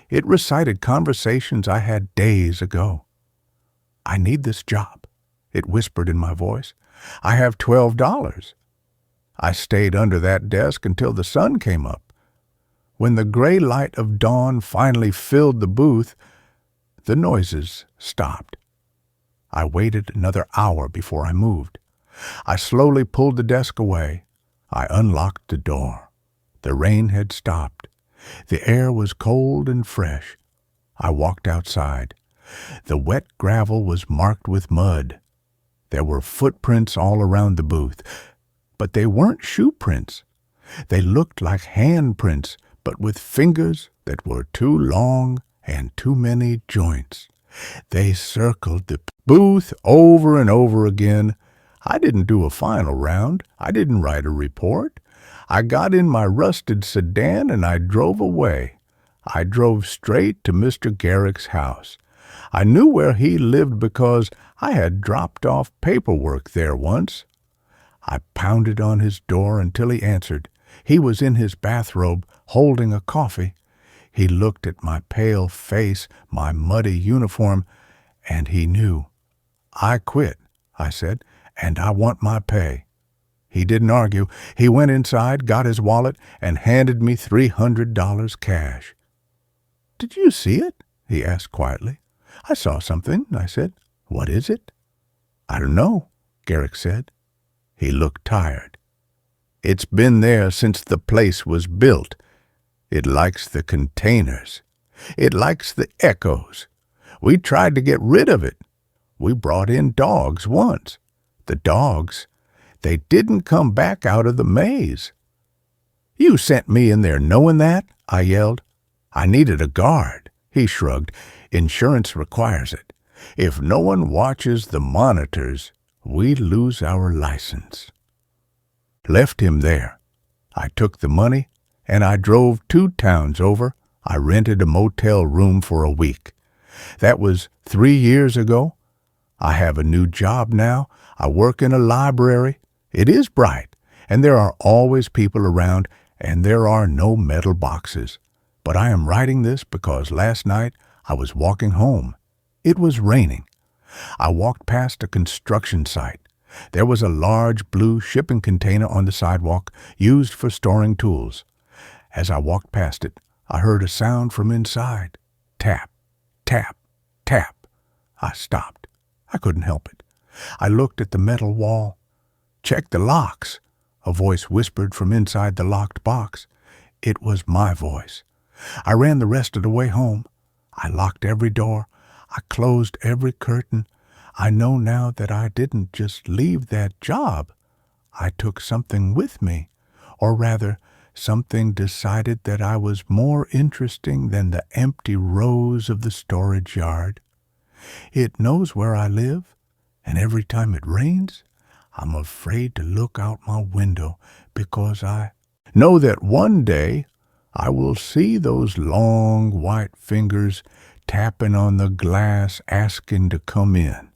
It recited conversations I had days ago. "I need this job," it whispered in my voice. "I have $12. I stayed under that desk until the sun came up. When the gray light of dawn finally filled the booth, the noises stopped. I waited another hour before I moved. I slowly pulled the desk away. I unlocked the door. The rain had stopped. The air was cold and fresh. I walked outside. The wet gravel was marked with mud. There were footprints all around the booth, but they weren't shoe prints. They looked like handprints, but with fingers that were too long and too many joints. They circled the booth over and over again. I didn't do a final round. I didn't write a report. I got in my rusted sedan and I drove away. I drove straight to Mr. Garrick's house. I knew where he lived because I had dropped off paperwork there once. I pounded on his door until he answered. He was in his bathrobe, holding a coffee. He looked at my pale face, my muddy uniform, and he knew. "I quit," I said, "and I want my pay." He didn't argue. He went inside, got his wallet, and handed me $300 cash. "Did you see it?" he asked quietly. "I saw something," I said. "What is it?" "I don't know," Garrick said. He looked tired. "It's been there since the place was built. It likes the containers. It likes the echoes. We tried to get rid of it. We brought in dogs once. The dogs, they didn't come back out of the maze." "You sent me in there knowing that?" I yelled. "I needed a guard." He shrugged. "Insurance requires it. If no one watches the monitors, we lose our license." Left him there. I took the money and I drove 2 towns over. I rented a motel room for a week. That was 3 years ago. I have a new job now. I work in a library. It is bright, and there are always people around, and there are no metal boxes. But I am writing this because last night I was walking home. It was raining. I walked past a construction site. There was a large blue shipping container on the sidewalk used for storing tools. As I walked past it, I heard a sound from inside. Tap, tap, tap. I stopped. I couldn't help it. I looked at the metal wall. "Check the locks," a voice whispered from inside the locked box. It was my voice. I ran the rest of the way home. I locked every door. I closed every curtain. I know now that I didn't just leave that job. I took something with me, or rather, something decided that I was more interesting than the empty rows of the storage yard. It knows where I live, and every time it rains, I'm afraid to look out my window because I know that one day I will see those long white fingers tapping on the glass asking to come in.